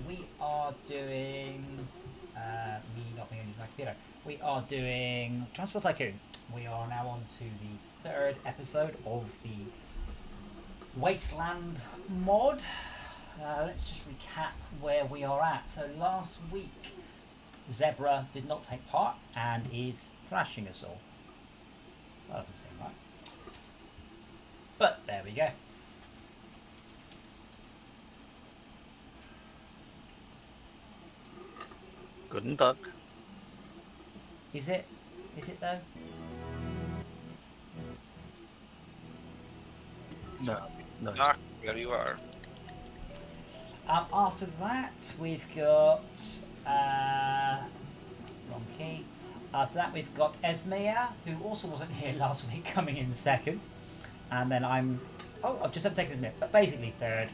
we are doing me not being on my computer. We are doing Transport Tycoon. We are now on to the third episode of the Wasteland mod. Let's just recap where we are at. So last week, Zebra did not take part and is thrashing us all. That doesn't seem right. But there we go. Good duck. Is it? Is it though? No. Knock where you are. After that, we've got wrong key. After that, we've got Esmea, who also wasn't here last week, coming in second. And then I've just taken Esmea, but basically third.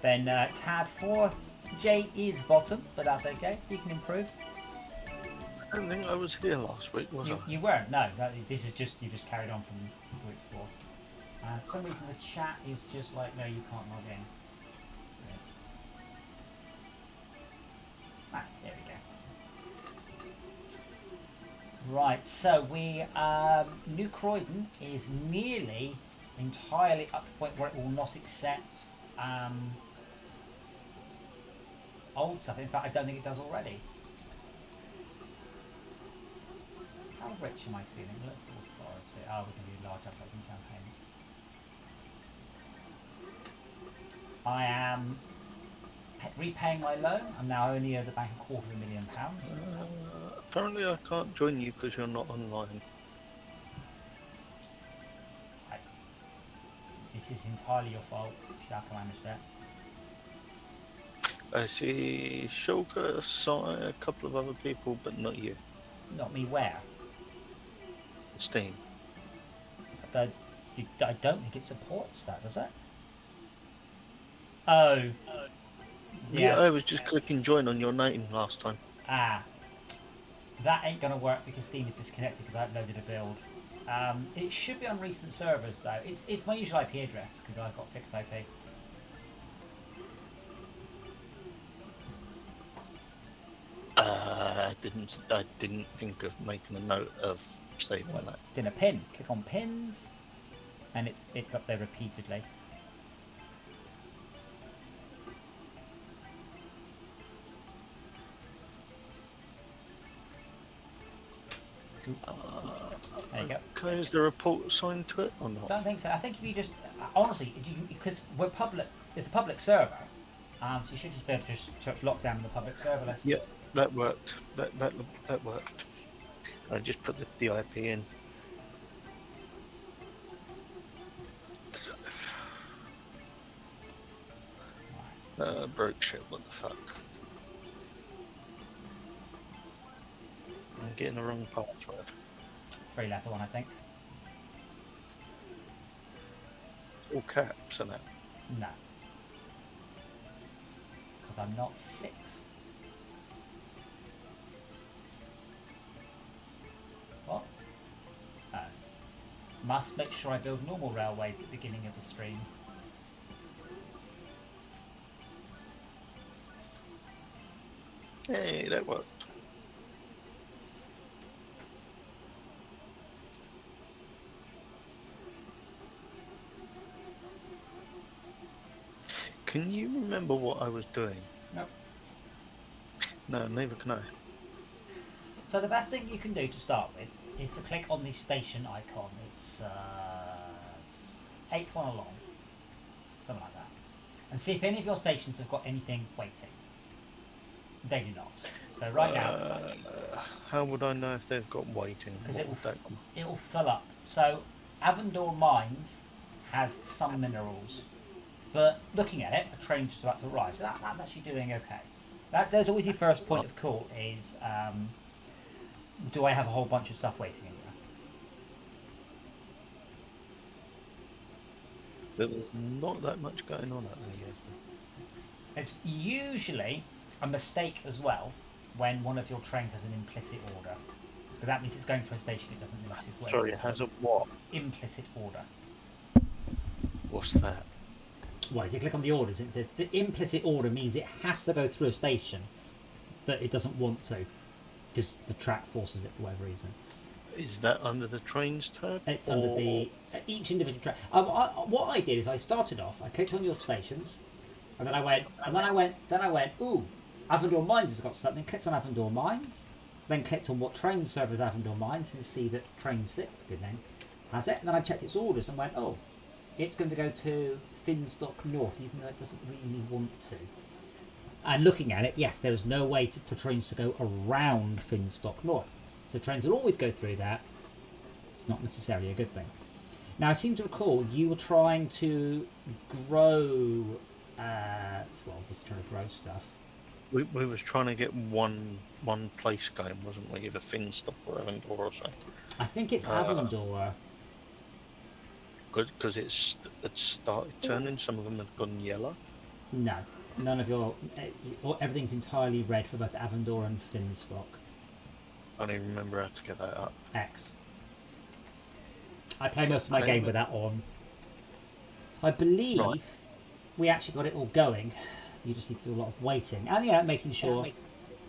Then Tad fourth. Jay is bottom, but that's okay. He can improve. I don't think I was here last week, was I? You weren't. No, this is just you just carried on from week 4. For some reason, the chat is just like, no, you can't log in. There we go. Right, so New Croydon is nearly entirely up to the point where it will not accept old stuff. In fact, I don't think it does already. How rich am I feeling? Local authority. Oh, we can do large advertising campaigns. I am repaying my loan. I'm now only owed the bank £250,000. Apparently I can't join you because you're not online. This is entirely your fault. Shall I manage that? I see Shoka, Sai, a couple of other people, but not you. Not me where? Steam. I don't think it supports that, does it? Oh. Yeah, I was just clicking join on your name last time. That ain't gonna work because Steam is disconnected because I uploaded a build. It should be on recent servers though. It's my usual IP address because I've got fixed IP. I didn't think of making a note of saving that. It's in a pin. Click on pins, and it's up there repeatedly. There you go. Okay, is there a port assigned to it or not? Don't think so. I think if you just honestly, because we're public, it's a public server, so you should just be able to just search lockdown in the public server list. Yeah, that worked. That worked. I just put the IP in. Broke shit. What the fuck? I'm getting the wrong password. 3-letter one, I think. All caps, isn't it? No. Because I'm not 6. What? Oh. Must make sure I build normal railways at the beginning of the stream. Hey, that worked. Can you remember what I was doing? Nope. No, neither can I. So the best thing you can do to start with is to click on the station icon. It's 8th one along, something like that, and see if any of your stations have got anything waiting. They do not. So right now, how would I know if they've got waiting? because it will fill up. So Avondor Mines has some minerals, but looking at it, a train's just about to arrive. So that's actually doing okay. There's always your first point of call is, do I have a whole bunch of stuff waiting in There there? was not that much going on at the It's usually a mistake as well when one of your trains has an implicit order. Because that means it's going to a station it doesn't need to wait. Sorry, it has a what? Implicit order. What's that? Well, if you click on the orders, if there's the implicit order means it has to go through a station that it doesn't want to, because the track forces it for whatever reason. Is that under the trains tab? It's under the each individual track. What I did is I started off. I clicked on your stations, and then I went. Ooh, Avondor Mines has got something. Clicked on Avondor Mines, then clicked on what train serves Avondor Mines and see that Train 6, good name, has it. And then I checked its orders and went, oh, it's going to go to Finstock North, even though it doesn't really want to. And looking at it, yes, there is no way for trains to go around Finstock North. So trains will always go through that. It's not necessarily a good thing. Now, I seem to recall you were trying to grow... obviously trying to grow stuff. We was trying to get one place going, wasn't we? Either Finstock or Avondor or something. I think it's Avondor. Because it started turning. Some of them had gone yellow. No. None of your... everything's entirely red for both Avondor and Finstock. I don't even remember how to get that up. X. I play most of my game with that on. So I believe we actually got it all going. You just need to do a lot of waiting. And making sure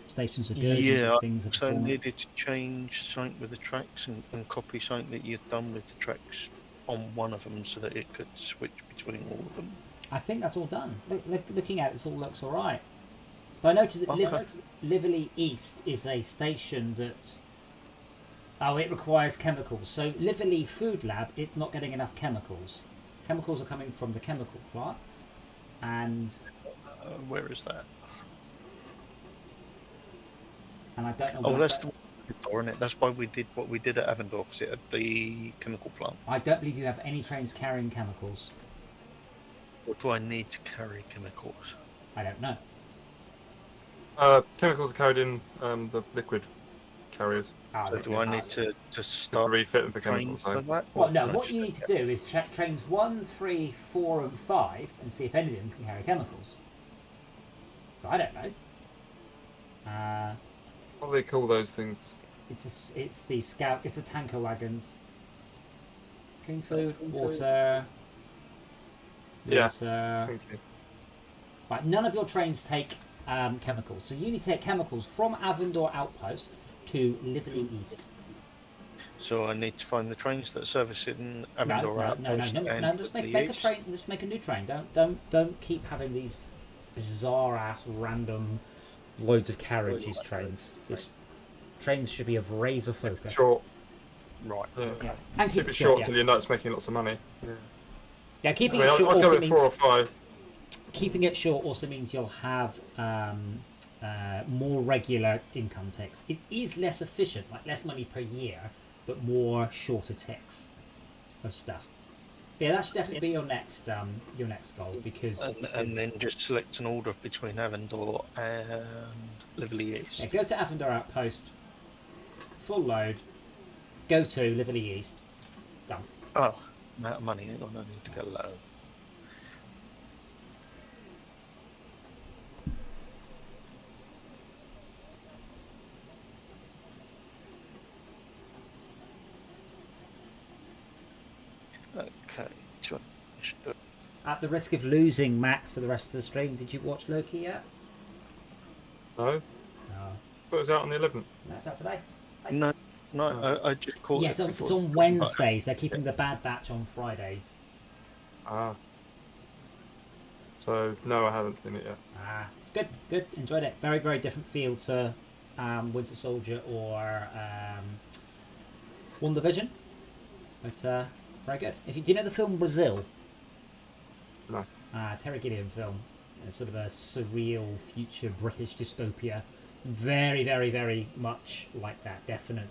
stations are good. Yeah, things are so I performing. needed to change something with the tracks and copy something that you'd done with the tracks on one of them so that it could switch between all of them. I think that's all done. Looking at it, all looks all right. But I noticed that Liverley East is a station that... Oh, it requires chemicals. So Liverley Food Lab, it's not getting enough chemicals. Chemicals are coming from the chemical plant. And... where is that? And I don't know... Oh, that's the door, isn't it? That's why we did what we did at Avondor, because it had the chemical plant. I don't believe you have any trains carrying chemicals. What do I need to carry chemicals? I don't know. Chemicals are carried in the liquid carriers. So do I need to start refit them for trains chemicals? for that? Well, no, what you need to do is check trains 1, 3, 4 and 5 and see if any of them can carry chemicals. So I don't know. What do they call those things? It's the scout, it's the tanker wagons. Clean food, water... Yeah. Water... Thank you. Right, none of your trains take chemicals. So you need to take chemicals from Avondor Outpost to Liverley East. So I need to find the trains that service in Avondor Outpost. No, just make a train. Just make a new train. Don't keep having these bizarre ass random loads of carriages trains. Just trains should be of razor focus. Short. Right. Yeah. And Keep it short till you know it's making lots of money. Yeah, keeping I mean, it short I'll go also with means 4 or 5. keeping it short also means you'll have more regular income ticks. It is less efficient, like less money per year, but more shorter ticks of stuff. But yeah, that should definitely be your next goal because And then just select an order between Avondor and Liverley East. yeah, go to Avondor Outpost, full load, go to Liverley East, done. Oh, amount of money. Hang on, I need to go low. Okay. At the risk of losing Max for the rest of the stream, did you watch Loki yet? No? No. But it was out on the 11th. That's out today. No, I just called Yeah, it. it's on Wednesdays. They're keeping the Bad Batch on Fridays. Ah. So, no, I haven't seen it yet. It's good, good. Enjoyed it. Very, very different feel to Winter Soldier or WandaVision. But very good. Do you know the film Brazil? No. Terry Gilliam film. It's sort of a surreal future British dystopia. Very, very, very much like that. Definite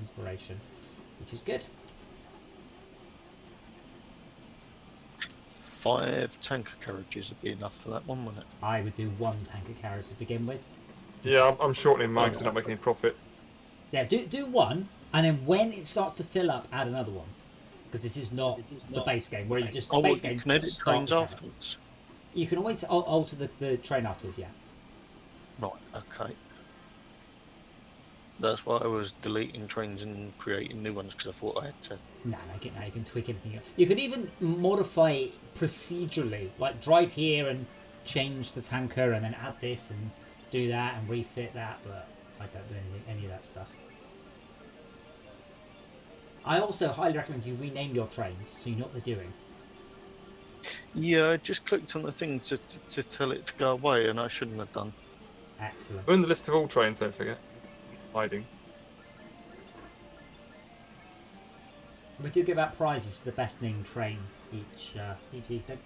inspiration, which is good. 5 tanker carriages would be enough for that one, wouldn't it? I would do 1 tanker carriage to begin with. Yeah, I'm shortening mine because I'm not making any profit. Yeah, do 1, and then when it starts to fill up, add another one. Because this is not the base game where you just base game. You can edit trains start with 7. afterwards. You can always alter the train afterwards, yeah. Right, okay. That's why I was deleting trains and creating new ones because I thought I had to. No, you can tweak anything. You can even modify it procedurally, like drive here and change the tanker and then add this and do that and refit that, but I don't do any of that stuff. I also highly recommend you rename your trains so you know what they're doing. Yeah, I just clicked on the thing to tell it to go away, and I shouldn't have done. Excellent. We're in the list of all trains, don't forget. Hiding. We do give out prizes for the best named train each evening.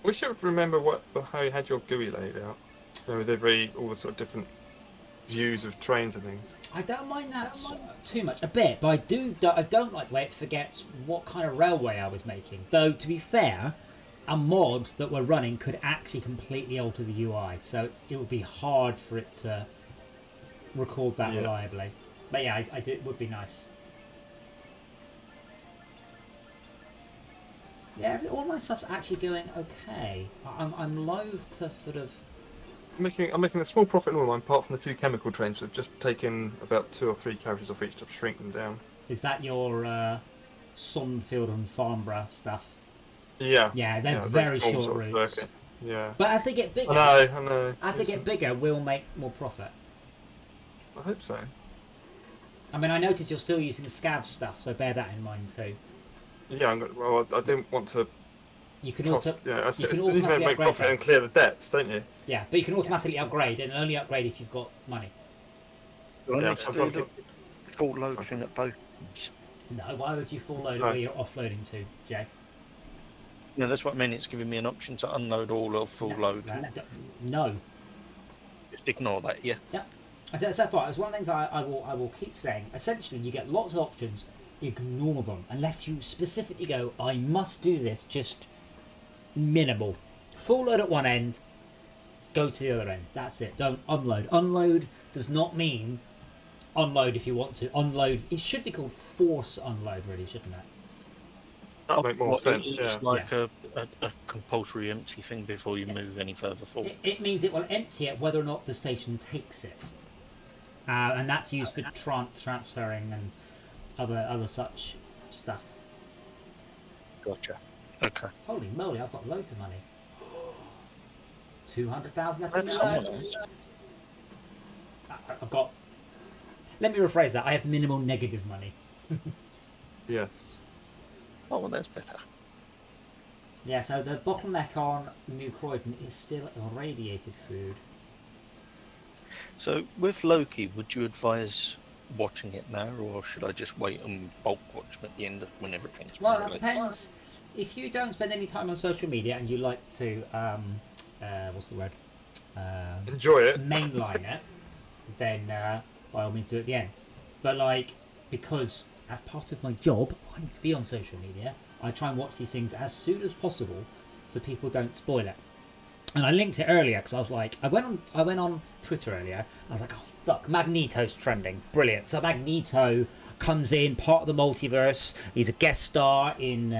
We should remember how you had your GUI laid out. With all the sort of different views of trains and things. I don't mind that too much, a bit, but I don't like the way it forgets what kind of railway I was making. Though, to be fair, a mod that we're running could actually completely alter the UI, so it would be hard for it to record that reliably. But yeah, it would be nice. Yeah, all my stuff's actually going okay. I'm loath to sort of... I'm making a small profit in all mine, apart from the 2 chemical trains. I've just taken about 2 or 3 carriages off each to shrink them down. Is that your Sunfield and Farnborough stuff? Yeah. Yeah, they're very small short sort of routes. circuit. Yeah. But as they get bigger, I know. as they get bigger, we'll make more profit. I hope so. I mean, I noticed you're still using the scav stuff, so bear that in mind too. Yeah, I didn't want to. You can You need to automatically make upgrade profit them. and clear the debts, don't you? Yeah, but you can automatically upgrade, and only upgrade if you've got money. Do I Yeah, need to do the full load thing at both? No, why would you full load it No. where you're offloading to, Jay? Yeah, that's what I mean. It's giving me an option to unload all or full load. No. Just ignore that, yeah. Yeah. So far, it's one of the things I will keep saying. Essentially, you get lots of options. Ignore them unless you specifically go, I must do this. Just minimal. Full load at one end. Go to the other end. That's it. Don't unload. Unload does not mean unload if you want to. Unload. It should be called force unload, really, shouldn't it? That would make more sense. It's Yeah. like a compulsory empty thing before you move any further forward. It means it will empty it whether or not the station takes it. And that's used for transferring and other such stuff. Gotcha. Okay. Holy moly, I've got loads of money. 200,000 left in the That's someone loan. else. I've got... Let me rephrase that. I have minimal negative money. Yes. Oh, well, that's better. Yeah, so the bottleneck on New Croydon is still irradiated food. So, with Loki, would you advise watching it now, or should I just wait and bulk watch them at the end of when everything's been Well, that released? depends. If you don't spend any time on social media and you like to, what's the word? Enjoy it. Mainline it, then by all means do it at the end. But like, because as part of my job, I need to be on social media. I try and watch these things as soon as possible, so people don't spoil it. And I linked it earlier because I was like, I went on Twitter earlier. I was like, oh fuck, Magneto's trending, brilliant. So Magneto comes in, part of the multiverse. He's a guest star in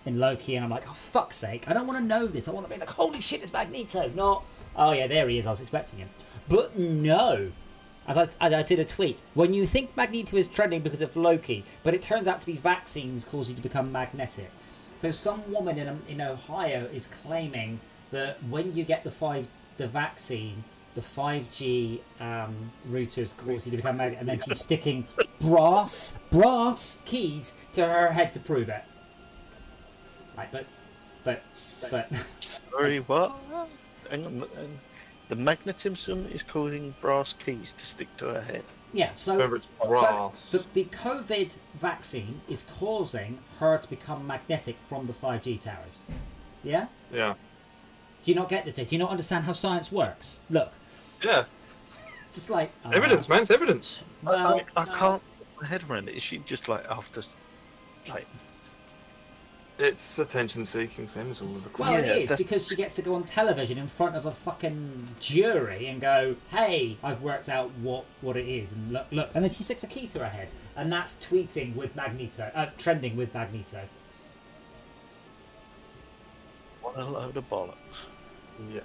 Loki, and I'm like, oh fuck's sake, I don't want to know this. I want to be like, holy shit, it's Magneto. Not, oh yeah, there he is. I was expecting him, but no. As I did a tweet, when you think Magneto is trending because of Loki, but it turns out to be vaccines cause you to become magnetic. So some woman in Ohio is claiming that when you get the vaccine, the 5G routers cause you to become magnetic, and then she's sticking brass keys to her head to prove it. Right, but Sorry, what? Hang on. The magnetism is causing brass keys to stick to her head. yeah. So Remember, it's brass. the COVID vaccine is causing her to become magnetic from the 5G towers. Yeah. Yeah. Do you not get this? Do you not understand how science works? Look, Yeah. just like Evidence, man. It's evidence. Well, I can't put my head around it. Is she just like after, like, It's attention-seeking, same as all of the well, Yeah, it is that's- because she gets to go on television in front of a fucking jury and go, "Hey, I've worked out what it is," and look, and then she sticks a key to her head, and that's tweeting with Magneto, trending with Magneto. What a load of bollocks. Yes.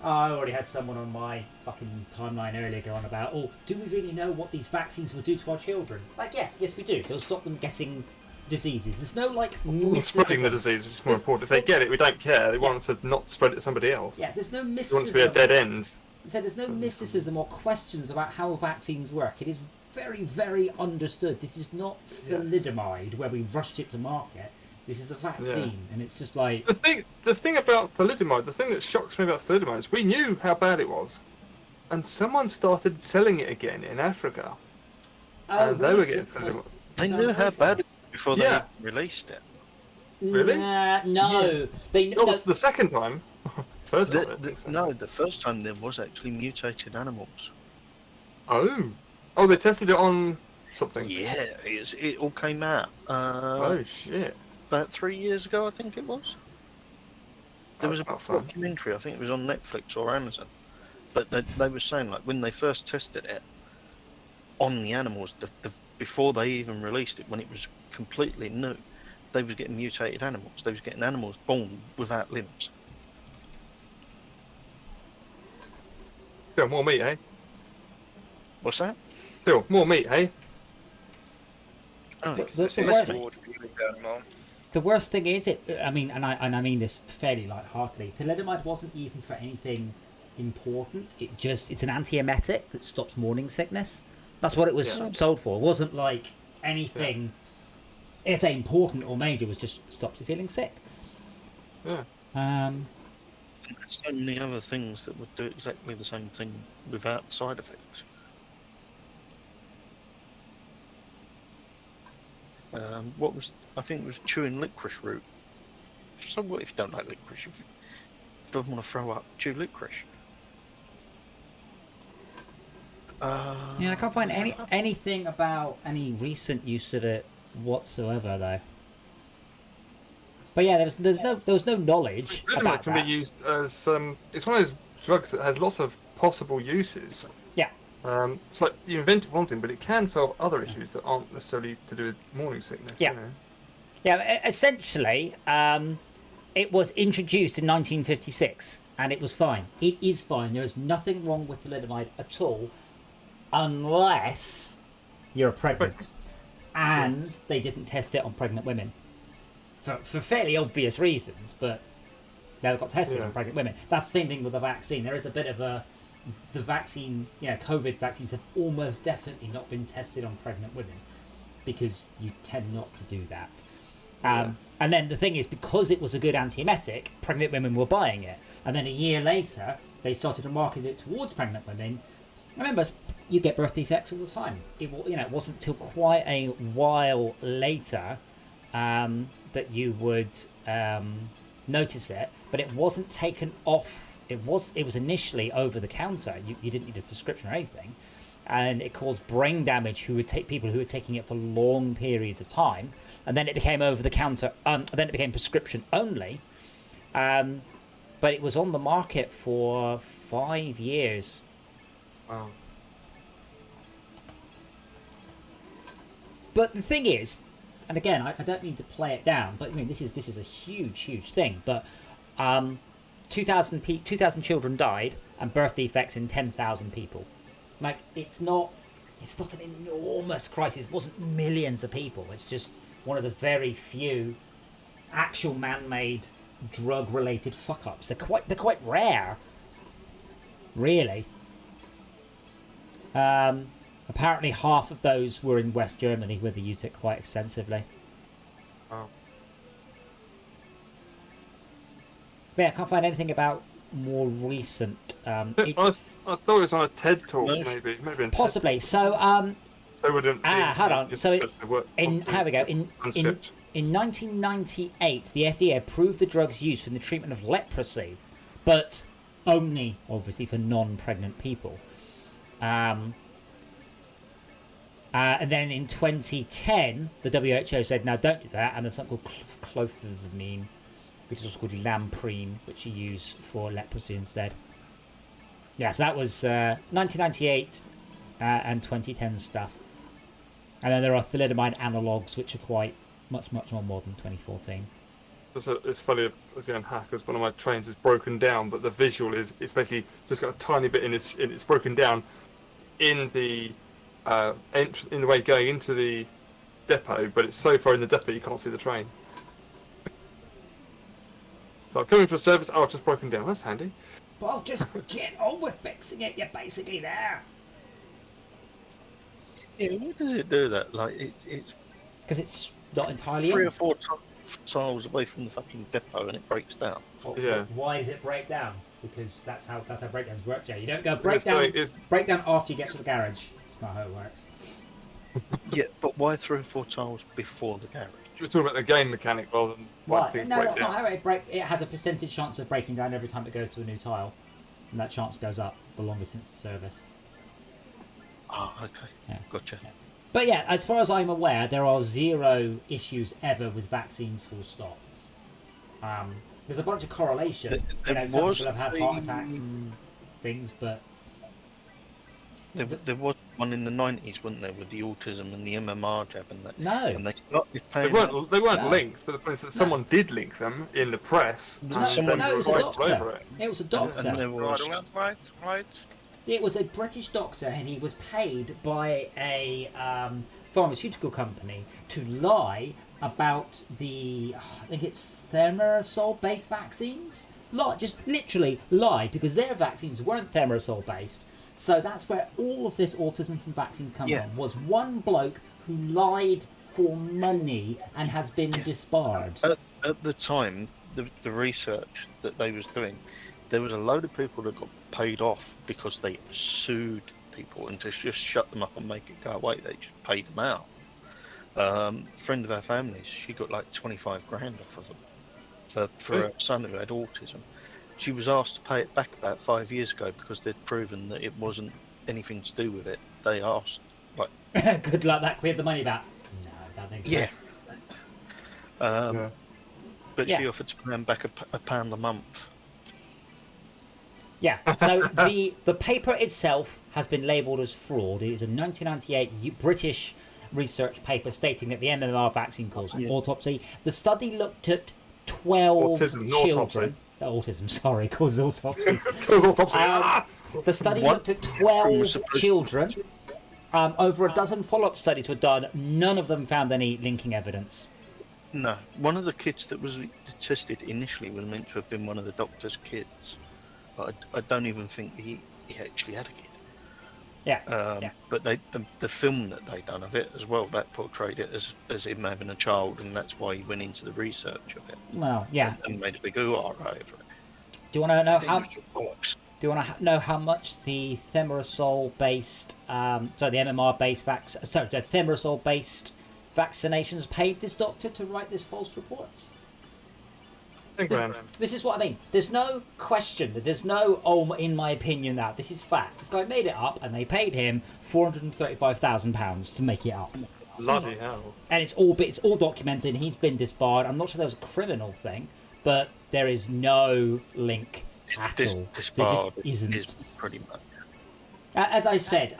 Oh, I already had someone on my fucking timeline earlier going about, oh, do we really know what these vaccines will do to our children? Like, yes, we do. They'll stop them getting diseases. There's no, like, Well, spreading the disease is more important. If they get it, we don't care. They want them to not spread it to somebody else. Yeah, there's no They mysticism. want it to be a dead end. So there's no mysticism or questions about how vaccines work. It is very, very understood. This is not thalidomide where we rushed it to market. This is a vaccine, and it's just like... The thing about thalidomide, the thing that shocks me about thalidomide is we knew how bad it was, and someone started selling it again in Africa. And they were getting thalidomide. They knew how bad it was before they released it. Really? No. They That was the second time. First time, I think so. No, the first time there was actually mutated animals. Oh, they tested it on something. Yeah, it all came out. Oh shit! About 3 years ago, I think it was. There was a That's not fun. documentary. I think it was on Netflix or Amazon. But they were saying, like, when they first tested it on the animals, before they even released it, when it was completely new, they was getting mutated animals. They was getting animals born without limbs. Still more meat, eh? What's that? Still more meat, eh? Oh, The worst thing is, I mean this fairly lightheartedly. Thalidomide wasn't even for anything important. It's an antiemetic that stops morning sickness. That's what it was sold for. It wasn't like anything. It's important or major. It was just stops you feeling sick. Yeah. so many other things that would do exactly the same thing without side effects. I think it was chewing licorice root. So what if you don't like licorice? If you don't want to throw up, chew licorice. Yeah, I can't find anything about any recent use of it whatsoever, though. But yeah, there was no knowledge about can that. be used as it's one of those drugs that has lots of possible uses. Yeah. It's like you invent one thing, but it can solve other issues that aren't necessarily to do with morning sickness. Yeah. You know? Yeah, essentially, it was introduced in 1956, and it was fine. It is fine. There is nothing wrong with thalidomide at all, unless you're pregnant, and they didn't test it on pregnant women for fairly obvious reasons. But they got tested on pregnant women. That's the same thing with the vaccine. There is a bit of the vaccine. COVID vaccines have almost definitely not been tested on pregnant women because you tend not to do that. And then the thing is, because it was a good antiemetic, pregnant women were buying it. And then a year later, they started to market it towards pregnant women. Remember, you get birth defects all the time. It wasn't till quite a while later that you would notice it, but it wasn't taken off. It was initially over the counter. You didn't need a prescription or anything, and it caused brain damage. People who were taking it for long periods of time. And then it became over the counter. Then it became prescription only. But it was on the market for 5 years. Wow. But the thing is, and again, I don't mean to play it down, but I mean this is a huge thing. But 2,000 children died and birth defects in 10,000 people. Like it's not an enormous crisis. It wasn't millions of people. It's just one of the very few actual man-made drug-related fuck-ups. They're quite rare, really. Apparently, half of those were in West Germany, where they used it quite extensively. Oh. But yeah, I can't find anything about more recent. I thought it was on a TED talk, maybe on Possibly. TED So. They wouldn't. Hold on. So here we go. In 1998, the FDA approved the drug's use in the treatment of leprosy, but only, obviously, for non-pregnant people. And then in 2010, the WHO said, "No, don't do that." And there's something called clofazimine, which is also called lamprene, which you use for leprosy instead. Yeah, so that was 1998 and 2010 stuff. And then there are thalidomide analogues, which are quite much more modern, 2014. It's funny, again, hackers. One of my trains is broken down, but the visual is it's basically just got a tiny bit it's broken down in the in the way going into the depot, but it's so far in the depot you can't see the train. So I'm coming for service. Oh, it's just broken down. That's handy. Well, just get on with fixing it. You're basically there. Yeah, why does it do that? Like it's Because it's not entirely three in. or four tiles away from the fucking depot and it breaks down. Well, Yeah. Why does it break down? Because that's how breakdowns work, Jay. You don't go It's break down after you get to the garage. That's not how it works. Yeah, but why 3 or 4 tiles before the garage? You're talking about the game mechanic rather than why Why? things No, break that's down. not how it break. It has a percentage chance of breaking down every time it goes to a new tile, and that chance goes up the longer since the service. Ah, okay. Yeah. Gotcha. Yeah. But yeah, as far as I'm aware, there are 0 issues ever with vaccines. Full stop. There's a bunch of correlation. Some people have had heart attacks and things, but There was one in the 90s, wasn't there, with the autism and the MMR jab and that. no, And they started They paying. weren't No. linked, but the point is that someone did link them in the press. No, and someone then it was a tried to doctor. over it. It was a and doctor. there was, Right. It was a British doctor, and he was paid by a pharmaceutical company to lie about the, I think it's thimerosal-based vaccines. Lie, just literally lie, because their vaccines weren't thimerosal-based. So that's where all of this autism from vaccines come from. Was one bloke who lied for money and has been disbarred. at the time, the research that they was doing, there was a load of people that got paid off because they sued people and to just shut them up and make it go away. They just paid them out. Friend of our family's, she got like 25 grand off of them for her son who had autism. She was asked to pay it back about 5 years ago because they'd proven that it wasn't anything to do with it. They asked, like, Good luck, that cleared the money back. No, I don't think so. yeah. Yeah. But Yeah. she offered to pay them back a pound a month. Yeah, so the paper itself has been labelled as fraud. It is a 1998 British research paper stating that the MMR vaccine caused autopsy. The study looked at 12 Autism, not children. Autism, sorry, causes autopsies. Autopsy. The study What? looked at 12 From- children. Over a dozen follow-up studies were done. None of them found any linking evidence. No, one of the kids that was tested initially was meant to have been one of the doctor's kids. But I don't even think he actually had a kid. Yeah. But the film that they done of it as well, that portrayed it as him having a child, and that's why he went into the research of it Well, yeah. and made a big hoo-ha over it. Do you want to know I think how? it was just bollocks. Do you want to know how much the thimerosal-based, the MMR-based the thimerosal-based vaccinations paid this doctor to write this false report? 10 grand. This is what I mean. There's no question. There's no, in my opinion, that this is fact. This guy made it up, and they paid him £435,000 to make it up. Bloody hell. And it's all documented. He's been disbarred. I'm not sure there was a criminal thing, but there is no link at This all. disbarred There just isn't. is pretty much. As I said,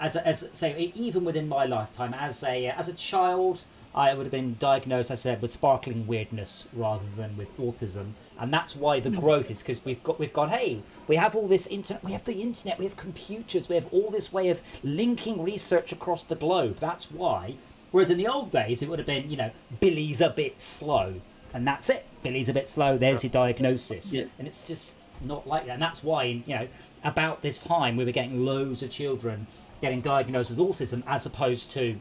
even within my lifetime, as a child, I would have been diagnosed, as I said, with sparkling weirdness rather than with autism, and that's why the growth is because we've gone. Hey, we have all this internet. We have the internet. We have computers. We have all this way of linking research across the globe. That's why. Whereas in the old days, it would have been, Billy's a bit slow, and that's it. Billy's a bit slow. There's your diagnosis, Yeah. and it's just not like that. And that's why, about this time we were getting loads of children getting diagnosed with autism, as opposed to,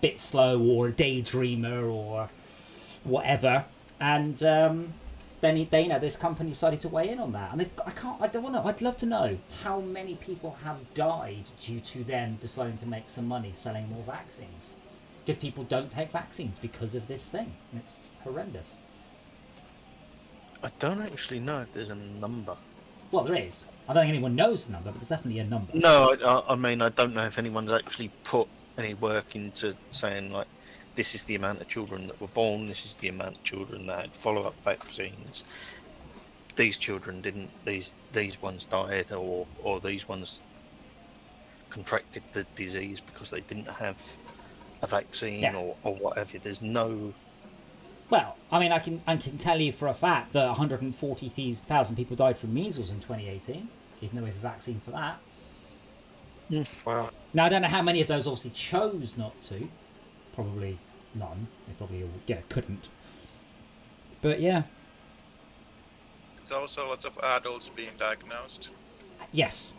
bit slow or a daydreamer or whatever. And then this company decided to weigh in on that. And I'd love to know how many people have died due to them deciding to make some money selling more vaccines. Because people don't take vaccines because of this thing. And it's horrendous. I don't actually know if there's a number. Well, there is. I don't think anyone knows the number, but there's definitely a number. No, I mean, I don't know if anyone's actually put any work into saying, like, this is the amount of children that were born, this is the amount of children that had follow-up vaccines. These children didn't, these ones died, or these ones contracted the disease because they didn't have a vaccine, Yeah. or whatever. There's no Well, I mean, I can tell you for a fact that 140,000 people died from measles in 2018, even though we have a vaccine for that. Wow. Now, I don't know how many of those obviously chose not to. Probably none. They probably couldn't. But yeah. It's also lots of adults being diagnosed. Yes.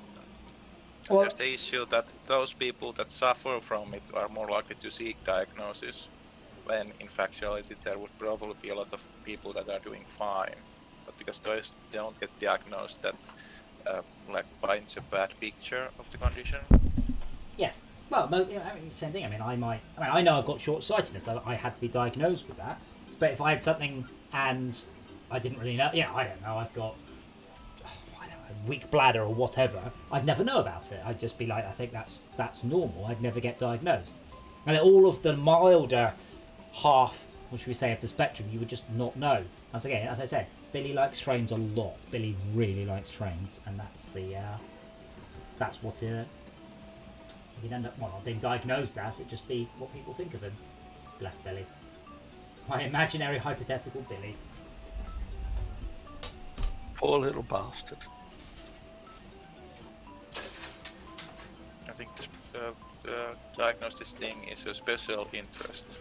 Well, There's the issue that those people that suffer from it are more likely to seek diagnosis, when in factuality there would probably be a lot of people that are doing fine. But because those don't get diagnosed, that like paints a bad picture of the condition. yes. Well, I mean, it's the same thing. I know I've got short-sightedness. I had to be diagnosed with that. But if I had something and I didn't really know, I don't know, I've got a weak bladder or whatever, I'd never know about it. I'd just be like, I think that's normal. I'd never get diagnosed. And then all of the milder half, what should we say, of the spectrum, you would just not know. As I said, Billy likes trains a lot. Billy really likes trains, and that's what he'd end up, not being diagnosed as. It'd just be what people think of him. Bless Billy. My imaginary hypothetical Billy. Poor little bastard. I think the diagnosis thing is a special interest.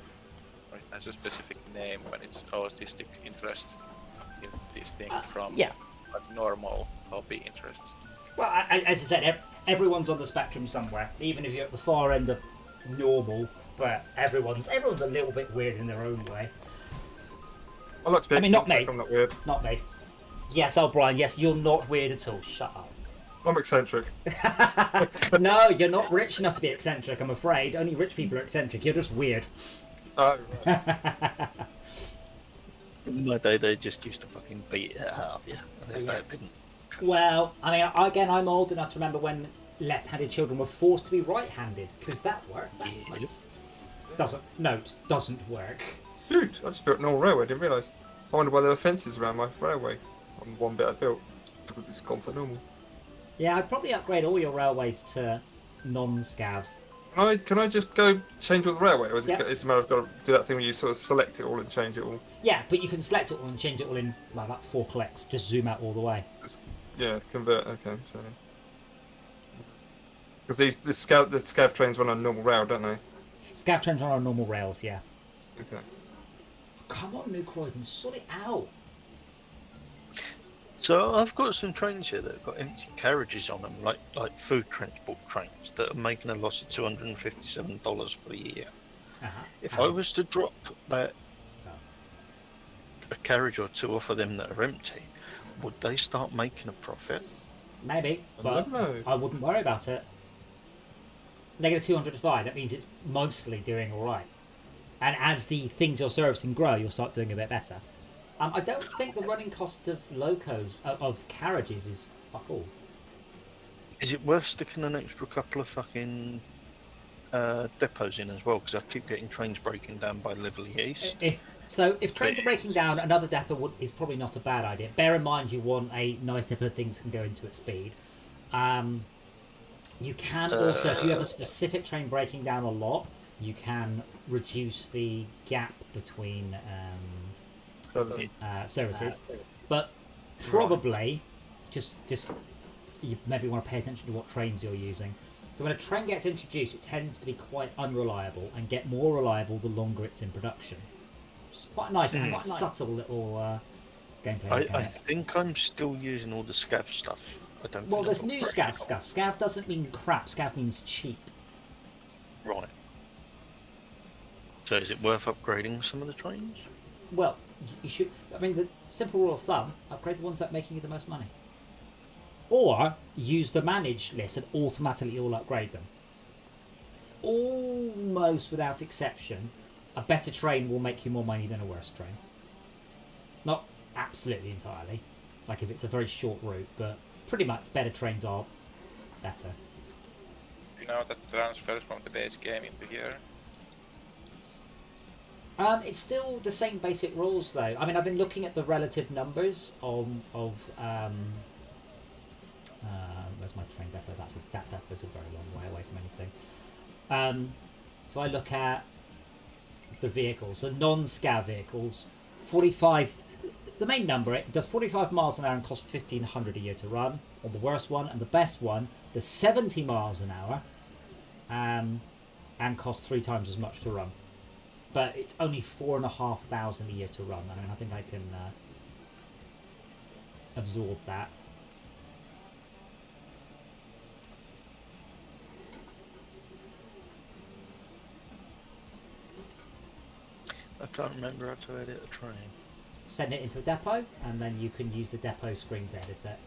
Or it has a specific name when it's autistic interest in these things from Yeah. like normal hobby interests. Well, as I said, everyone's on the spectrum somewhere. Even if you're at the far end of normal, but everyone's a little bit weird in their own way. I like to be not me. I'm not weird. Not me. Yes, O'Brien. Yes, you're not weird at all. Shut up. I'm eccentric. No, you're not rich enough to be eccentric. I'm afraid. Only rich people are eccentric. You're just weird. Oh, right. In my day, they just used to fucking beat it out of you. They Yeah. didn't. Well, I mean, again, I'm old enough to remember when left-handed children were forced to be right-handed, because that works. Doesn't work. Dude, I just built an all railway, didn't realise. I wonder why there were fences around my railway on one bit I built. Because it's gone for normal. Yeah, I'd probably upgrade all your railways to non-scav. Can I just go change all the railway? Or is Yeah. it's a matter of got to do that thing where you sort of select it all and change it all? Yeah, but you can select it all and change it all in like that 4 clicks. Just zoom out all the way. Yeah, convert, okay, so... Because the scav trains run on normal rail, don't they? Scav trains are on normal rails, yeah. Okay. Come on, New Croydon, sort it out. So I've got some trains here that have got empty carriages on them, like food transport trains that are making a loss of $257 for the year. If I was to drop that a carriage or two off of them that are empty, would they start making a profit? Maybe, I but don't know. I wouldn't worry about it. Negative 200 is fine. That means it's mostly doing all right. And as the things you're servicing grow, you'll start doing a bit better. I don't think the running costs of locos, of carriages, is fuck all. Is it worth sticking an extra couple of fucking depots in as well? Because I keep getting trains breaking down by Liverley East. If trains are breaking down, another depot is probably not a bad idea. Bear in mind you want a nice depot things can go into at speed. You can also, if you have a specific train breaking down a lot, you can reduce the gap between services. But probably, just you maybe want to pay attention to what trains you're using. So when a train gets introduced, it tends to be quite unreliable and get more reliable the longer it's in production. It's quite a nice, subtle little gameplay I mechanic. think I'm still using all the scav stuff. I don't. Well, think there's I've got new correct scav stuff. Scav doesn't mean crap. Scav means cheap. Right. So is it worth upgrading some of the trains? Well, you should. I mean, the simple rule of thumb: upgrade the ones that are making you the most money, or use the manage list and automatically all upgrade them. Almost without exception, a better train will make you more money than a worse train. Not absolutely entirely, like if it's a very short route, but pretty much better trains are better. You know that transfers from the base game into here. It's still the same basic rules, though. I mean, I've been looking at the relative numbers of where's my train depot? That depot's a very long way away from anything. So I look at the vehicles, the non-scav vehicles 45. The main number, it does 45 miles an hour and costs 1,500 a year to run, or the worst one, and the best one does 70 miles an hour, and costs 3 times as much to run. But it's only 4,500 a year to run. I mean, I think I can absorb that. I can't remember how to edit a train. Send it into a depot, and then you can use the depot screen to edit it.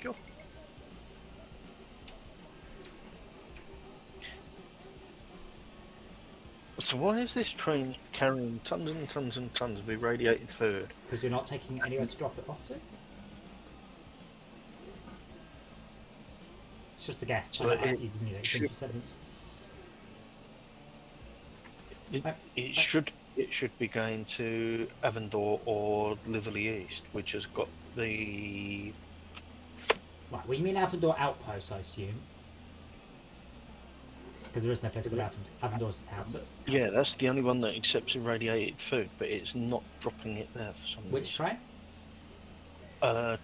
Cool. So why is this train carrying tons and tons and tons of irradiated food? Because you're not taking it anywhere to drop it off to? It's just a guess. So I it didn't need it. should- Finish the sentence. It should be going to Avondor or Liverley East, which has got the Right, well, you mean Avondor Outpost, I assume? Because there is no place called Avondor's the town. yeah, that's the only one that accepts irradiated food, but it's not dropping it there for some reason. Which train?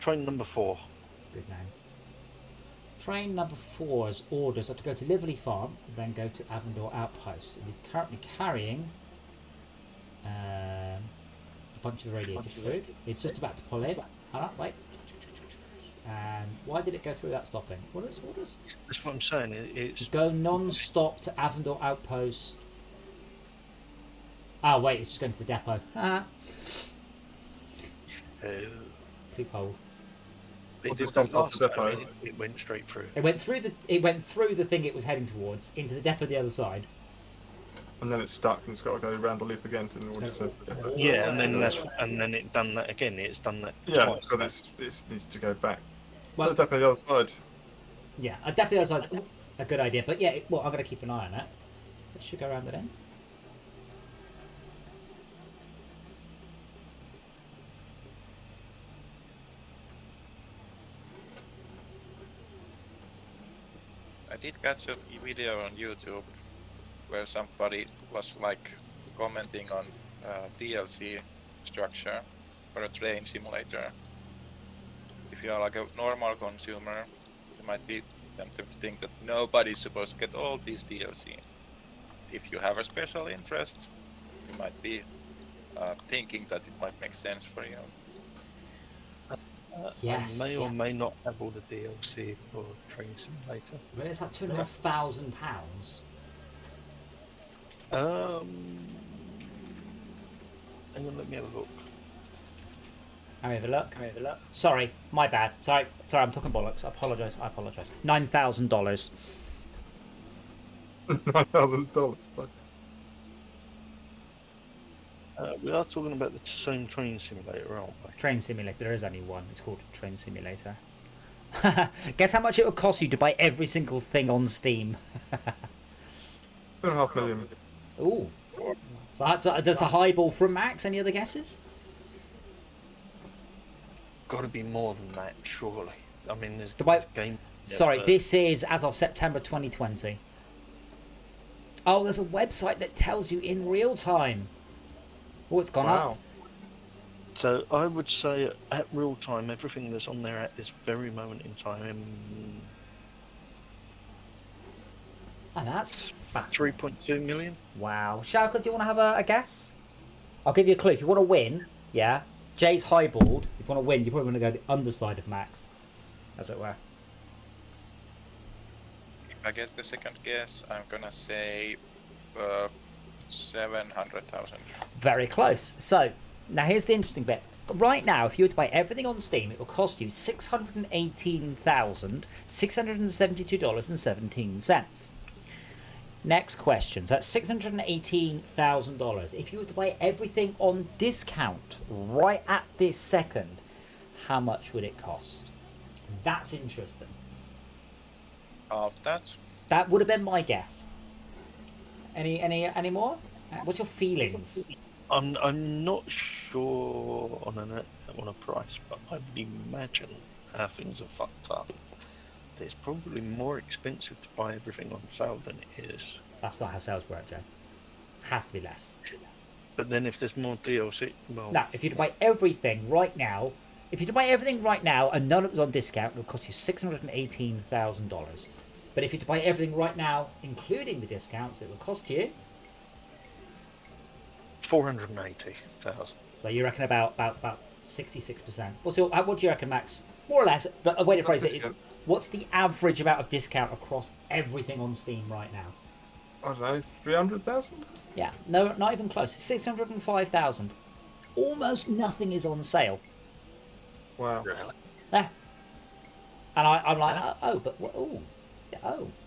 Train number 4. Good name. Train number 4's orders are to go to Liverley Farm, then go to Avondor Outpost. It is currently carrying a bunch of irradiated food. It's just about to pull in. Hold up, wait. And why did it go through that stopping? Orders? That's what I'm saying. It's Go non-stop to Avondor Outpost. Ah, wait, it's just going to the depot. Please hold. it just did that gone past the last time, depot. it went straight through. It went through the thing it was heading towards into the depot the other side. And then it's stuck and it's got to go around the loop again in order to. Yeah, and then it done that again. It's done that Yeah, twice. so this needs to go back. Well, Well, definitely the other side. yeah, definitely the other side's a good idea. But yeah, well, I'm going to keep an eye on it. It should go around the end. I did catch a video on YouTube where somebody was like commenting on DLC structure for a train simulator. If you are like a normal consumer, you might be tempted to think that nobody's supposed to get all these DLC. If you have a special interest, you might be thinking that it might make sense for you. Yes. I may or may not have all the DLC for Train Simulator. But it's like £2,500. Hang on, let me have a look. Have a look. Sorry, my bad. Sorry, I'm talking bollocks. I apologise. $9,000. $9,000. We are talking about the same Train Simulator, aren't we? Train Simulator. There is only one. It's called Train Simulator. Guess how much it would cost you to buy every single thing on Steam? $2.5 million. Ooh. So that's a highball from Max. Any other guesses? Got to be more than that, surely. I mean, there's The way- game. Sorry, but this is as of September 2020. Oh, there's a website that tells you in real time. Oh, it's gone up. Wow. So I would say at real time, everything that's on there at this very moment in time, Oh, that's fascinating. 3.2 million. Wow. Shauka, do you want to have a guess? I'll give you a clue. If you want to win, yeah, Jay's highballed. If you want to win, you're probably going to go the underside of Max, as it were. If I get the second guess, I'm gonna say 700,000. Very close. So, now here's the interesting bit. Right now, if you were to buy everything on Steam, it will cost you $618,672.17. Next question. So that's $618,000. If you were to buy everything on discount right at this second, how much would it cost? That's interesting. Half that. That would have been my guess. Any more? What's your feelings? I'm not sure on a price, but I would imagine how things are fucked up. It's probably more expensive to buy everything on sale than it is. That's not how sales work, Joe. Has to be less. But then if there's more DLC, well, Now, if you to buy everything right now, and none of it was on discount, it would cost you $618,000. But if you to buy everything right now, including the discounts, it would cost you. 480,000. So you reckon about 66%. What do you reckon, Max? More or less. But a way to phrase it is, what's the average amount of discount across everything on Steam right now? I don't know, 300,000. Yeah, no, not even close. 605,000. Almost nothing is on sale. Wow. Really? Yeah. And I'm like,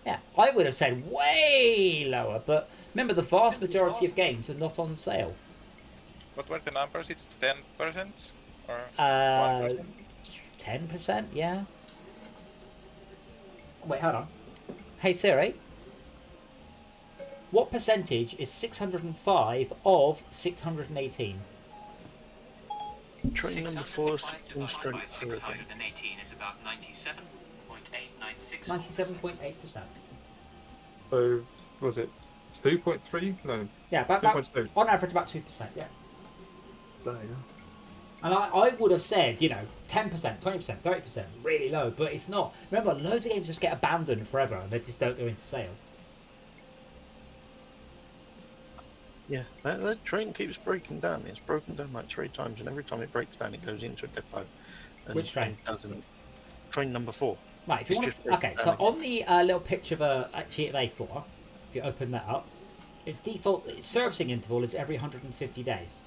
yeah. I would have said way lower, but remember, the vast majority of games are not on sale. What were the numbers? It's 10% or 1%? 10%, yeah. Wait, hold on. Hey Siri, what percentage is 605 of 618? Train number 4 is 605 divided by 618 is about 97.896. 97.8%. So, was it 2.3? No, Yeah, about 2.2. on average about 2%, yeah. There you go. And I would have said, 10%, 20%, 30%, really low, but it's not. Remember, loads of games just get abandoned forever and they just don't go into sale. Yeah, that train keeps breaking down. It's broken down like 3 times, and every time it breaks down, it goes into a depot. And, Which train? and doesn't. Train number 4. Right, if you It's want just to, okay, so breaking on the little picture of a sheet of A4, if you open that up, its servicing interval is every 150 days.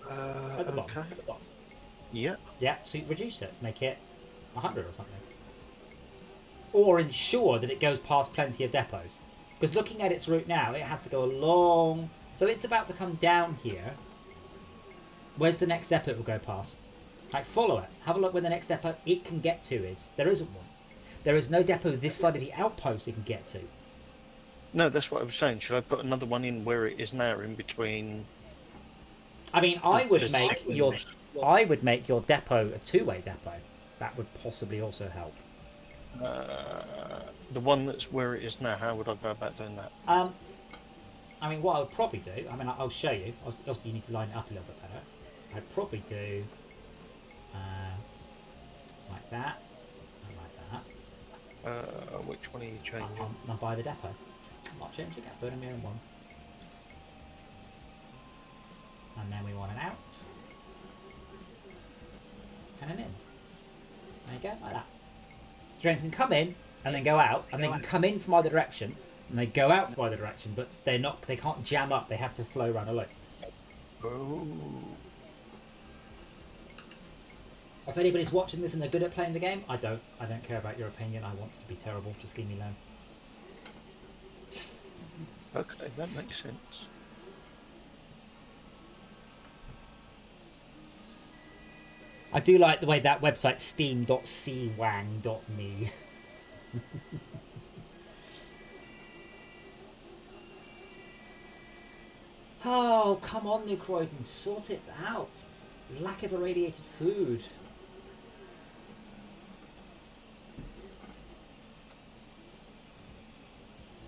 At the bottom. Okay. At the bottom. Yeah. Yeah, so you reduce it, make it 100 or something. Or ensure that it goes past plenty of depots. Because looking at its route now, it has to go along. So it's about to come down here. Where's the next depot it will go past? Like, follow it. Have a look where the next depot it can get to is. There isn't one. There is no depot this side of the outpost it can get to. No, that's what I was saying. Should I put another one in where it is now, in between? I mean, I would the make signals? your depot a two-way depot. That would possibly also help. The one that's where it is now. How would I go about doing that? I mean, what I would probably do, I'll show you. Obviously, you need to line it up a little bit better. I'd probably do like that, and like that. Which one are you changing? I'll buy the depot. I'm not changing it, put a mirror in one. And then we want an out. And an in. There you go, like that. So trains can come in and then go out, and they can come in from either direction, and they go out from either direction, but they can't jam up, they have to flow around a loop. Oh. If anybody's watching this and they're good at playing the game, I don't care about your opinion. I want it to be terrible. Just leave me alone. Okay, that makes sense. I do like the way that website steam.cwang.me. Oh, come on, New Croydon, sort it out. Lack of irradiated food.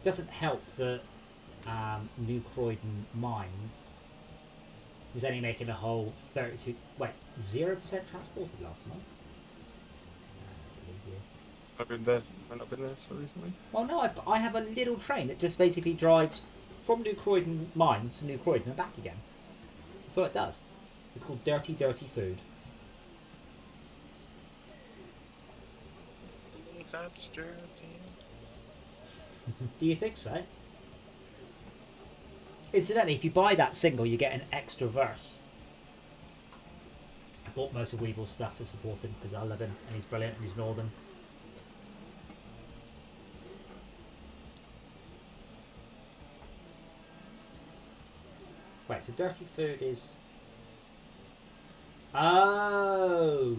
Doesn't help that New Croydon Mines is only making a whole 0% transported last month. I've been there. I've not been there so recently. Well, no, I have a little train that just basically drives from New Croydon Mines to New Croydon and back again. That's all it does. It's called Dirty Dirty Food. That's dirty. Do you think so? Incidentally, if you buy that single, you get an extra verse. I bought most of Weeble's stuff to support him because I love him and he's brilliant and he's northern. Wait, so Dirty Food is... Oh!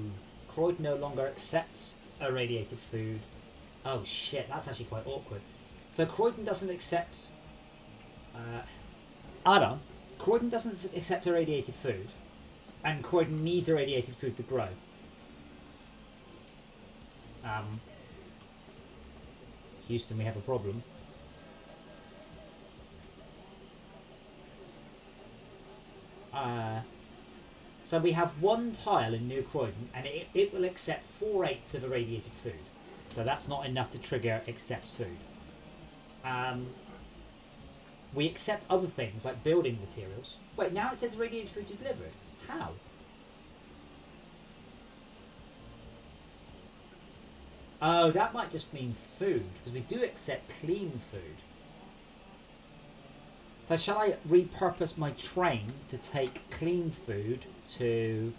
Croydon no longer accepts irradiated food. Oh shit, that's actually quite awkward. So Croydon doesn't accept... Adam, Croydon doesn't accept irradiated food, and Croydon needs irradiated food to grow. Houston, we have a problem. So we have one tile in New Croydon, and it will accept 4/8 of irradiated food. So that's not enough to trigger accept food. We accept other things like building materials. Wait, now it says irradiated food delivered. How? Oh, that might just mean food, because we do accept clean food. So shall I repurpose my train to take clean food to...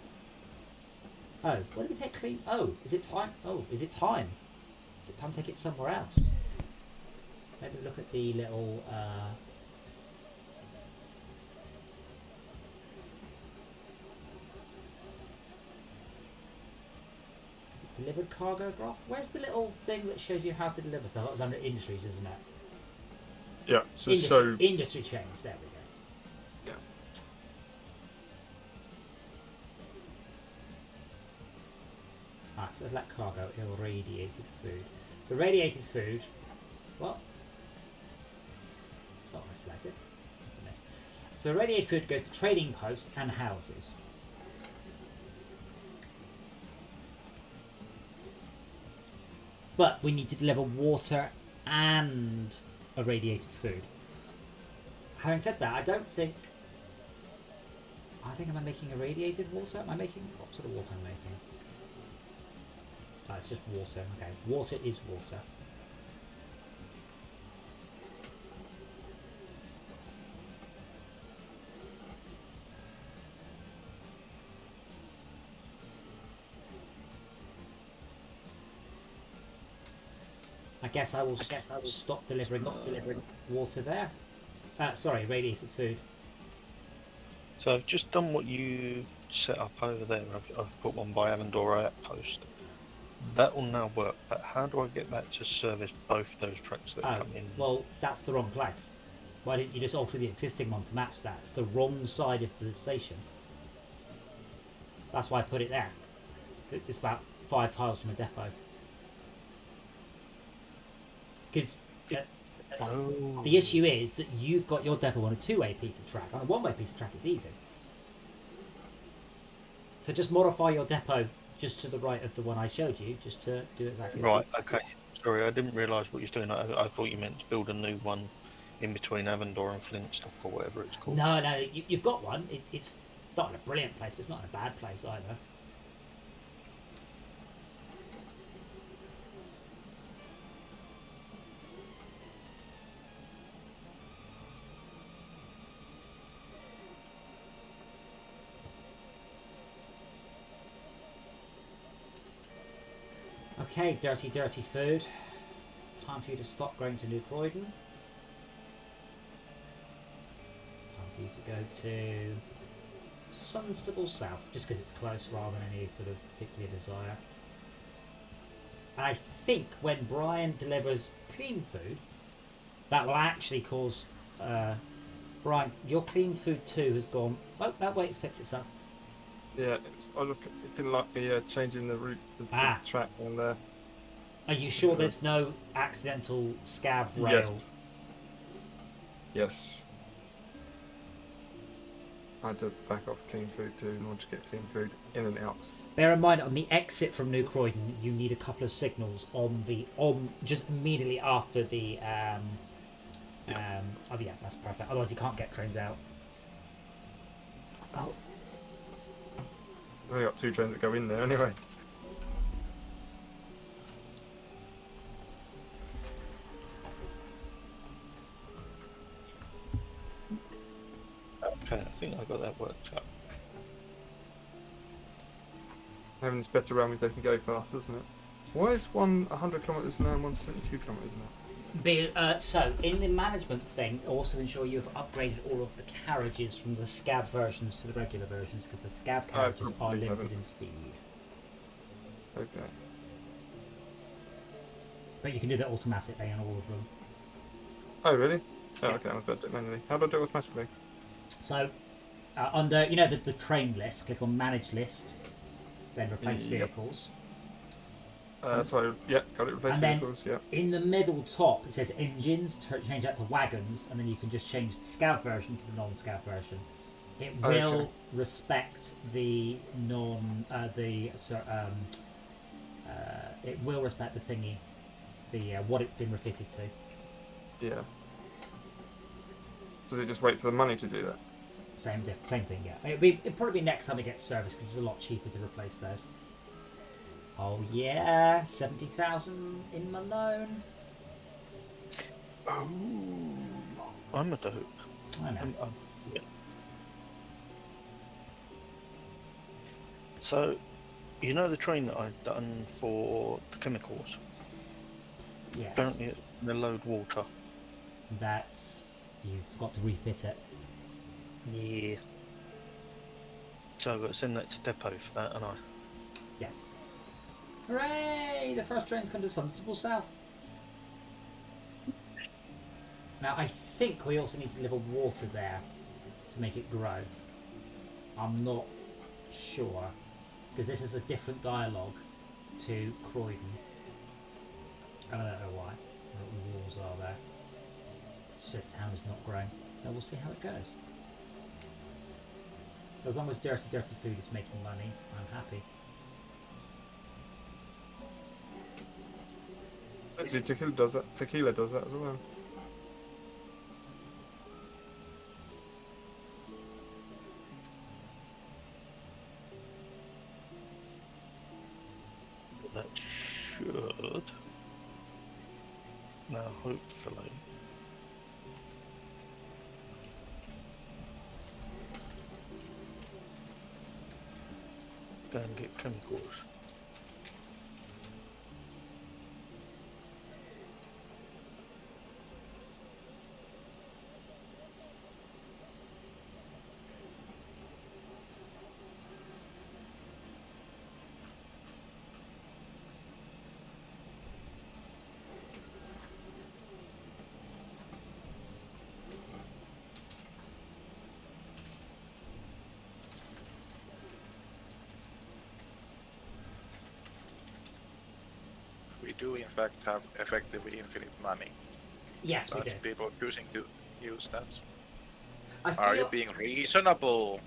Oh, where do we take clean... Oh, is it time? Oh, is it time? Is it time to take it somewhere else? Maybe look at the little... Is it delivered cargo graph? Where's the little thing that shows you how to deliver stuff? That was under industries, isn't it? Yeah. So Industry chains, there we go. Yeah. So select cargo, irradiated food. So radiated food, what? It's not what I selected. It's a mess. So radiated food goes to trading posts and houses. But we need to deliver water and irradiated food. Having said that, I think I'm making irradiated water. Am I making, what sort of water am I making? Oh, it's just water. Okay, water is water. I guess I will stop delivering water there. Sorry, radiated food. So I've just done what you set up over there. I've put one by Avondora outpost. That will now work, but how do I get that to service both those trucks that come in? Well, that's the wrong place. Why didn't you just alter the existing one to match that? It's the wrong side of the station. That's why I put it there. It's about 5 tiles from a depot. Because the issue is that you've got your depot on a 2-way piece of track. On a 1-way piece of track, it's easy. So just modify your depot just to the right of the one I showed you, just to do exactly that. Right, okay. Sorry, I didn't realise what you were doing. I thought you meant to build a new one in between Avondora and Flintstock or whatever it's called. No, you've got one. It's not in a brilliant place, but it's not in a bad place either. Okay, dirty food. Time for you to stop going to New Croydon. Time for you to go to Sunstable South, just because it's close rather than any sort of particular desire. And I think when Brian delivers clean food, that will actually cause... Brian, your clean food 2 has gone... Oh, no, wait, it's fixed itself. yeah, it didn't like me changing the route of the track on there. Are you sure there's no accidental scav rail? Yes. I had to back off clean food too in order to get clean food in and out. Bear in mind, on the exit from New Croydon, you need a couple of signals on just immediately after the oh yeah, that's perfect. Otherwise, you can't get trains out. Oh, I've only got 2 trains that go in there anyway. Okay, I think I got that worked out. Having this better around means they can go fast, doesn't it? Why is one 100 kilometres an hour and one 72 kilometres an hour? So, in the management thing, also ensure you've upgraded all of the carriages from the scav versions to the regular versions, because the scav carriages are limited in speed. Okay. But you can do that automatically on all of them. Oh, really? Oh, Yeah. okay, I was about to do it manually. How do I do it automatically? So, under, you know, the train list, click on Manage List, then Replace Yep. Vehicles. So, yeah, got it. Replace And then- vehicles, yeah. In the middle top, it says Engines, change that to Wagons, and then you can just change the scav version to the non-scav version. It will respect the it will respect the thingy, the what it's been refitted to. Yeah. Does it just wait for the money to do that? Same thing, yeah. It'd probably be next time it gets serviced because it's a lot cheaper to replace those. Oh yeah, 70,000 in my loan. Oh, I'm a dope. I know. Yeah. So, you know the train that I've done for the chemicals? Yes. Apparently it's going to load water. That's you've got to refit it. Yeah. So I've got to send that to depot for that, and I. Yes. Hooray! The first train's come to Sunstable South. Now I think we also need to deliver water there to make it grow. I'm not sure because this is a different dialogue to Croydon. I don't know why. What walls are there? It says town is not growing. So we'll see how it goes. As long as dirty food is making money, I'm happy. Actually, tequila does that. Tequila does that as well. That should. Now, hopefully. Go and get chemicals. We do in fact have effectively infinite money. Yes, we But do. people choosing to use that. I Are you feel being reasonable?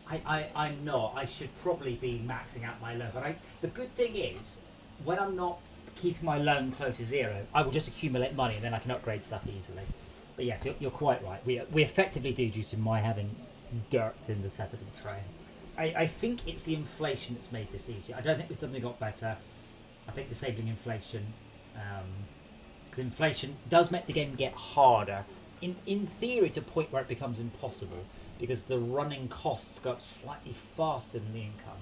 I'm not. I should probably be maxing out my loan. But the good thing is, when I'm not keeping my loan close to zero, I will just accumulate money and then I can upgrade stuff easily. But yes, you're quite right. We effectively do due to my having dirt in the setup of the train. I think it's the inflation that's made this easier. I don't think it's something got better. I think disabling inflation, because inflation does make the game get harder. In theory, to a point where it becomes impossible, because the running costs go up slightly faster than the income.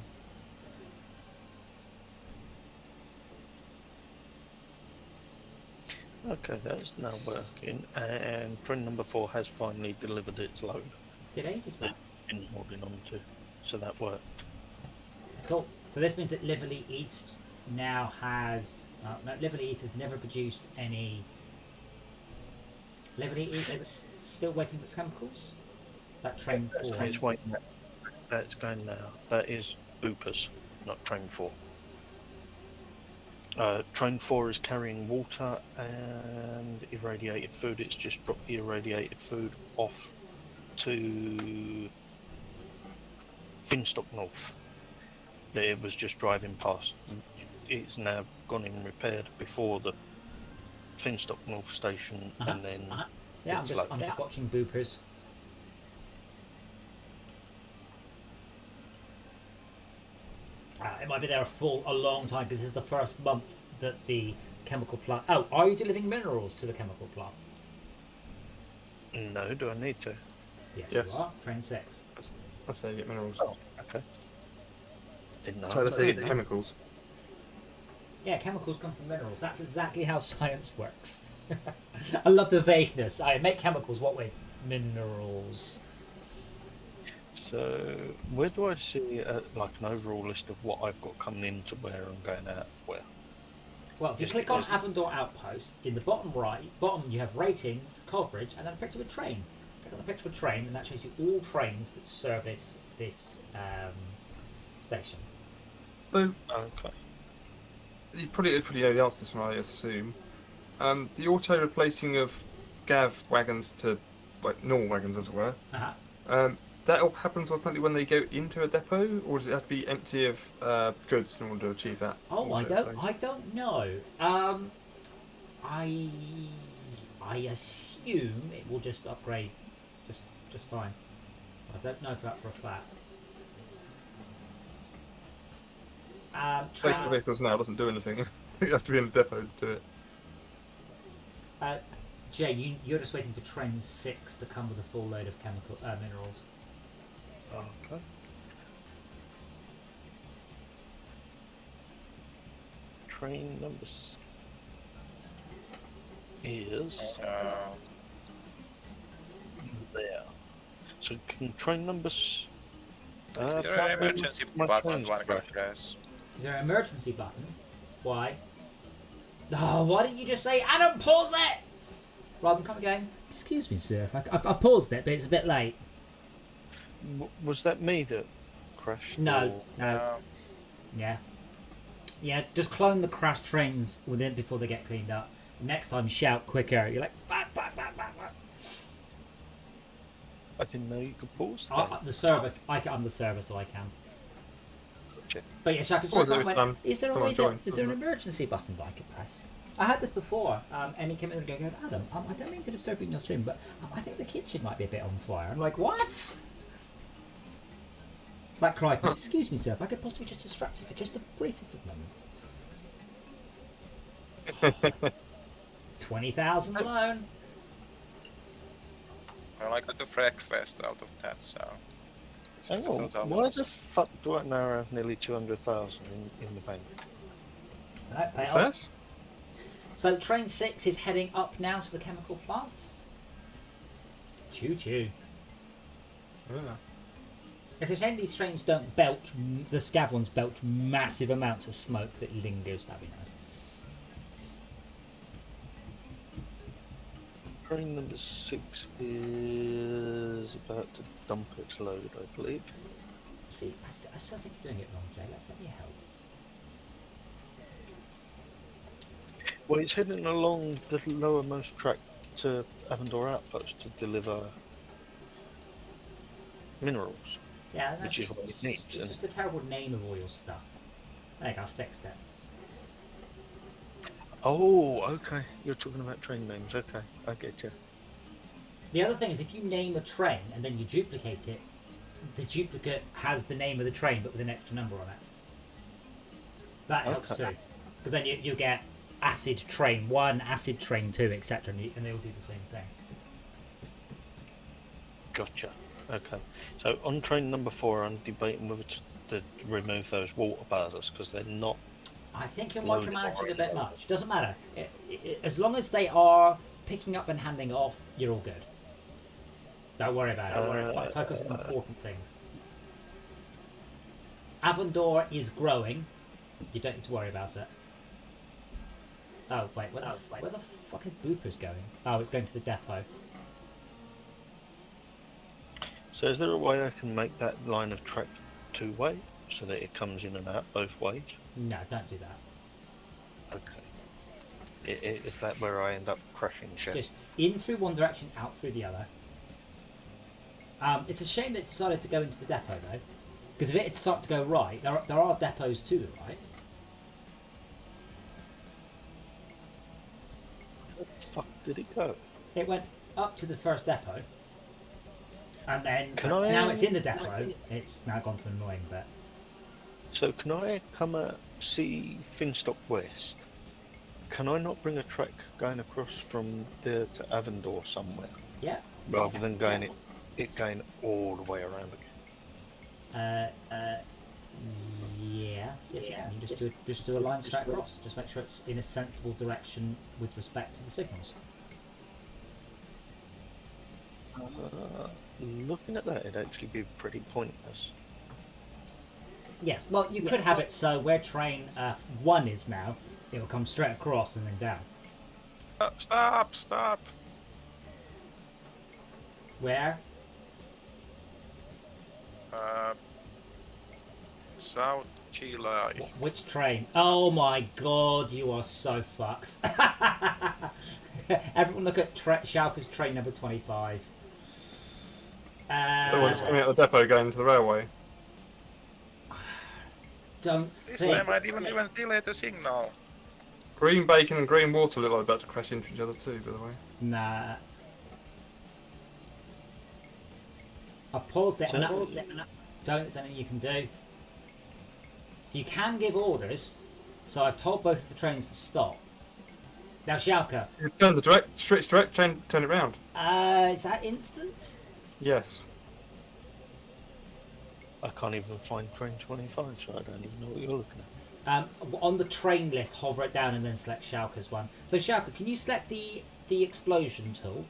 Okay, that's now working, and train number 4 has finally delivered its load. Did Aegis back? In holding on to, so that worked. Cool. So this means that Liverley East now has no, Liverley East has never produced any. Liverley East is still waiting for its chemicals. That train 4. It's waiting. That's going now. That is Boopers, not train 4. Train 4 is carrying water and irradiated food. It's just dropped the irradiated food off to Finstock North. It was just driving past. It's now gone and repaired before the Finstock North station, and then Yeah, it's I'm just watching Boopers. It might be there a long time because this is the first month that the chemical plant. Oh, are you delivering minerals to the chemical plant? No, do I need to? Yes, Yes. you are. Train 6. That's how you get minerals. Oh, okay. Didn't know. So that's how you get chemicals. Yeah, chemicals come from minerals. That's exactly how science works. I love the vagueness. I make chemicals. What way? Minerals. So, where do I see like an overall list of what I've got coming into where and going out of where? Well, if you Just click on because- Avondor Outpost, in the bottom you have ratings, coverage, and then a picture of a train. Click on the picture of a train, and that shows you all trains that service this station. So Okay. you probably know the answer to this one, I assume. The auto replacing of Gav wagons to like normal wagons, as it were. Uh-huh. that all happens automatically when they go into a depot, or does it have to be empty of goods in order to achieve that? Oh, I also, don't know. I assume it will just upgrade just fine. I don't know that for a fact. Station vehicles now doesn't do anything. It has to be in the depot to do it. Jay, you're just waiting for train 6 to come with a full load of chemical minerals. Okay. Train number is there. So can train numbers? Is there an emergency button one can press? Is there an emergency button? Why? Oh, why didn't you just say, Adam, pause it! Rather than come again. Excuse me, sir. I've paused it, but it's a bit late. Was that me that crashed? No, or- no. Yeah, just clone the crash trains before they get cleaned up. Next time, shout quicker. You're like, back. I didn't know you could pause. The server, I'm the server, so I can. Gotcha. But yeah, Shaka, is there a way is there an emergency button that I could press? I had this before. Emmy came in and goes, Adam, I don't mean to disturb you in your stream, but I think the kitchen might be a bit on fire. I'm like, what? Like Crichton, excuse me, sir, if I could possibly just distract you for just the briefest of moments. 20,000 alone. Well, I got the breakfast out of that, so. It's Hang on, why the fuck do I now have nearly 200,000 in the bank? Right, pay What's off. that? So train 6 is heading up now to the chemical plant. Choo choo. Yeah. It's a shame these trains don't belch. The scav ones belch massive amounts of smoke that lingers. That'd be nice. Train number 6 is about to dump its load, I believe. See, I still think you're doing it wrong, Jay. Let me help. Well, it's heading along the lowermost track to Avondor Outpost to deliver minerals. Yeah, that's Which is just, what it needs, it's and- just a terrible name of all your stuff. There you go, I fixed it. Oh, okay. You're talking about train names. Okay, I get you. The other thing is, if you name a train and then you duplicate it, the duplicate has the name of the train but with an extra number on it. That helps Okay. too, because then you get acid train 1, acid train 2, etc., and they all do the same thing. Gotcha. Okay. So on train number 4, I'm debating whether to remove those water bars because they're not. I think you're Loaded micromanaging a already. bit much. Doesn't matter. As long as they are picking up and handing off, you're all good. Don't worry about it. Don't worry. Focus on important things. Avondor is growing. You don't need to worry about it. Oh, wait. Where the fuck is Boopers going? Oh, it's going to the depot. So is there a way I can make that line of track two-way so that it comes in and out both ways? No, don't do that. Okay. Is that where I end up crashing shit? Just in through one direction, out through the other. It's a shame that it decided to go into the depot, though. Because if it had started to go right, there are depots to the right. Where the fuck did it go? It went up to the first depot. And then, Can now I- it's in the depot. It's now gone to annoying bit. So can I come at see Finstock West? Can I not bring a track going across from there to Avondor somewhere? Yeah. Rather than going going all the way around again? Yes, you can. You just do a line straight across. Just make sure it's in a sensible direction with respect to the signals. Looking at that, it'd actually be pretty pointless. Yes, well, you could have it so where train 1 is now, it will come straight across and then down. Stop! Where? South Chile. Which train? Oh my god, you are so fucked. Everyone look at Schalke's train number 25. The one's coming out of the depot going to the railway. Don't This think. time I didn't even delay the signal. Green bacon and green water look like they're about to crash into each other too, by the way. Nah. I've paused it. Don't there's anything you can do. So you can give orders. So I've told both of the trains to stop. Now, Schalke. You turn the direct, switch direct, turn it round. Is that instant? Yes. I can't even find train 25, so I don't even know what you're looking at. On the train list, hover it down and then select Schalke's one. So Schalke, can you select the explosion tool?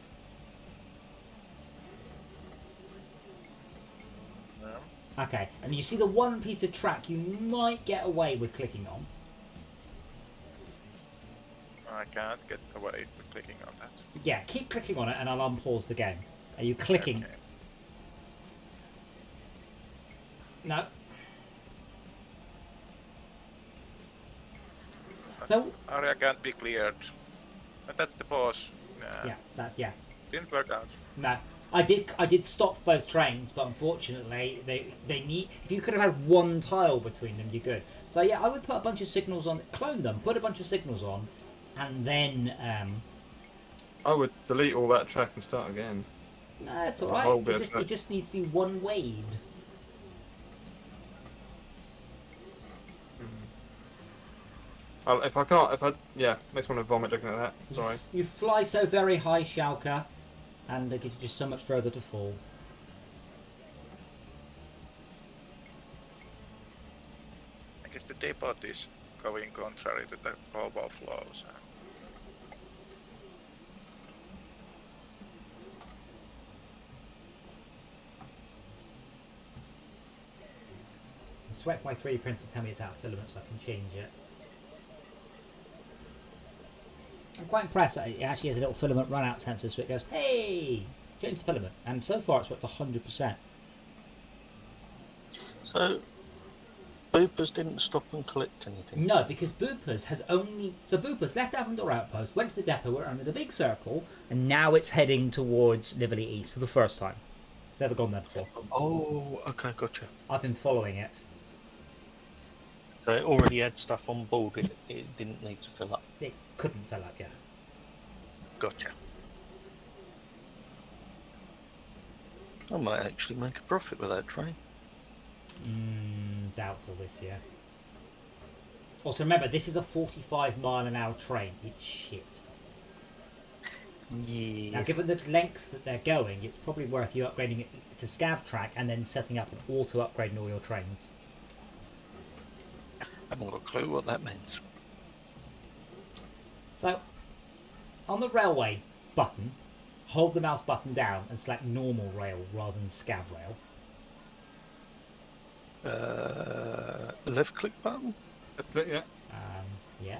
No. Okay, and you see the one piece of track you might get away with clicking on. I can't get away with clicking on that. Yeah, keep clicking on it and I'll unpause the game. Are you clicking? Okay. No. So Area can't be cleared. But that's the pause. Nah, yeah. didn't work out. No. I did stop both trains, but unfortunately they need. If you could have had one tile between them, you're good. So yeah, I would put a bunch of signals on, clone them, put a bunch of signals on, and then I would delete all that track and start again. no, it's a all whole right. bit of It just needs to be one wayed. If I makes me want to vomit looking at that. Sorry. You fly so very high, Schalke, and it gives you just so much further to fall. I guess the depot is going contrary to the global flow. So. Just wait for my 3D printer to tell me it's out of filament so I can change it. I'm quite impressed that it actually has a little filament run out sensor, so it goes, hey, change the filament. And so far it's worked 100%. So, Boopers didn't stop and collect anything? No, because Boopers has only... So Boopers left Avondor Outpost, went to the depot, went under the big circle, and now it's heading towards Lively East for the first time. It's never gone there before. Oh, okay, gotcha. I've been following it. So it already had stuff on board, it didn't need to fill up. It couldn't fill up yet. Gotcha. I might actually make a profit with that train. Doubtful this year. Also remember, this is a 45-mile-an-hour train. It's shit. Yeah. Now, given the length that they're going, it's probably worth you upgrading it to scav track and then setting up an auto-upgrade in all your trains. I haven't got a clue what that means. So, on the railway button, hold the mouse button down and select normal rail rather than scav rail. Left click button? Yeah. Yeah.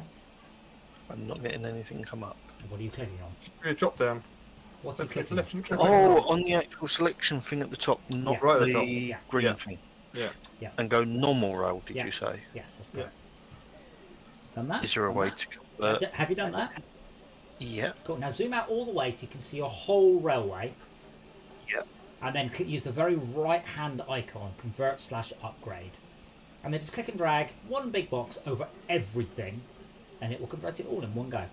I'm not getting anything come up. What are you clicking on? Do a drop down. What's you Left click, clicking left on? click. Oh, on the actual selection thing at the top, not Yeah. Right at the the top. Yeah. green Yeah. thing. Yeah. And go normal rail, did Yeah. you say? Yes, that's good. Yeah. Done that? Is there a Done way that? to convert? Have you done that? Yeah. Cool. Now zoom out all the way so you can see a whole railway. Yeah. And then use the very right-hand icon, convert/upgrade. And then just click and drag one big box over everything, and it will convert it all in one go.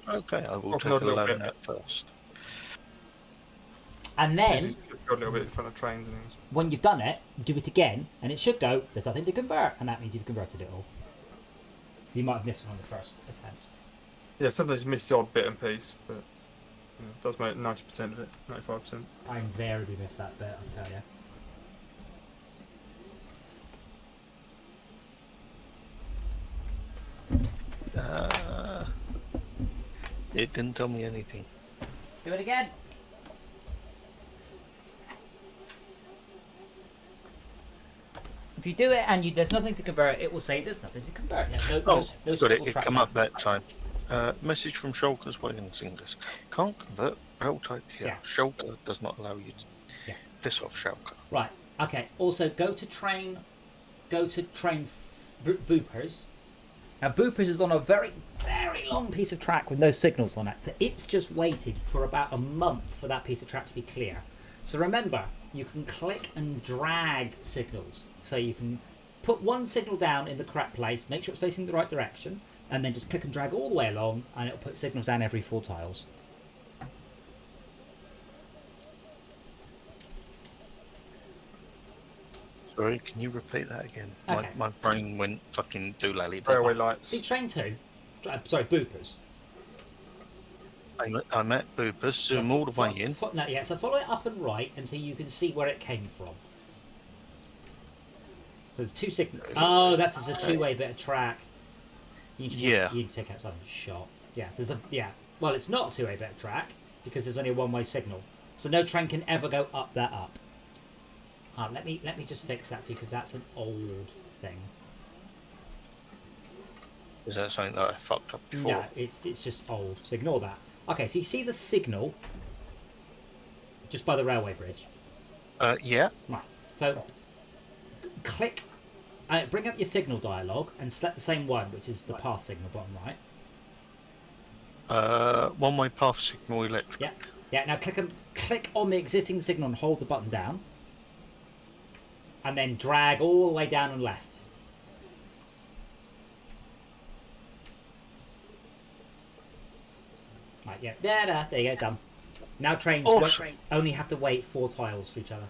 Okay, I will Oh, take no, a no, look yeah. at that first. And then, Just go a little bit in front of trains and things. when you've done it, do it again, and it should go, there's nothing to convert, and that means you've converted it all. So you might have missed one on the first attempt. Yeah, sometimes you miss the odd bit and piece, but it does make 90% of it, 95%. I invariably miss that bit, I'll tell you. It didn't tell me anything. Do it again. If you do it and there's nothing to convert, it will say there's nothing to convert. Yeah, no Oh, got it. suitable It track come time. up that time. Message from Shulker's Wagon Singers. Can't convert rail type here. Yeah. Shulker does not allow you to. Yeah. Piss off, Shulker. Right. Okay. Also, go to train boopers. Now, boopers is on a very, very long piece of track with no signals on it, so it's just waited for about a month for that piece of track to be clear. So remember, you can click and drag signals. So you can put one signal down in the correct place, make sure it's facing the right direction, and then just click and drag all the way along, and it'll put signals down every 4 tiles. Sorry, can you repeat that again? Okay. My brain went fucking doolally. Railway lights. See, train 2, sorry, boopers. I'm at Boopers, zoom all the way in. So follow it up and right until you can see where it came from. There's 2 signals. Oh, that's a 2-way bit of track. You need to pick out something shot. Yeah, so well, it's not a 2-way bit of track because there's only a 1-way signal. So no train can ever go up that up. Let me just fix that because that's an old thing. Is that something that I fucked up before? No, it's just old. So ignore that. Okay, so you see the signal just by the railway bridge. Yeah. Right. So click, bring up your signal dialog and select the same one, which is the path signal bottom right. One-way path signal electric. Yeah. Yeah. Now click on the existing signal and hold the button down, and then drag all the way down and left. Right. Yeah. There you go. Done. Now trains only have to wait 4 tiles for each other.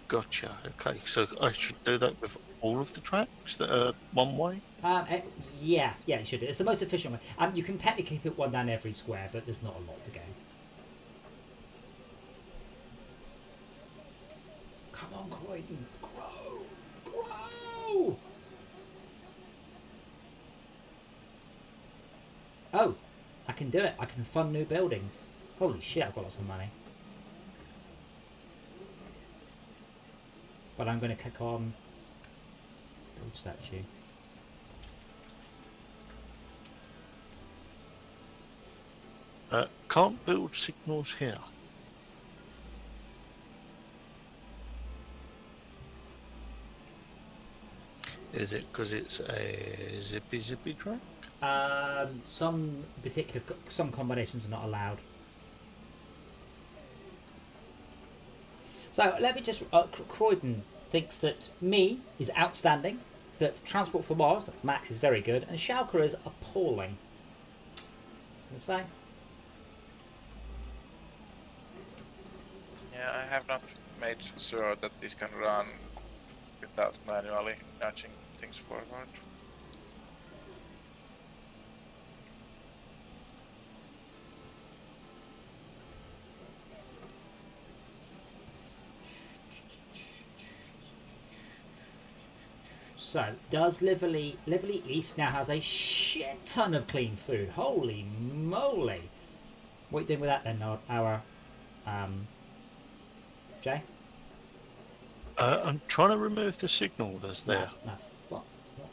Gotcha. Okay, so I should do that with all of the tracks that are one way? Yeah, you should. It's the most efficient way. You can technically put one down every square, but there's not a lot to gain. Come on, Croydon. Grow! Oh, I can do it. I can fund new buildings. Holy shit, I've got lots of money. But I'm going to click on build statue. Can't build signals here. Is it because it's a zippy track? Some combinations are not allowed. So let me just. Croydon thinks that me is outstanding, that Transport for Mars, that's Max, is very good, and Schalke is appalling. What say? Yeah, I have not made sure that this can run without manually nudging things forward. So, does Liverley East now has a shit ton of clean food? Holy moly! What are you doing with that then, our Jay? I'm trying to remove the signal that's there. No. What?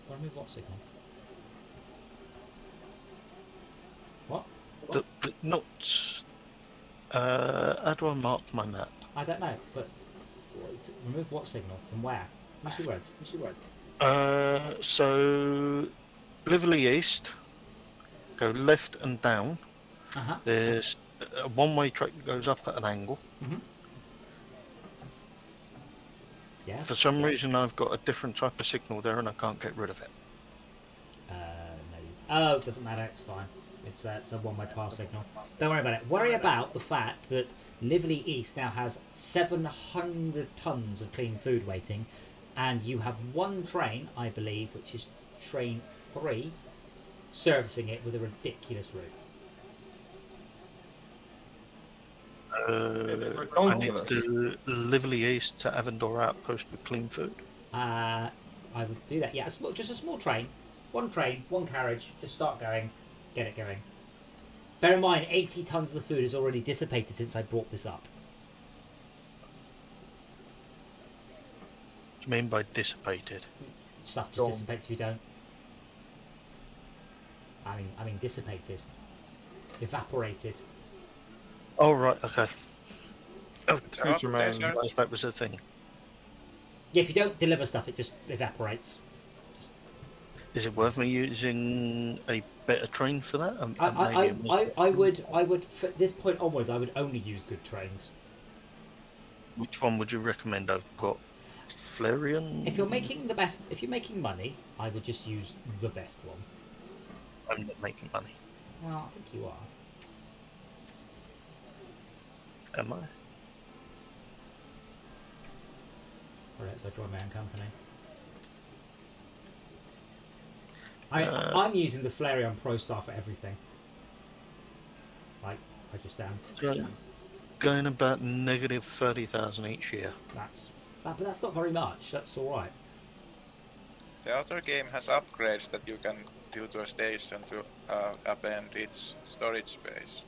Remove what signal? What? Not. How do I mark my map? I don't know, but remove what signal? From where? Use your words. So Liverley East, go left and down. There's a one-way track that goes up at an angle. Yes. For some reason, I've got a different type of signal there, and I can't get rid of it. No. Oh, it doesn't matter. It's fine. It's a one-way pass signal. Don't worry about it. Worry about the fact that Liverley East now has 700 tons of clean food waiting, and you have one train, I believe, which is train 3, servicing it with a ridiculous route. I need to do Liverley East to Avondor Outpost with clean food. I would do that. Yeah, just a small train. One train, one carriage. Just start going. Get it going. Bear in mind, 80 tons of the food has already dissipated since I brought this up. What do you mean by dissipated? Stuff just dissipates if you don't. I mean dissipated. Evaporated. Oh, right, okay. Oh, Future man. that was a thing. Yeah, if you don't deliver stuff, it just evaporates. Is it worth me using a better train for that? Maybe I would, from this point onwards, I would only use good trains. Which one would you recommend? I've got Flareon. If you're making money, I would just use the best one. I'm not making money. Well, I think you are. Am I? Alright, so I join my own company. I'm using the Flareon Pro Star for everything. Like, I just am. Going about negative 30,000 each year. But that's not very much. That's all right. The other game has upgrades that you can do to a station to upend its storage space.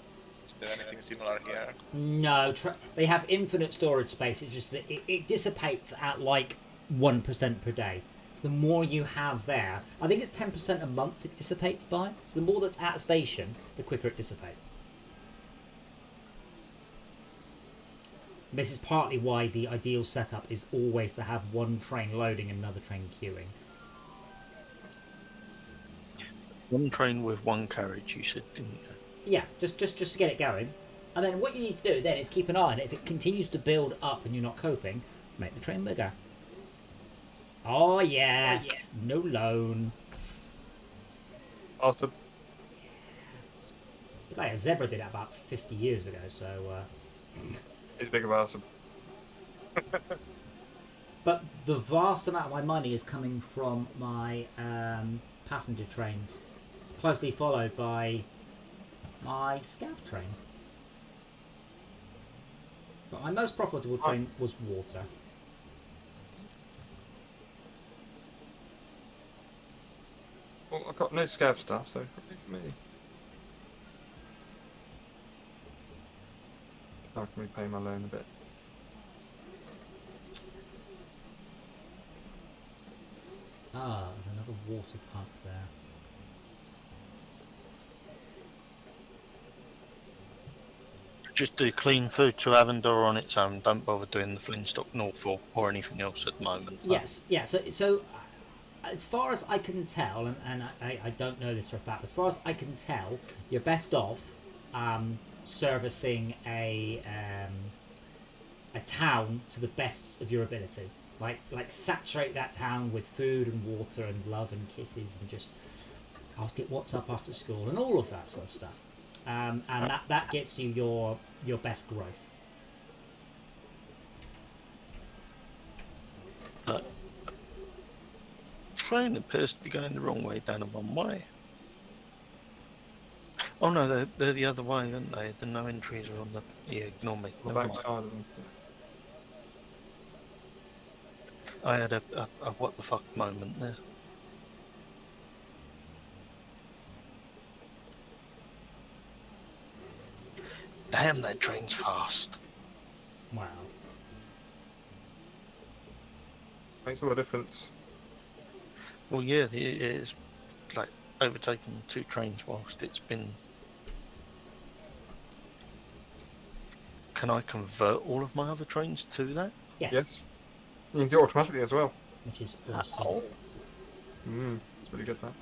Is there anything similar here? No, they have infinite storage space. It's just that it dissipates at like 1% per day. So the more you have there, I think it's 10% a month it dissipates by. So the more that's at a station, the quicker it dissipates. This is partly why the ideal setup is always to have one train loading and another train queuing. One train with one carriage, you said, didn't you? Yeah, just to get it going. And then what you need to do then is keep an eye on it. If it continues to build up and you're not coping, make the train bigger. Oh yes, no loan. Awesome. Like Zebra did it about 50 years ago, so... He's big of awesome. But the vast amount of my money is coming from my passenger trains, closely followed by my scav train. But my most profitable train was water. Well, I've got no scav stuff, so me. I can repay my loan a bit. Ah, there's another water pump there. Just do clean food to Avondor on its own. Don't bother doing the Flintstock Norfolk or anything else at the moment. Yes, yeah. So as far as I can tell, and I don't know this for a fact, as far as I can tell, you're best off servicing a town to the best of your ability. Like saturate that town with food and water and love and kisses and just ask it what's up after school and all of that sort of stuff. And that gets you your best growth. Train appears to be going the wrong way down a one way. Oh no, they're the other way, aren't they? The no entries are on the... Yeah, ignore me. The Never back mind. side of them. I had a what the fuck moment there. Damn, that train's fast. Wow. Makes all the difference. Well, yeah, it's like overtaken 2 trains whilst it's been... Can I convert all of my other trains to that? Yes. Yes. You can do it automatically as well. Which is awesome. Oh. It's really good that.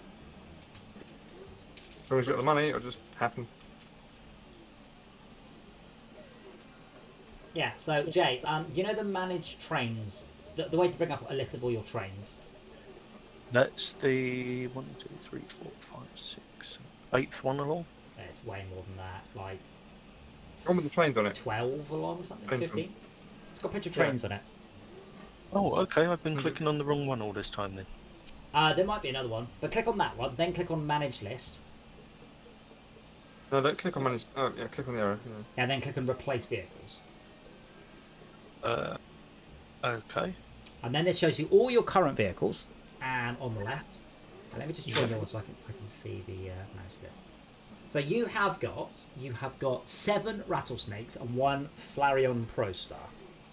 As long as you got the money, it'll just happen. Yeah, so Jay, you know the managed trains, the way to bring up a list of all your trains? That's the 1, 2, 3, 4, 5, 6, 8th one along. Yeah, it's way more than that. It's like One with the trains on it. 12 along or something, Train 15? It's got a picture of trains on it. Oh, okay, I've been clicking on the wrong one all this time then. There might be another one, but click on that one, then click on manage list, No, don't click on manage. Oh, yeah, click on the arrow. Yeah. and then click on replace vehicles. Okay. And then it shows you all your current vehicles, and on the left, and let me just join yours so I can see the manage list. So you have got 7 rattlesnakes and 1 Flareon Pro Star.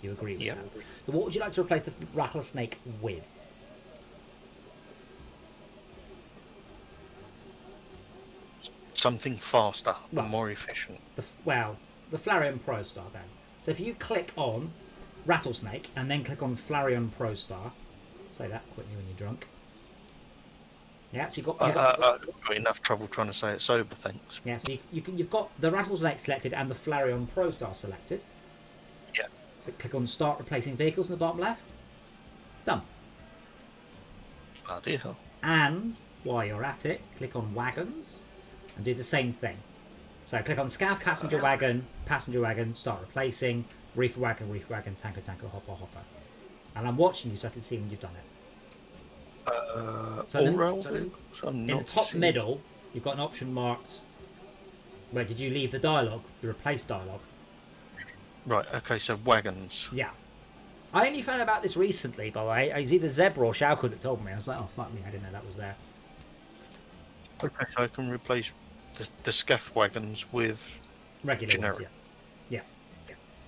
Do you agree with Yeah. that? So what would you like to replace the rattlesnake with? Something faster Well, and more efficient. The Flareon Pro Star then. So if you click on Rattlesnake and then click on Flareon Pro Star, say that quickly when you're drunk. Yeah, so you've I've got got enough trouble trying to say it sober, thanks. yeah, so you've got the Rattlesnake selected and the Flareon Pro Star selected. Yeah. So click on Start Replacing Vehicles in the bottom left. Done. Bloody hell. And while you're at it, click on Wagons and do the same thing. So click on Scav Passenger Wagon, Start Replacing, Reefer Wagon, Tanker, Hopper. And I'm watching you so I can see when you've done it. So in the top middle, you've got an option marked. Where did you leave the dialogue? The replace dialogue. Right, okay, so wagons. Yeah. I only found out about this recently, by the way. It was either Zebra or Shauku that told me. I was like, oh, fuck me, I didn't know that was there. Okay, so I can replace the scaff wagons with Regular generic. ones, yeah.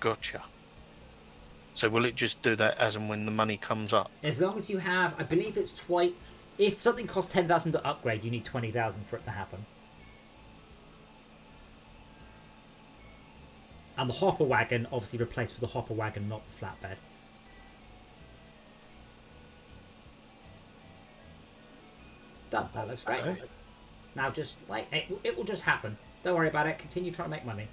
Gotcha. So will it just do that as and when the money comes up? As long as you have, I believe it's twice. If something costs 10,000 to upgrade, you need 20,000 for it to happen. And the hopper wagon obviously replaced with the hopper wagon, not the flatbed. Done. That looks great. Okay. Now just like it will just happen. Don't worry about it. Continue trying to make money.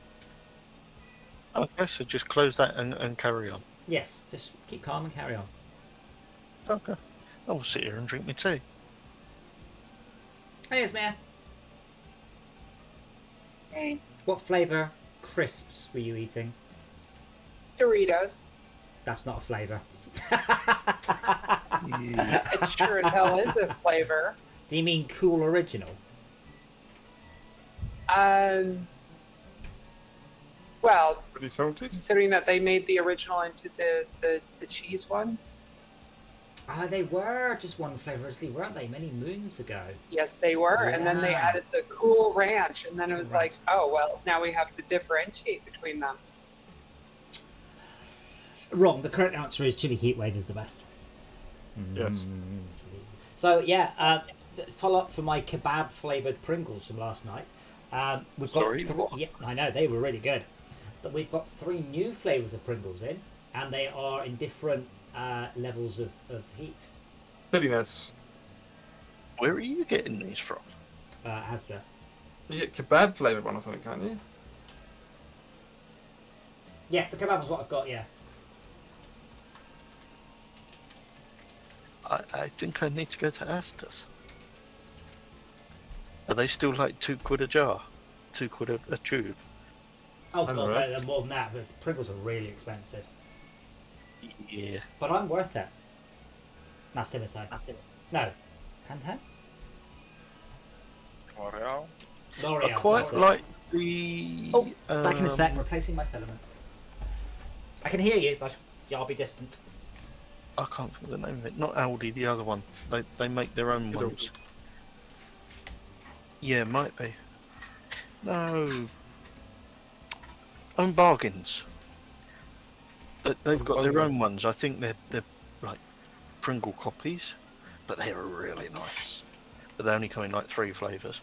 Okay, so just close that and carry on. Yes, just keep calm and carry on. Okay. I'll sit here and drink my tea. Hey, it's man. Hey, What flavour crisps were you eating? Doritos. That's not a flavour. It sure as hell is a flavor. Do you mean Cool Original? Well, Pretty salted. considering that they made the original into the cheese one. Ah, they were just one flavour originally, weren't they? Many moons ago. Yes, they were. And then they Yeah. added the Cool Ranch. And then it was Cool like, oh, well, now we have to differentiate between them. Wrong. The correct answer is Chili Heatwave is the best. Yes. So yeah, follow up for my kebab flavoured Pringles from last night. We've got Sorry, what? yeah, I know they were really good, but we've got 3 new flavours of Pringles in, and they are in different levels of heat. Silliness. Where are you getting these from? Asda. You get kebab flavoured one or something, can't you? Yes, the kebab is what I've got. Yeah. I think I need to go to Asda's. Are they still like £2 a jar? £2 a tube? Oh I'm god, alright. they're more than that. But Pringles are really expensive, Yeah. but I'm worth it. Mastimito. No, Pantone. L'Oreal. L'Oreal. I quite that's it. like the... Oh, back in a sec. um, Replacing my filament. I can hear you, but I'll be distant. I can't think of the name of it. Not Aldi, the other one. They make their own Lidl. ones. Yeah, might be. No. Own Bargains. They've got their own ones. I think they're like Pringle copies, but they're really nice. But they only come in like 3 flavours.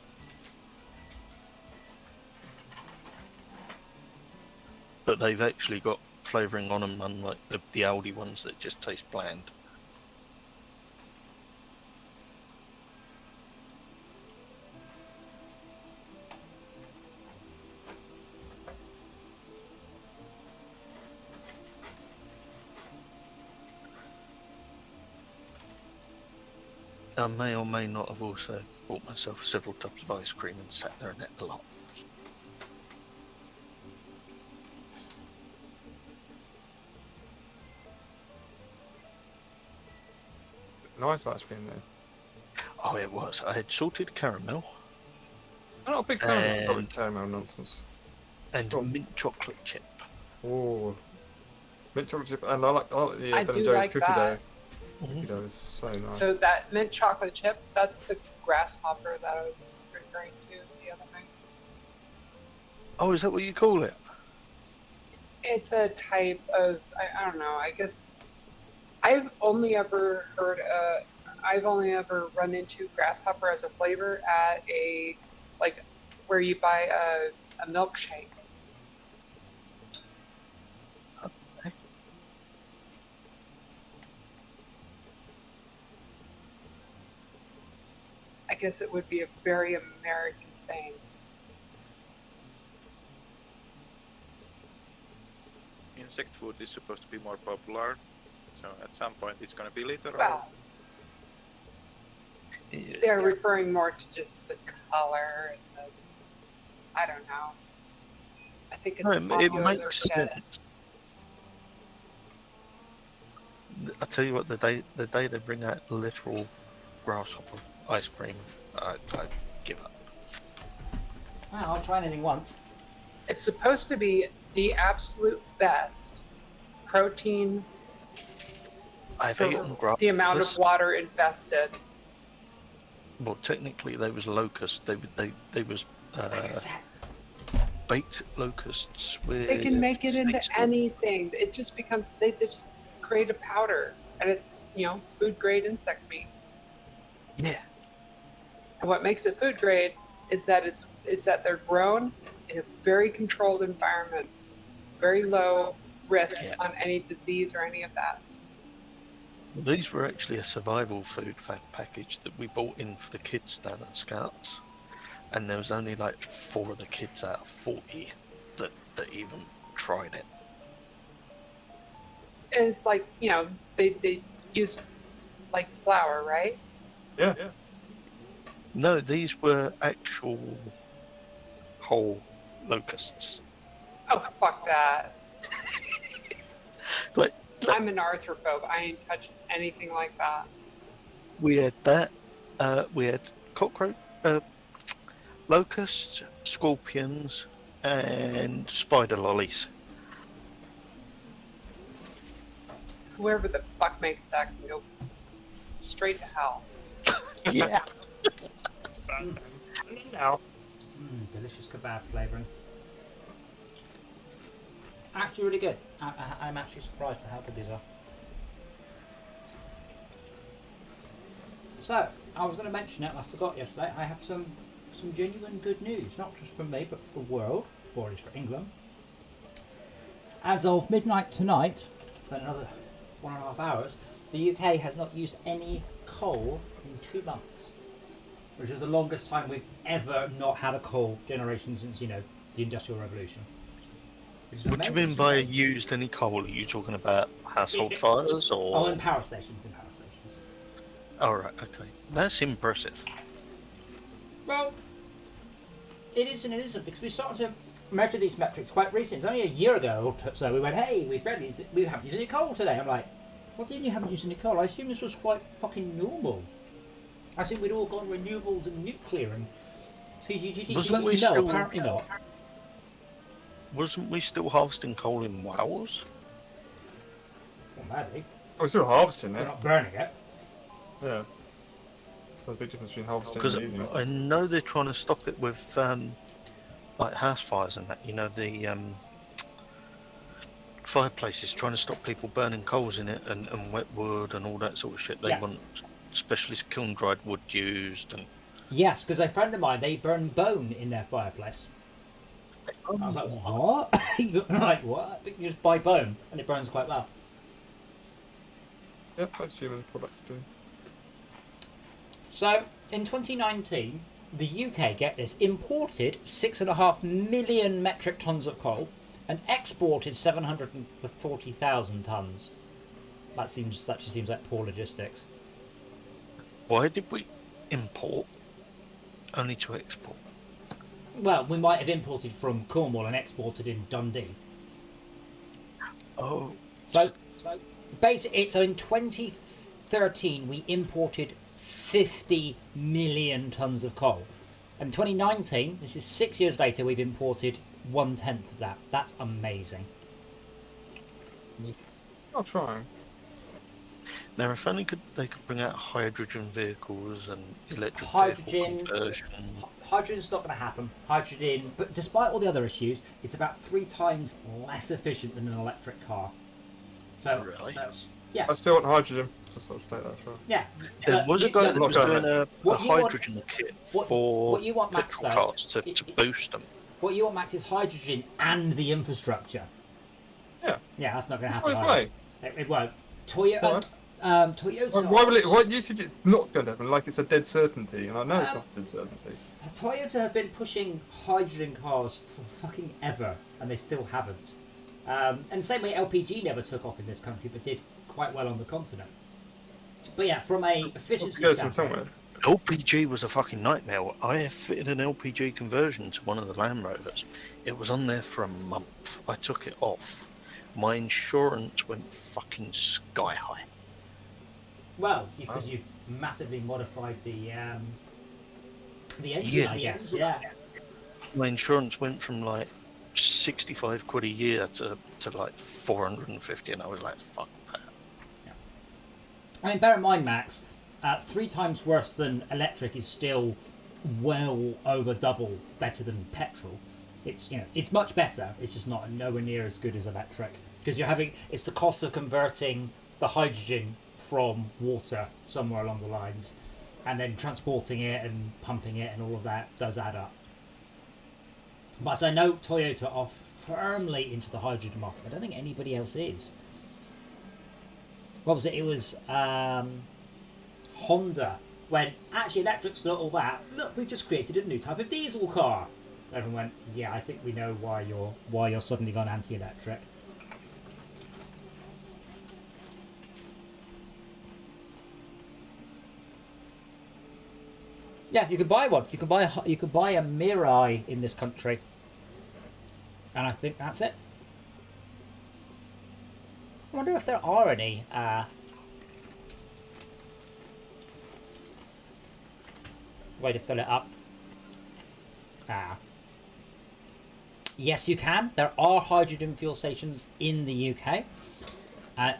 But they've actually got flavouring on them, unlike the Aldi ones that just taste bland. I may or may not have also bought myself several tubs of ice cream and sat there and ate a lot. Nice ice cream there. Oh, it was. I had salted caramel I'm not a big fan of this And- strawberry caramel nonsense. and Oh. mint chocolate chip. Oh, mint chocolate chip, and I like the I Ben do and Jerry's like cookie that. dough. Mhm. Cookie dough is so nice. So that mint chocolate chip, that's the grasshopper that I was referring to the other night. Oh, is that what you call it? It's a type of, I don't know, I guess I've only ever run into grasshopper as a flavor at a, like, where you buy a milkshake. Okay. I guess it would be a very American thing. Insect food is supposed to be more popular, so at some point it's gonna be literal. Well, they're referring more to just the color and the, I don't know. I think it's No, it popular makes for kids. sense. I tell you what, the day they bring out literal grasshopper ice cream, I give up. Well, I'll try anything once. It's supposed to be the absolute best protein I've for eaten grasshoppers. the amount of water invested. Well, technically they was locusts. They was baked locusts with. They can make it into snakes with- anything. It just becomes they just create a powder, and it's food grade insect meat. Yeah. And what makes it food grade is that they're grown in a very controlled environment, very low risk Yeah. on any disease or any of that. These were actually a survival food package that we bought in for the kids down at Scouts, and there was only like 4 of the kids out of 40 that even tried it. And it's like they use like flour, right? Yeah. No, these were actual whole locusts. Oh fuck that! Like I'm an arthrophobe. I ain't touching anything like that. we had that. We had cockroach, locusts, scorpions, and spider lollies. Whoever the fuck makes that can go straight to hell. Yeah. Now. Delicious kebab flavouring. Actually, really good. I'm actually surprised at how good these are. So, I was going to mention it, I forgot yesterday. I have some genuine good news, not just from me, but for the world, or at least for England. As of midnight tonight, so another 1.5 hours, the UK has not used any coal in 2 months, which is the longest time we've ever not had a coal generation since, the Industrial Revolution. Which is What do you amazing. mean by used any coal? Are you talking about household fires or? Oh, and power stations. All right, okay, that's impressive. Well, it is and it isn't, because we started to measure these metrics quite recently. It's only a year ago or so we went, hey, we haven't used any coal today. I'm like, what do you mean you haven't used any coal? I assume this was quite fucking normal. I assume we'd all gone renewables and nuclear and CGGT. Wasn't we No, still- apparently not. Wasn't we still harvesting coal in Wales? Well, maybe. Oh, we're still harvesting We're it. not burning it. Yeah. There's a big difference between harvesting Because and eating it. I know they're trying to stop it with like house fires and that. The fireplaces, trying to stop people burning coals in it and wet wood and all that sort of shit. They Yeah. want specialist kiln dried wood used and. Yes, because a friend of mine, they burn bone in their fireplace. I was like, what? You're like, what? But you just buy bone and it burns quite well. Yeah, that's human products too. So, in 2019, the UK, get this, imported 6.5 million metric tons of coal and exported 740,000 tons. That just seems like poor logistics. Why did we import only to export? Well, we might have imported from Cornwall and exported in Dundee. Oh, So basically, so in 2013, we imported 50 million tons of coal. And 2019, this is 6 years later, we've imported 1/10 of that. That's amazing. I'll try. now if only they could bring out hydrogen vehicles and electric Hydrogen. vehicle conversion. Hydrogen's not going to happen. Hydrogen, but despite all the other issues, it's about 3 times less efficient than an electric car. So, Really? yeah, I still want hydrogen. Just let's state that as well. yeah. There was a guy that was look, doing a what you want- hydrogen kit what for you want, Max, petrol though, cars to boost them. What you want, Max, is hydrogen and the infrastructure. Yeah. Yeah, that's not going to That's happen. what either. it's It won't. Toyota. What? Toyota. Why you said it's not going to happen? Like it's a dead certainty, and I know it's not a dead certainty. Toyota have been pushing hydrogen cars for fucking ever, and they still haven't. And the same way LPG never took off in this country, but did quite well on the continent. But yeah, from a efficiency Goes from standpoint, somewhere. LPG was a fucking nightmare. I have fitted an LPG conversion to one of the Land Rovers. It was on there for a month. I took it off. My insurance went fucking sky high. well, because you've massively modified the engine, Yeah. I guess. Yeah. My insurance went from like 65 quid a year to like 450, and I was like, fuck that. I mean, bear in mind, Max, 3 times worse than electric is still well over double better than petrol. It's it's much better. It's just not nowhere near as good as electric because it's the cost of converting the hydrogen from water somewhere along the lines, and then transporting it and pumping it and all of that does add up. But as I know, Toyota are firmly into the hydrogen market. I don't think anybody else is. What was it? It was Honda. When actually electric's not all that. Look, we've just created a new type of diesel car. Everyone went, yeah, I think we know why you're suddenly gone anti-electric. Yeah, you can buy one. You can buy a Mirai in this country, and I think that's it. I wonder if there are any. Way to fill it up. Yes, you can. There are hydrogen fuel stations in the UK.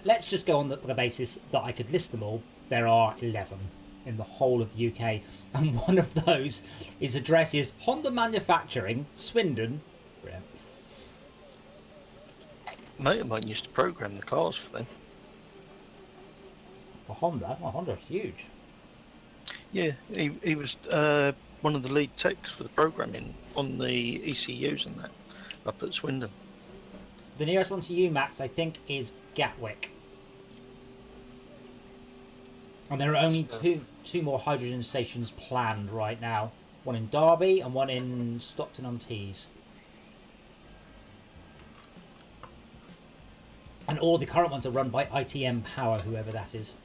Let's just go on the basis that I could list them all. There are 11 in the whole of the UK, and one of those addresses Honda Manufacturing, Swindon. Brilliant. Mate of mine used to program the cars for them. For Honda? Well, Honda are huge. Yeah, he was one of the lead techs for the programming on the ECUs and that up at Swindon. The nearest one to you, Max, I think, is Gatwick. And there are only two more hydrogen stations planned right now. One in Derby and one in Stockton-on-Tees. And all the current ones are run by ITM Power, whoever that is.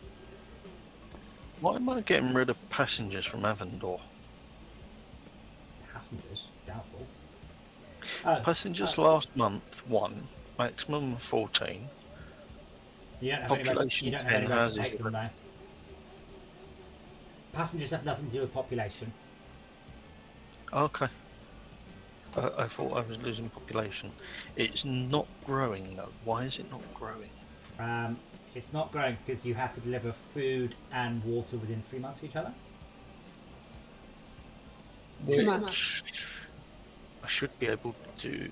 Why am I getting rid of passengers from Avondor? Passengers? Doubtful. Passengers last month, 1. Maximum of 14. You don't have Population you don't have any 10 way to houses. take them though. Passengers have nothing to do with population. Okay. I thought I was losing population. It's not growing though. Why is it not growing? It's not growing because you have to deliver food and water within 3 months of each other. Too much. I should be able to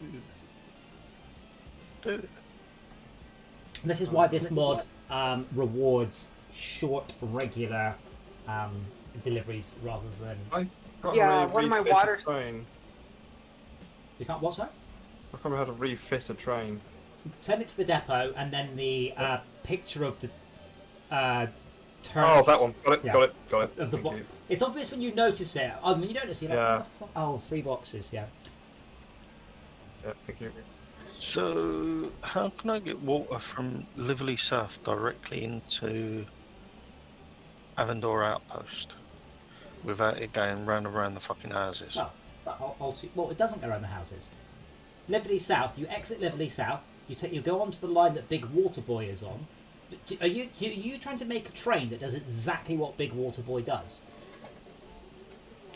do it. This is why this mod rewards short, regular deliveries rather than. I can't Yeah, really one of my refit a water- train. You can't what, sorry? I can't remember how to refit a train. Send it to the depot and then the picture of the turn. Oh, that one. Got it. Yeah. Got it. Got it. Of the Thank you. It's obvious when you notice it. Oh, when you notice it, you're like, Yeah. what the fuck? Oh, 3 boxes, yeah. Yeah, thank you. So, how can I get water from Liverley South directly into Avondor Outpost without it going round and round the fucking houses? Well, well, it doesn't go around the houses. Liverley South, you exit Liverley South, you go onto the line that Big Waterboy is on. Are you trying to make a train that does exactly what Big Waterboy does?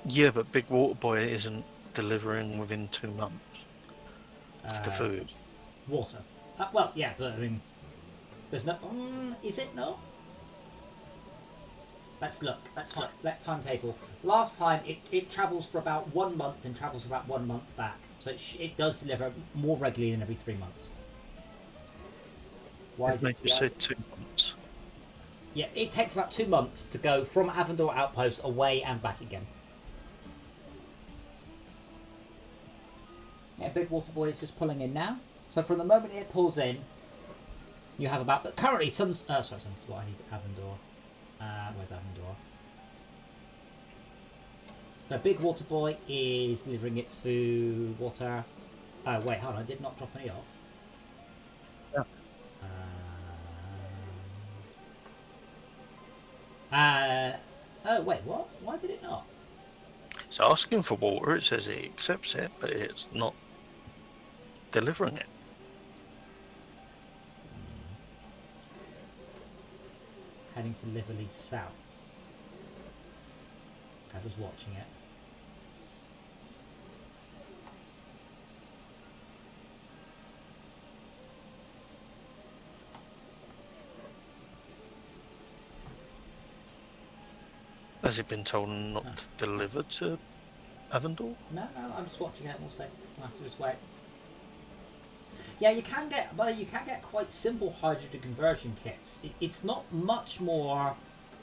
Yeah, but Big Waterboy isn't delivering within 2 months of the food. Water. Well, yeah, but I mean, there's no. Is it no? Let's look. Let timetable. Last time it travels for about 1 month and travels for about 1 month back. So it does deliver more regularly than every 3 months. Why is They it? just said 2 months. Yeah, it takes about 2 months to go from Avondor Outpost away and back again. Yeah, Big Waterboy is just pulling in now. So from the moment it pulls in, You have about currently some. Sorry, what I need Avondor. Where's Avondor? So Big Water Boy is delivering its food, water. Oh wait, hold on, I did not drop any off. Oh wait, what? Why did it not? It's asking for water. It says it accepts it, but it's not delivering it. Heading for Liverley South. I'm just watching it. Has it been told not to deliver to Avondor? No, I'm just watching it. We'll see. I'll have to just wait. Yeah, you can get quite simple hydrogen conversion kits. It's not much more.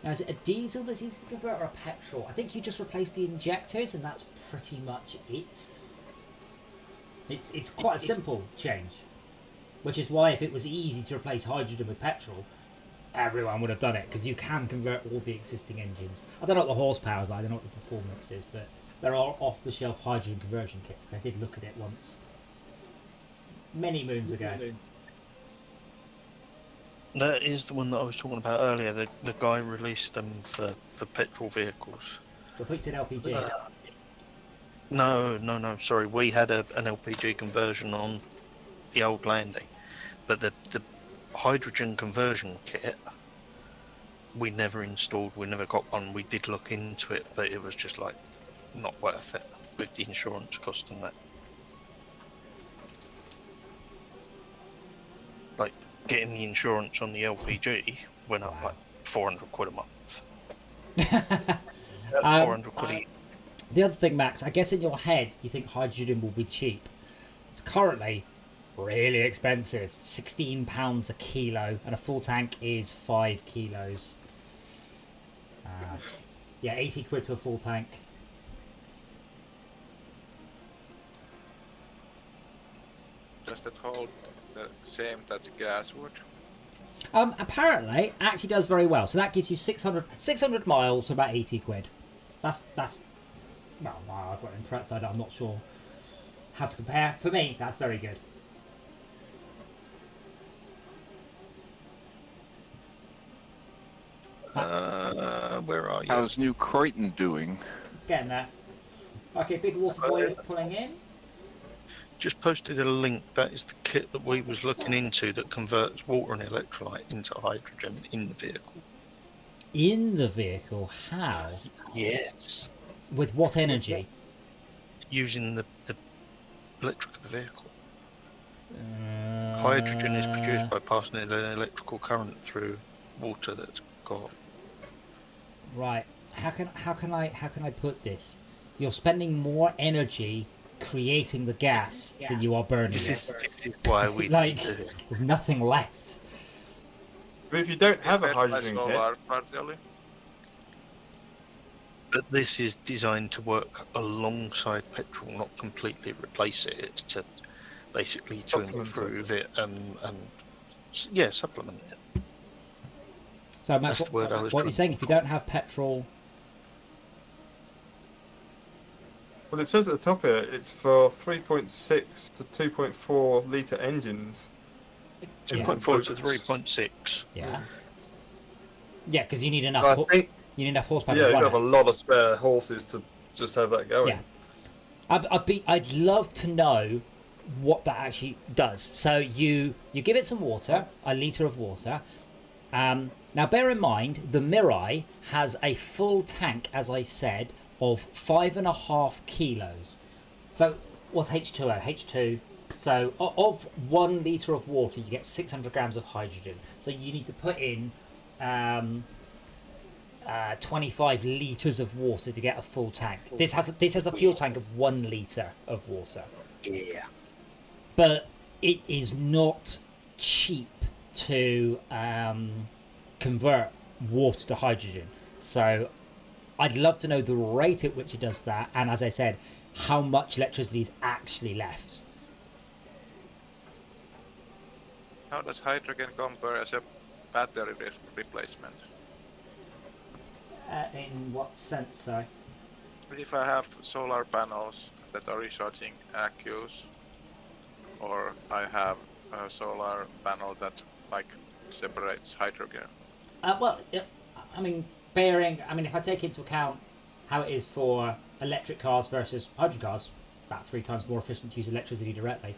Now, is it a diesel that's easy to convert or a petrol? I think you just replace the injectors, and that's pretty much it. It's quite a simple change, which is why if it was easy to replace hydrogen with petrol, everyone would have done it, because you can convert all the existing engines. I don't know what the horsepower is like, I don't know what the performance is, but there are off-the-shelf hydrogen conversion kits, because I did look at it once. Many moons ago. That is the one that I was talking about earlier. The guy released them for petrol vehicles. I thought you said LPG. No. Sorry, we had an LPG conversion on the old landing, but the hydrogen conversion kit we never installed. We never got one. We did look into it, but it was just like not worth it with the insurance cost and that. Like getting the insurance on the LPG went up like 400 quid a month. 400 quid a year. The other thing, Max, I guess in your head you think hydrogen will be cheap. It's currently really expensive. £16 a kilo, and a full tank is 5 kilos. Yeah, 80 quid to a full tank. Does that hold the same that gas would? Apparently, it actually does very well. So that gives you 600 miles for about 80 quid. That's well, I've got it in prep, so I'm not sure how to compare. For me, that's very good. Where are you? How's New Croydon doing? It's getting there. Okay, Big Water Boy is pulling in. Just posted a link. That is the kit that we was looking into that converts water and electrolyte into hydrogen in the vehicle. In the vehicle? How? Yes. With what energy? Using the electric of the vehicle. Hydrogen is produced by passing an electrical current through water that's got. Right. How can I put this? You're spending more energy creating the gas than you are burning This it. is why we Like, did it. there's nothing left. But if you don't have a Fed by hydrogen kit, solar partially. But this is designed to work alongside petrol, not completely replace it. It's to basically to Supplement improve it and yeah, supplement it. So, Max, That's the word I was what are you trying saying? to If you don't have petrol, well, it says at the top here it's for 3.6 to 2.4 litre engines. 2.4 to 3.6. yeah, because you need enough. I think, You need enough horsepower yeah, to you run have a it. lot of spare horses to just have that going. Yeah, I'd love to know what that actually does. So you give it some water, a litre of water. Now bear in mind the Mirai has a full tank, as I said, of 5.5 kilos. So what's H2O? H2. So of 1 litre of water, you get 600 grams of hydrogen. So you need to put in 25 litres of water to get a full tank. This has a fuel tank of 1 litre of water. Yeah. But it is not cheap to convert water to hydrogen. So I'd love to know the rate at which it does that, and as I said, how much electricity is actually left. How does hydrogen compare as a battery replacement? In what sense, sorry? If I have solar panels that are recharging accus, or I have a solar panel that like separates hydrogen. Well, I mean, if I take into account how it is for electric cars versus hydrogen cars, about 3 times more efficient to use electricity directly.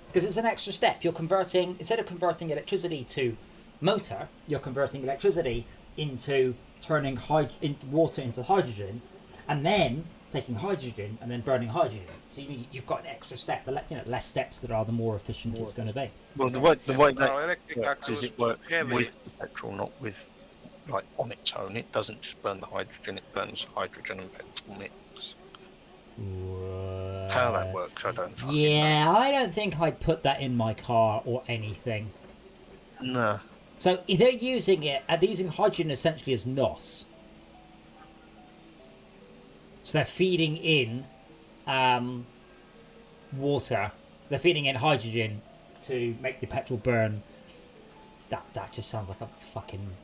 Because it's an extra step. You're converting, instead of converting electricity to motor, you're converting electricity into turning water into hydrogen, and then taking hydrogen and then burning hydrogen. So you've got an extra step. The less steps there are, the more efficient it's going to be. Well, the way that electric works is accus it works heavy. with the petrol, not with like on its own. It doesn't just burn the hydrogen; it burns hydrogen and petrol mix. How that works, I don't fucking Yeah, I don't think I'd put that in my car or anything. know. No. So they're using hydrogen essentially as NOS. So they're feeding in water. They're feeding in hydrogen to make the petrol burn. That just sounds like a fucking...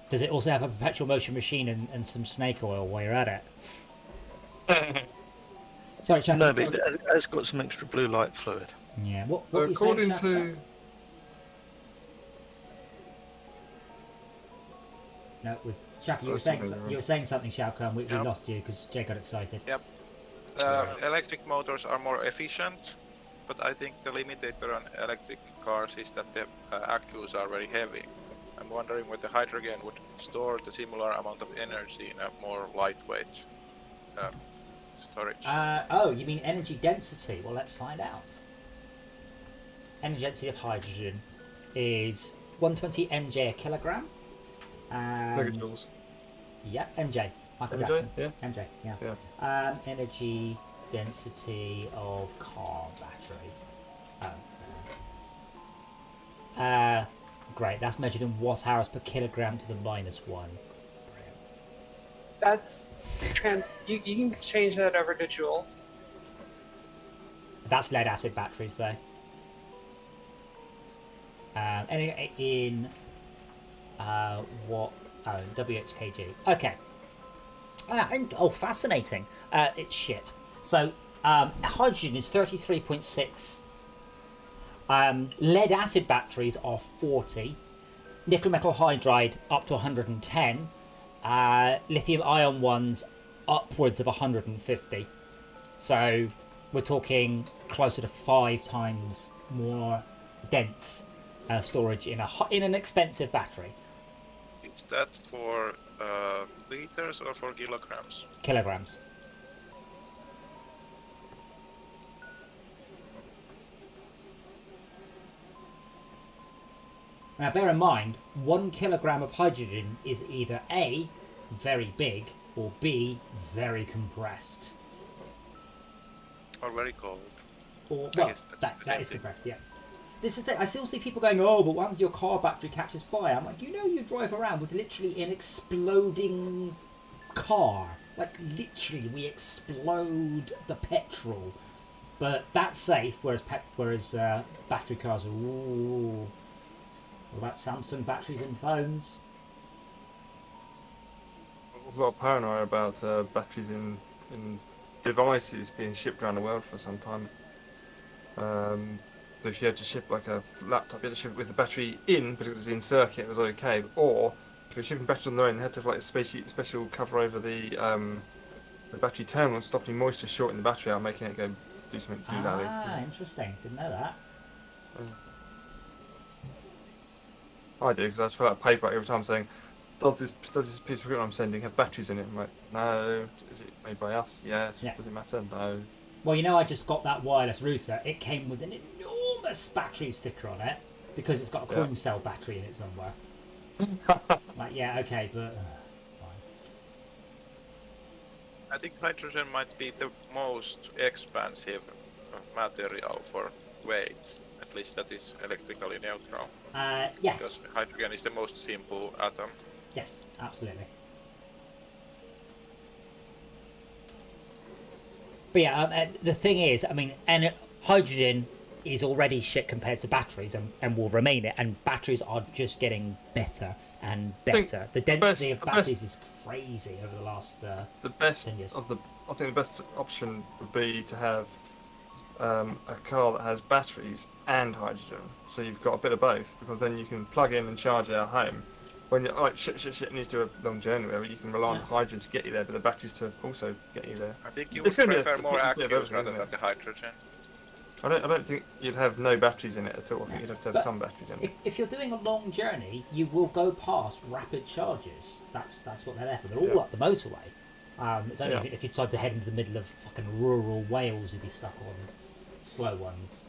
Does it also have a perpetual motion machine and some snake oil while you're at it? Sorry, Chuck. No, but it has got some extra blue light fluid. Yeah. What were you According saying, Chuck? to No, with Shaka, you were saying something, Shao Kahn. We Yep. lost you because Jay got excited. Yep. Electric motors are more efficient, but I think the limitator on electric cars is that the accus are very heavy. I'm wondering whether hydrogen would store the similar amount of energy in a more lightweight storage. Oh, you mean energy density? Well, let's find out. Energy density of hydrogen is 120 mJ a kilogram. megajoules. Yeah, MJ. Michael MJ? Jackson. Yeah. MJ, yeah. Energy density of car battery. Oh. Great. That's measured in watt hours per kilogram to the -1. Brilliant. That's you can change that over to joules. That's lead acid batteries, though. In what? Oh, WHKG. Okay. Fascinating. It's shit. So, hydrogen is 33.6. Lead acid batteries are 40. Nickel metal hydride up to 110. Lithium ion ones upwards of 150. So, we're talking closer to 5 times more dense storage in an expensive battery. Is that for liters or for kilograms? Kilograms. Now bear in mind, 1 kilogram of hydrogen is either A, very big, or B, very compressed. Or very cold? Or, I well, guess that's that the same is thing. compressed, yeah. This is I still see people going, oh, but once your car battery catches fire, I'm like, you drive around with literally an exploding car. Like, literally, we explode the petrol. But that's safe, whereas battery cars are, ooh. What about Samsung batteries in phones? There's a lot of paranoia about batteries in devices being shipped around the world for some time. So if you had to ship like a laptop, you had to ship it with the battery in because it's in circuit, it was okay. Or if you're shipping batteries on their own, you had to have like a special cover over the battery terminal, stopping moisture short in the battery out, making it go do something doolally. Interesting. Didn't know that. I do because I just fill out paper every time saying, does this piece of equipment I'm sending have batteries in it? I'm like, no. Is it made by us? Yes. Yeah. Does it matter? No. Well, I just got that wireless router. It came with an enormous battery sticker on it because it's got a coin cell battery in it somewhere. Like, yeah, okay, but fine. I think hydrogen might be the most expansive material for weight. At least that is electrically neutral. Yes, Because hydrogen is the most simple atom. yes, absolutely. But yeah, the thing is, hydrogen is already shit compared to batteries and will remain it. And batteries are just getting better and better. The density of batteries is crazy over the last The best 10 years. of the, I think the best option would be to have a car that has batteries and hydrogen, so you've got a bit of both, because then you can plug in and charge it at home. When you're like shit, and you do a long journey, where you can rely on hydrogen to get you there, but the batteries to also get you there. I think you It's would gonna be prefer more it's gonna be accurate a rather isn't than it? the hydrogen. I don't think you'd have no batteries in it at all. I think you'd have to have But some batteries in it. If you're doing a long journey, you will go past rapid charges. That's what they're there for. They're all up the motorway. It's only if you tried to head into the middle of fucking rural Wales, you'd be stuck on slow ones.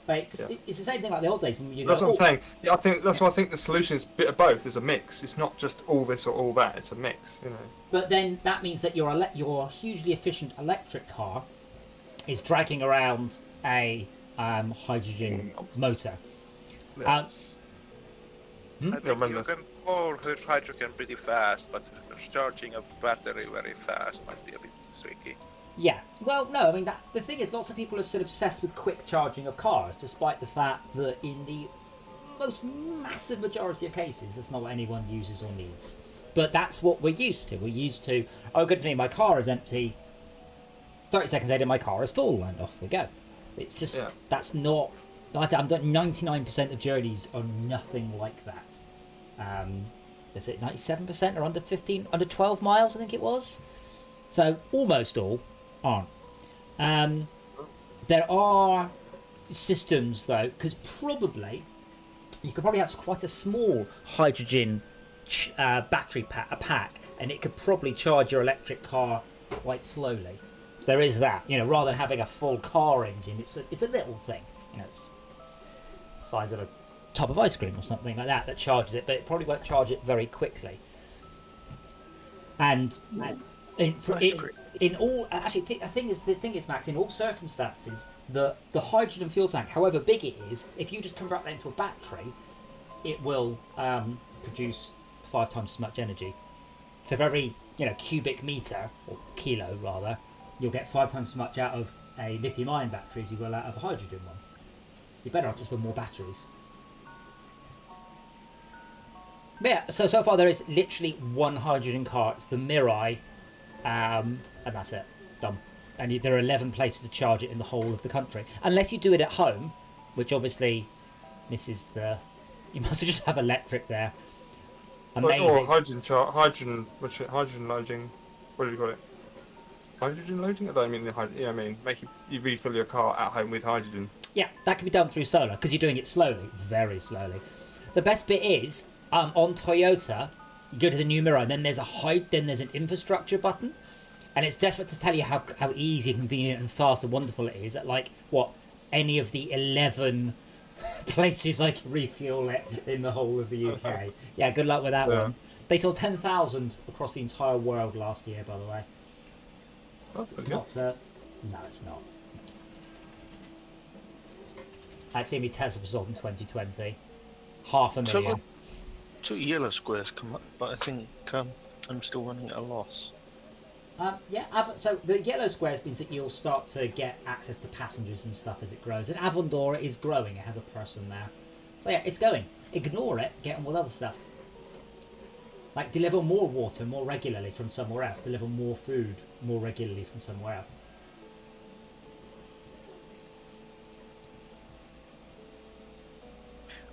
But it's the same thing like the old days when you go. That's what I'm saying. Yeah, I think that's why I think the solution is a bit of both. It's a mix. It's not just all this or all that. It's a mix. You know. But then that means that your hugely efficient electric car is dragging around a hydrogen motor. Yes. I think you can pour hydrogen pretty fast, but charging a battery very fast might be a bit tricky. Yeah. Well, no. I mean, the thing is, lots of people are still obsessed with quick charging of cars, despite the fact that in the most massive majority of cases, that's not what anyone uses or needs. But that's what we're used to. We're used to, oh, good to me, my car is empty. 30 seconds later, my car is full, and off we go. It's just, that's not, like I'm done. 99% of journeys are nothing like that. Is it 97% or under 12 miles, I think it was? So almost all aren't. There are systems though, because you could probably have quite a small hydrogen battery pack, and it could probably charge your electric car quite slowly. So there is that, rather than having a full car engine, it's a little thing, it's the size of a tub of ice cream or something like that charges it, but it probably won't charge it very quickly. And in all, actually, the thing is, Max, in all circumstances, the hydrogen fuel tank, however big it is, if you just convert that into a battery, it will produce 5 times as much energy. So for every cubic meter, or kilo rather, you'll get 5 times as much out of a lithium-ion battery as you will out of a hydrogen one. You're better off just with more batteries. But yeah, so far there is literally one hydrogen car. It's the Mirai, and that's it. Done. And there are 11 places to charge it in the whole of the country. Unless you do it at home, which obviously misses the... You must just have electric there. Amazing. Or hydrogen loading. What do you call it? Hydrogen loading? I don't mean the hydrogen. I mean, you refill your car at home with hydrogen. Yeah, that can be done through solar because you're doing it slowly, very slowly. The best bit is on Toyota, you go to the new Mirai, and then there's an infrastructure button, and it's desperate to tell you how easy, convenient, and fast and wonderful it is. At any of the 11 places I can refuel it in the whole of the UK. Yeah, good luck with that one. They sold 10,000 across the entire world last year, by the way. It's not. No, it's not. I'd say Tesla was sold in 2020. 500,000. Two yellow squares come up, but I think I'm still running at a loss. So the yellow squares means that you'll start to get access to passengers and stuff as it grows. And Avondora is growing. It has a person there. So yeah, it's going. Ignore it. Get on with other stuff. Like deliver more water more regularly from somewhere else. Deliver more food more regularly from somewhere else.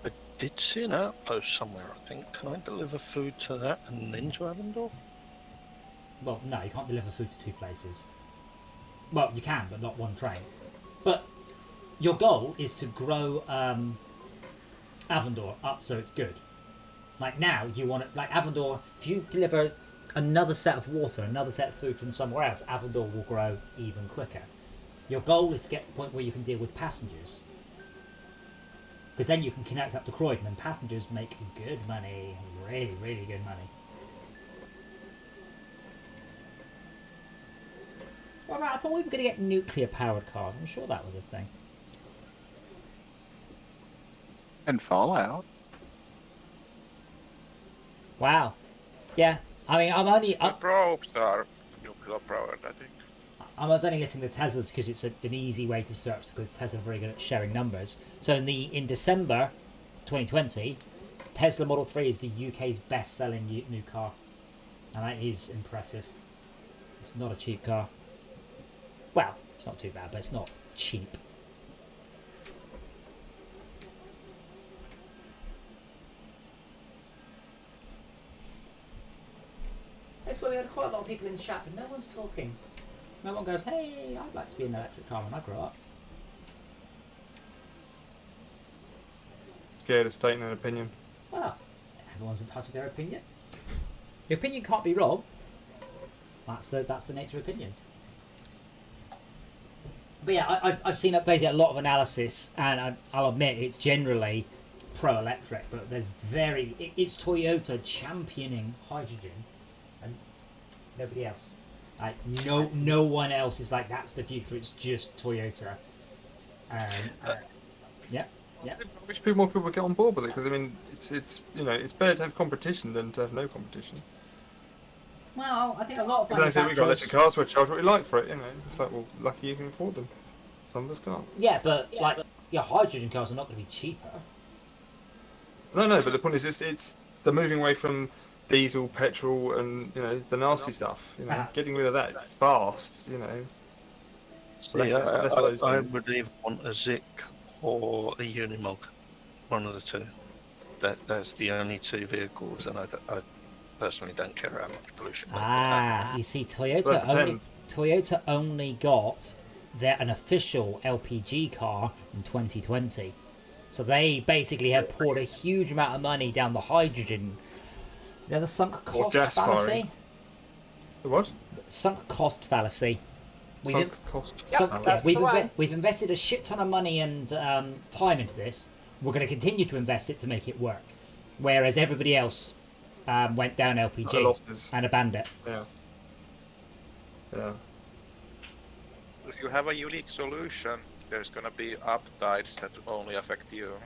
I did see an outpost somewhere, I think. Can I deliver food to that and then to Avondor? Well, no, you can't deliver food to 2 places. Well, you can, but not one train. But your goal is to grow Avondor up so it's good. Like now, you want it, like Avondor, if you deliver another set of water, another set of food from somewhere else, Avondor will grow even quicker. Your goal is to get to the point where you can deal with passengers. Because then you can connect up to Croydon, and passengers make good money. Really, really good money. Well, I thought we were going to get nuclear-powered cars. I'm sure that was a thing. And Fallout. Wow. Yeah. I mean, I'm only... The probes are nuclear powered, I think. I was only listing the Teslas because it's an easy way to search because Tesla are very good at sharing numbers. So in December 2020, Tesla Model 3 is the UK's best-selling new car, and that is impressive. It's not a cheap car. Well, it's not too bad, but it's not cheap. That's why we had quite a lot of people in chat, but no one's talking. No one goes, hey, I'd like to be in an electric car when I grow up. Scared of stating an opinion. Well, everyone's entitled to their opinion. Your opinion can't be wrong. That's the nature of opinions. But yeah, I've seen basically a lot of analysis, and I'll admit it's generally pro-electric, but there's it's Toyota championing hydrogen, and nobody else. Like no one else is like that's the future. It's just Toyota. Yeah. I wish more people would get on board with it because I mean it's it's better to have competition than to have no competition. Well, I think a lot of Because manufacturers. we've got electric cars, we'll charge what we like for it. It's like well, lucky you can afford them. Some of us can't. Yeah, but like your hydrogen cars are not going to be cheaper. No, but the point is, it's they're moving away from diesel, petrol, and the nasty stuff. Getting rid of that fast. I would either want a Zik or a Unimog, one of the two. That's the only two vehicles, and I personally don't care how much pollution. You see, Toyota only got an official LPG car in 2020. So they basically have poured a huge amount of money down the hydrogen. The sunk cost fallacy? The what? Sunk cost fallacy. We've invested a shit ton of money and time into this. We're going to continue to invest it to make it work. Whereas everybody else went down LPG and abandoned it. Yeah. If you have a unique solution, there's gonna be upsides that only affect you.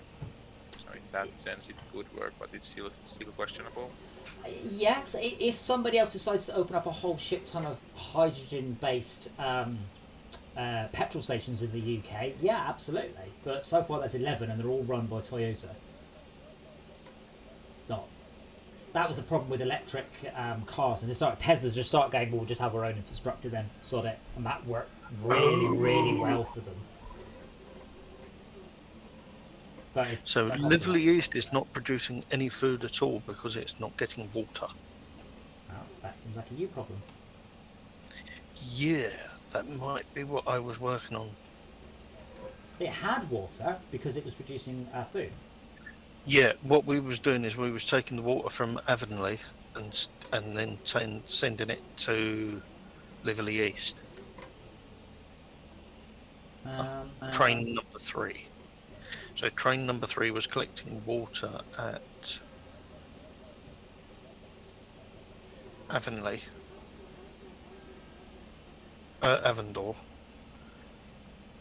So in that sense, it could work, but it's still questionable. Yes, if somebody else decides to open up a whole shit ton of hydrogen-based petrol stations in the UK, yeah, absolutely. But so far, there's 11, and they're all run by Toyota. That was the problem with electric cars, and Tesla just started going, well, we'll just have our own infrastructure then, sod it, and that worked really well for them. So Liverley East is not producing any food at all because it's not getting water. Well, that seems like a you problem. Yeah, that might be what I was working on. It had water because it was producing food. Yeah, what we was doing is we was taking the water from Avonlea and then sending it to Liverley East. Train number 3. So train number 3 was collecting water at Avonlea, Avondor,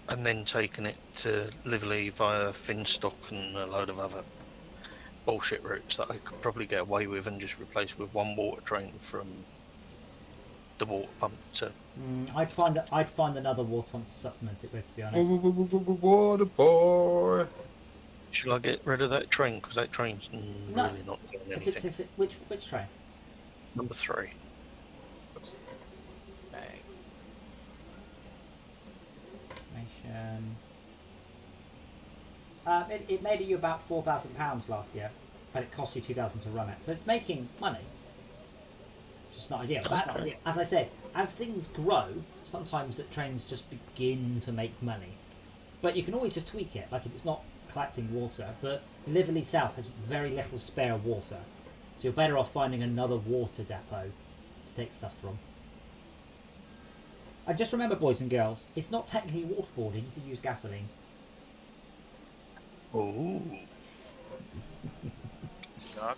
and then taking it to Liverley via Finstock and a load of other bullshit routes that I could probably get away with and just replace with one water train from the water pump to. I'd find another water pump to supplement it with, to be honest. Water boy. Shall I get rid of that train? Because that train's really not doing anything. Which train? Number 3. It made you about £4,000 last year, but it cost you £2,000 to run it. So it's making money. Just not ideal. But as I said, as things grow, sometimes the trains just begin to make money. But you can always just tweak it, like if it's not collecting water. But Liverley South has very little spare water, so you're better off finding another water depot to take stuff from. And just remember, boys and girls, it's not technically waterboarding if you use gasoline. Oh. Not.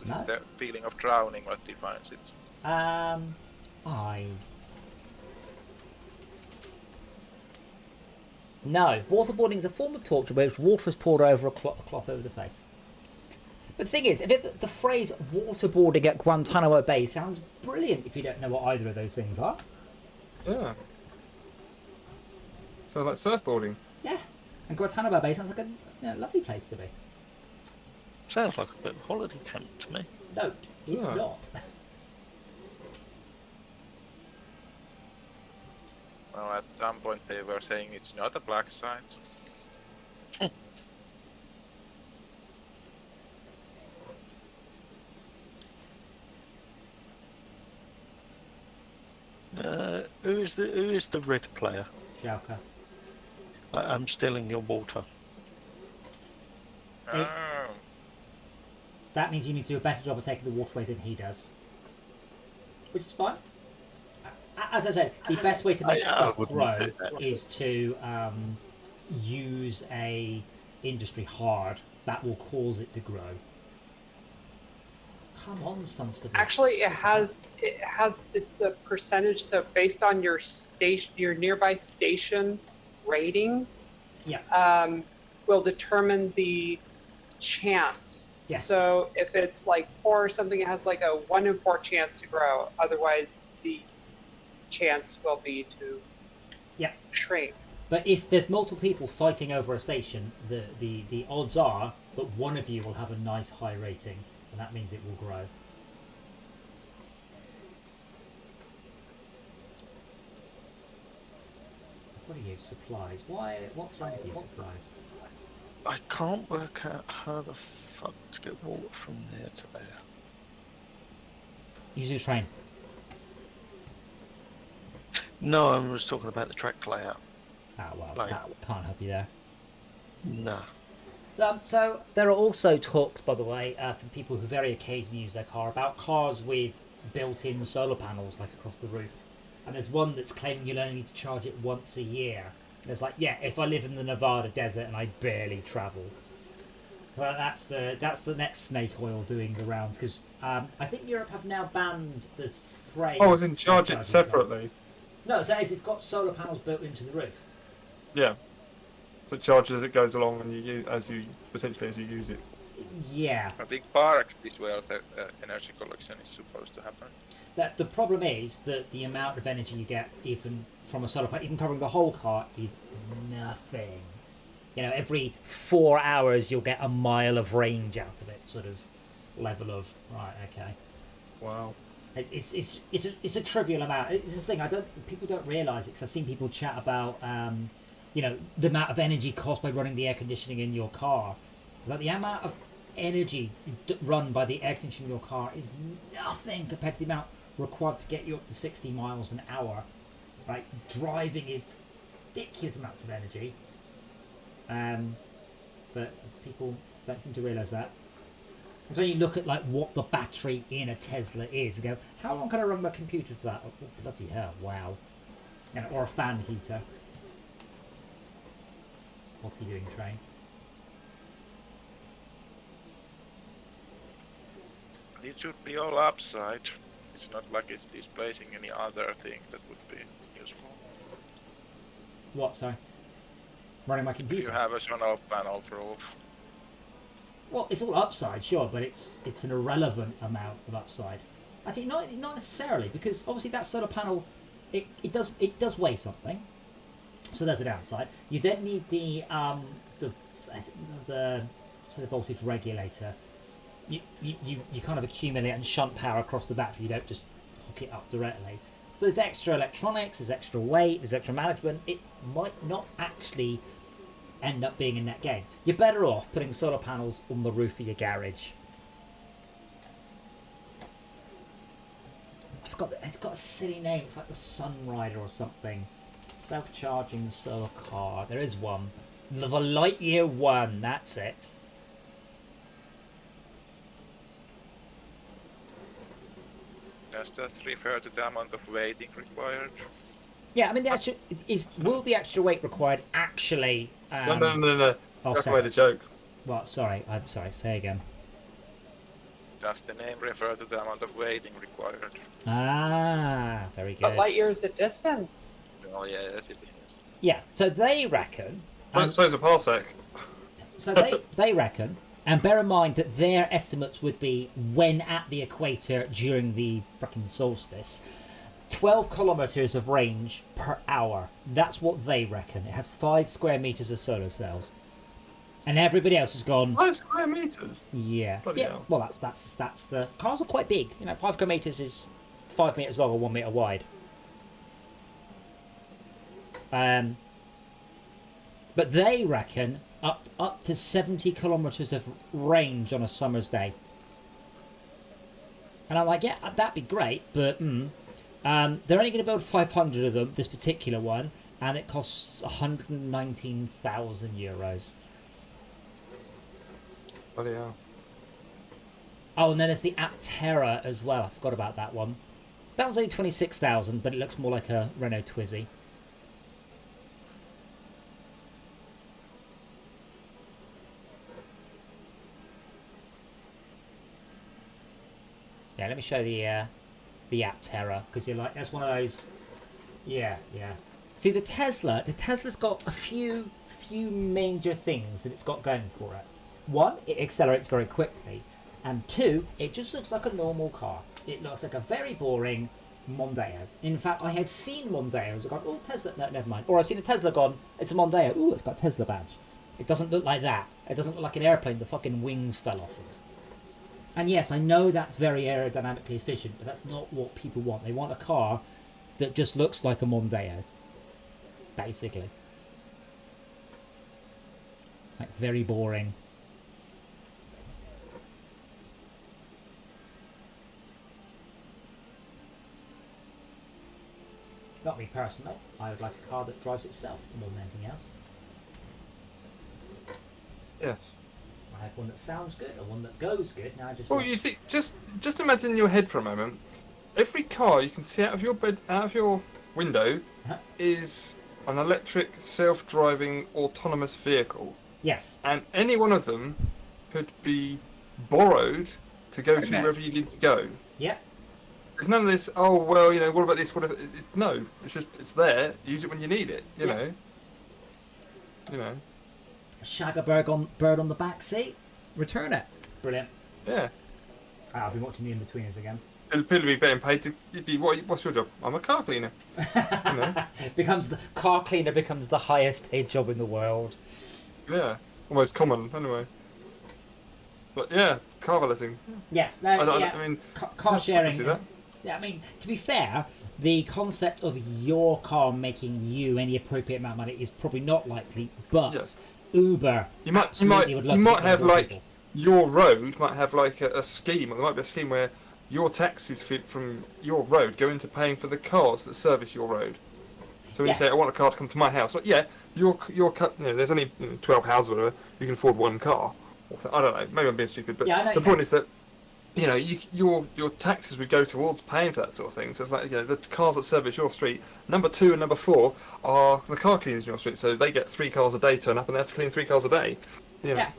No? The feeling of drowning what defines it. No, waterboarding is a form of torture where water is poured over a cloth over the face. But the thing is, the phrase waterboarding at Guantanamo Bay sounds brilliant if you don't know what either of those things are. Yeah. So like surfboarding. Yeah, and Guantanamo Bay sounds like a lovely place to be. Sounds like a bit of a holiday camp to me. No, it's Yeah. not. Well, at some point they were saying it's not a black site. Who is the red player? Schalke. I'm stealing your water. It- Oh, That means you need to do a better job of taking the waterway than he does. Which is fine. As I said, the best way to make I stuff wouldn't grow say that. is to use a industry hard that will cause it to grow. Come on, Sunstable. Actually, it's a percentage. So based on your station, your nearby station rating, Yeah. will determine the chance. Yes. So if it's like 4 or something, it has like a 1 in 4 chance to grow. Otherwise, the chance will be to Yeah. shrink. But if there's multiple people fighting over a station, the odds are that one of you will have a nice high rating, and that means it will grow. What are you? Supplies? Why? What's wrong with you, supplies? I can't work out how the fuck to get water from there to there. Use your train. No, I was talking about the track layout. Ah, well, Right. can't help you there. Nah. So there are also talks, by the way, for the people who very occasionally use their car, about cars with built-in solar panels, like across the roof. And there's one that's claiming you'll only need to charge it once a year. And it's like, yeah, if I live in the Nevada desert and I barely travel. Well, that's the next snake oil doing the rounds, because I think Europe have now banned this phrase. Oh, as in charge it self-charging separately. car. No, so it's got solar panels built into the roof. Yeah. So it charges as it goes along, and you use as you use it. Yeah. I think parks is where the energy collection is supposed to happen. The problem is that the amount of energy you get, even from a solar panel, even covering the whole car, is nothing. You know, every 4 hours you'll get a mile of range out of it, sort of level of right. Okay, Wow. it's a trivial amount. It's this thing people don't realise it, because I've seen people chat about the amount of energy cost by running the air conditioning in your car. Like the amount of energy run by the air conditioning in your car is nothing compared to the amount required to get you up to 60 miles an hour. Right, driving is ridiculous amounts of energy. But people don't seem to realise that. It's when you look at like what the battery in a Tesla is, and go, how long can I run my computer for that? Oh, bloody hell! Wow. Or a fan heater. What's he doing, Train? It should be all upside. It's not like it's displacing any other thing that would be useful. What? Sorry. Running my If computer. you have a solar panel roof, Well, it's all upside, sure, but it's an irrelevant amount of upside. I think not necessarily, because obviously that solar panel, it does weigh something, so there's a downside. You then need the voltage regulator. You kind of accumulate and shunt power across the battery. You don't just hook it up directly. So there's extra electronics, there's extra weight, there's extra management. It might not actually end up being a net gain. You're better off putting solar panels on the roof of your garage. It's got a silly name. It's like the Sunrider or something. Self-charging solar car. There is one. The Lightyear 1. That's it. does that refer to the amount of weighting required? Yeah, I mean, will the extra weight required actually? No. That's offset why the it? joke. Well, sorry. I'm sorry. Say again. Does the name refer to the amount of weighting required? Ah, very good. But light years a distance. Oh yes, it is. Yeah. So they reckon. So's a parsec. So they reckon, and bear in mind that their estimates would be when at the equator during the frickin' solstice. 12 kilometers of range per hour. That's what they reckon. It has 5 square meters of solar cells, and everybody else has gone. 5 square meters. Yeah. Bloody Yeah. hell. Well, that's the cars are quite big. 5 square meters is 5 meters long or 1 meter wide. But they reckon up to 70 kilometers of range on a summer's day. And I'm like, yeah, that'd be great, but they're only going to build 500 of them, this particular one, and it costs 119,000 euros. Bloody hell. Oh, and then there's the Aptera as well. I forgot about that one. That one's only 26,000, but it looks more like a Renault Twizy. Yeah, let me show the Aptera, because you're like, that's one of those. Yeah. See, the Tesla's got a few major things that it's got going for it. One, it accelerates very quickly, and two, it just looks like a normal car. It looks like a very boring Mondeo. In fact, I have seen Mondeos. I've gone, oh, Tesla, no, never mind. Or I've seen a Tesla gone, it's a Mondeo. Ooh, it's got a Tesla badge. It doesn't look like that. It doesn't look like an airplane the fucking wings fell off of. And yes, I know that's very aerodynamically efficient, but that's not what people want. They want a car that just looks like a Mondeo, basically. Like, very boring. Not me personally. I would like a car that drives itself more than anything else. Yes. I have one that sounds good and one that goes good. Now I just. Well, want... you think just imagine in your head for a moment. Every car you can see out of your window, Uh-huh. is an electric, self-driving, autonomous vehicle, Yes. and any one of them could be borrowed to go to Okay. wherever you need to go. Yeah. There's none of this. Oh well, what about this? What if? No, it's just it's there. Use it when you need it. You Yeah. know. Shag a bird on the back seat. Return it. Brilliant. Yeah. I've been watching the In-Betweeners again. People be getting paid to be. What's your job? I'm a car cleaner. The car cleaner becomes the highest paid job in the world. Yeah. Almost common anyway. But yeah, car valeting. Yes. No. I mean, Car I sharing. can see that. Yeah. I mean, to be fair, the concept of your car making you any appropriate amount of money is probably not likely, but Yes. Uber You might absolutely would love to might get rid have of more like people. your road might have like a scheme, or there might be a scheme where your taxes from your road go into paying for the cars that service your road. So when Yes. you say I want a car to come to my house, like there's only 12 houses or whatever, you can afford one car. I don't know, maybe I'm being stupid, but Yeah, I know the you point mean. is that your taxes would go towards paying for that sort of thing. So it's like the cars that service your street, number 2 and number 4 are the car cleaners in your street. So they get 3 cars a day turn up and they have to clean 3 cars a day. Yeah.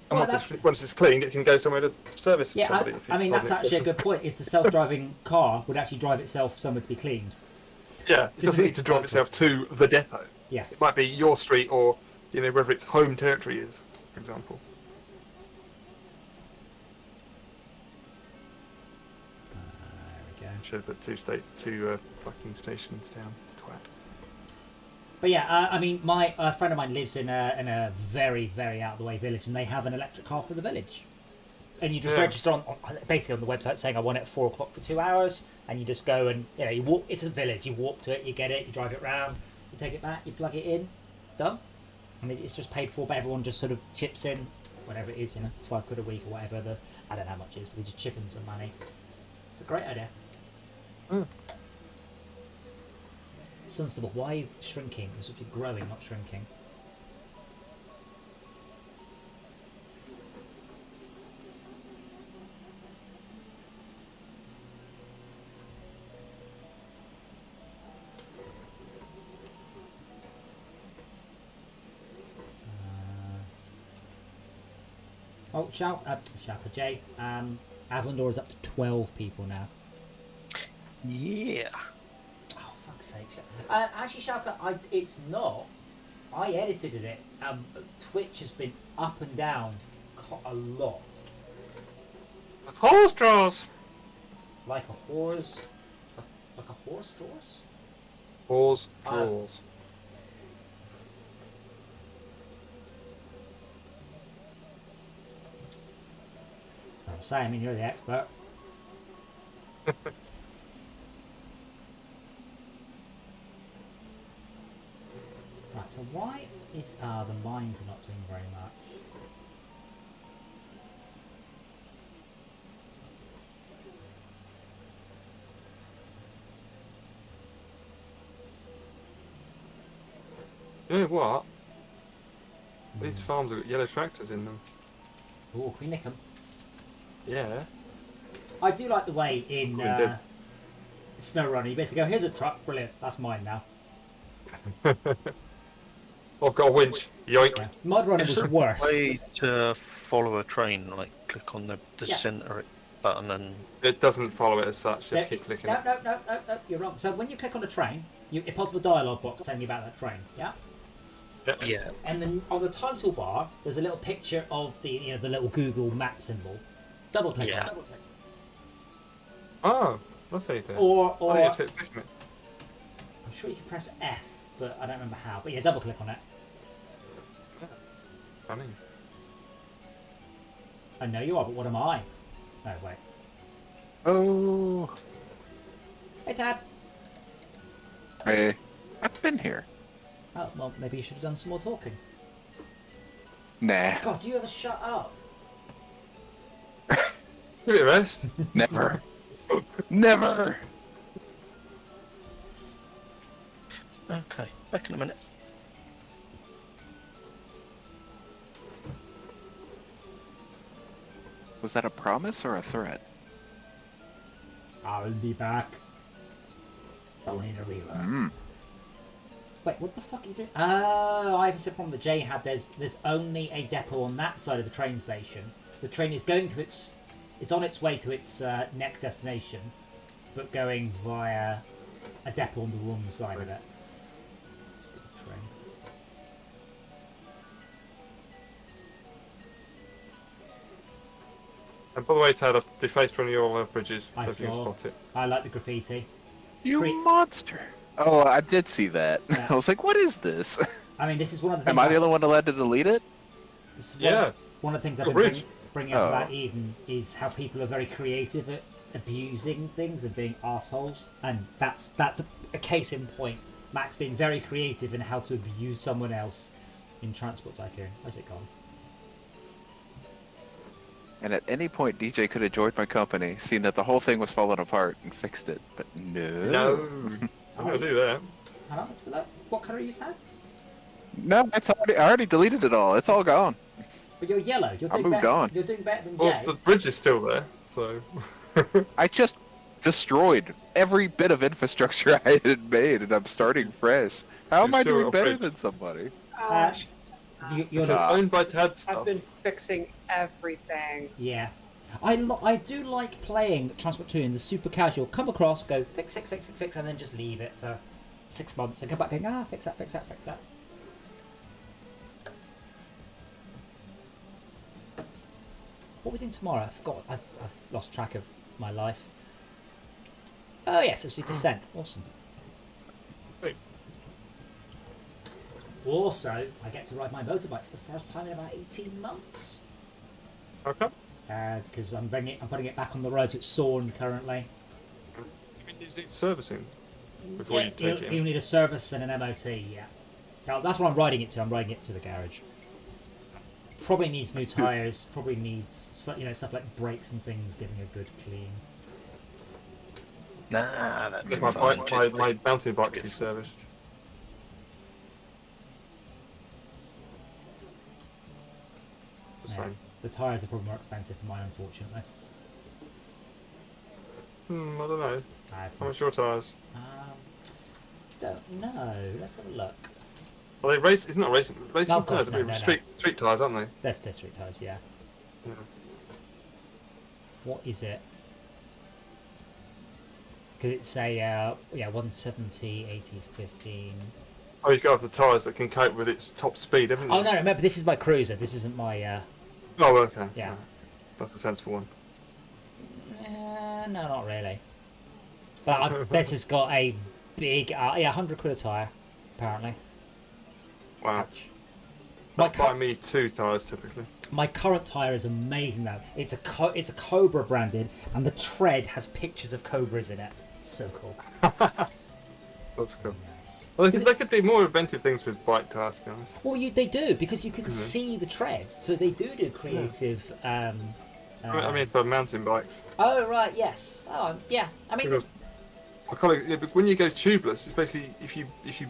And Well, once it's cleaned, it can go somewhere to service Yeah, somebody. I mean that's actually a good point. Is the self-driving car would actually drive itself somewhere to be cleaned? Yeah, it doesn't need to drive itself to the depot. Yes. It might be your street or wherever its home territory is, for example. There we go. Should have put two fucking stations down. Twat. But yeah, I mean, a friend of mine lives in a very, very out of the way village, and they have an electric car for the village. And you just Yeah. register basically on the website saying I want it at 4 o'clock for 2 hours, and you just go and you walk. It's a village. You walk to it, you get it, you drive it round, you take it back, you plug it in, done. And it's just paid for, but everyone just sort of chips in, whatever it is, £5 a week or whatever. I don't know how much it is, but we just chip in some money. It's a great idea. Mm. Sunstable, why are you shrinking? This would be growing, not shrinking. Shalka J. Avondor is up to 12 people now. Yeah. Oh, fuck's sake. Actually, Shalka, it's not. I edited it. Twitch has been up and down a lot. Horse draws. Like a horse. Like a horse draws? Pause, draws. I'm saying, I mean, you're the expert. Right, so why is the mines are not doing very much? You know what? These farms have got yellow tractors in them. Oh, can we nick 'em? Yeah. I do like the way in We did. SnowRunner you basically go, here's a truck, brilliant, that's mine now. I've got a winch. Yoink. Yeah. MudRunner Is was there a worse. way to follow a train? Like click on the Yeah. centre button and It doesn't follow it as such. You No, have to keep clicking no, it. no, you're wrong. So when you click on a train, it pops up a dialogue box telling you about that train, yeah? yeah. And then on the title bar, there's a little picture of the the little Google map symbol. Double click Yeah. on it. Oh, that's how you do it. Or Oh, yeah, keep clicking it. I'm sure you can press F, but I don't remember how. But yeah, double click on it. Funny. I know you are, but what am I? No, wait. Oh, Hey, Tad. hey, I've been here. Oh, well, maybe you should have done some more talking. Nah, God, do you ever shut up? Give it a rest. never. Never. Okay, back in a minute. Was that a promise or a threat? I'll be back. Don't need a reload. Hmm. Wait, what the fuck are you doing? Oh, I have a problem that Jay had. There's only a depot on that side of the train station. So the train is going to it's on its way to its next destination, but going via a depot on the wrong side of it. Stupid train. And by the way, Tad, I've defaced one of your bridges. I Don't think you saw. spot it. I like the graffiti. You Pre- monster. Oh, I did see that. Yeah. I was like, what is this? I mean, this is one of the Am things. I the only one allowed to delete it? This is Yeah. One of the things I've Good been bridge. bringing up Oh. about Eden is how people are very creative at abusing things and being assholes, and that's a case in point. Max being very creative in how to abuse someone else in Transport Tycoon. Where's it gone? And at any point, DJ could have joined my company, seen that the whole thing was falling apart, and fixed it. But no. No. I'm going to do that. Hold on, let's have a look. What colour are you, Tad? No, I already deleted it all. It's all gone. But you're yellow. You're I doing moved better. on. You're doing better than Well, Jay. the bridge is still there, so... I just destroyed every bit of infrastructure I had made, and I'm starting fresh. How am You're I still doing a better bridge. than somebody? You're This is the, owned by Tad's I've stuff. been fixing everything. yeah. I do like playing Transport 2 in the super casual. Come across, go fix, and then just leave it for 6 months and come back going, fix that. What are we doing tomorrow? I forgot. I've lost track of my life. Oh yes, it's the descent. Awesome. Wait. Also, I get to ride my motorbike for the first time in about 18 months. Okay. Because I'm putting it back on the road. So it's Sorn currently. You mean you need servicing before you take it you'll in? need a service and an MOT. Yeah. So that's what I'm riding it to. I'm riding it to the garage. Probably needs new tyres. Probably needs stuff like brakes and things, giving a good clean. Nah, that'd be My fine. mountain bike to be serviced. Just Yeah. saying. The tyres are probably more expensive for mine, unfortunately. I don't know. I have How some. much are your tyres? Don't know. Let's have a look. Are they racing? It's not racing. Racing No, of course, tyres. no, They're no. street tyres, aren't they? They're street tyres, yeah. Yeah. What is it? Because it's a 170, 80, 15. Oh, you've got to have the tyres that can cope with its top speed, haven't you? Oh no! Remember, this is my cruiser. This isn't my. Oh, okay. Yeah. That's a sensible one. No, not really. But this has got a big, 100 quid a tyre, apparently. Wow. Ouch. My, Buy me 2 tyres typically. my current tyre is amazing though. It's a Cobra branded, and the tread has pictures of cobras in it. It's so cool. That's cool. Nice. Well, they could do more inventive things with bike tyres, to be honest. Well, they do, because you can see the tread. So they do creative. I mean, for mountain bikes. Oh right, yes. Oh yeah. I mean, Because my colleague, yeah, but when you go tubeless, it's basically if you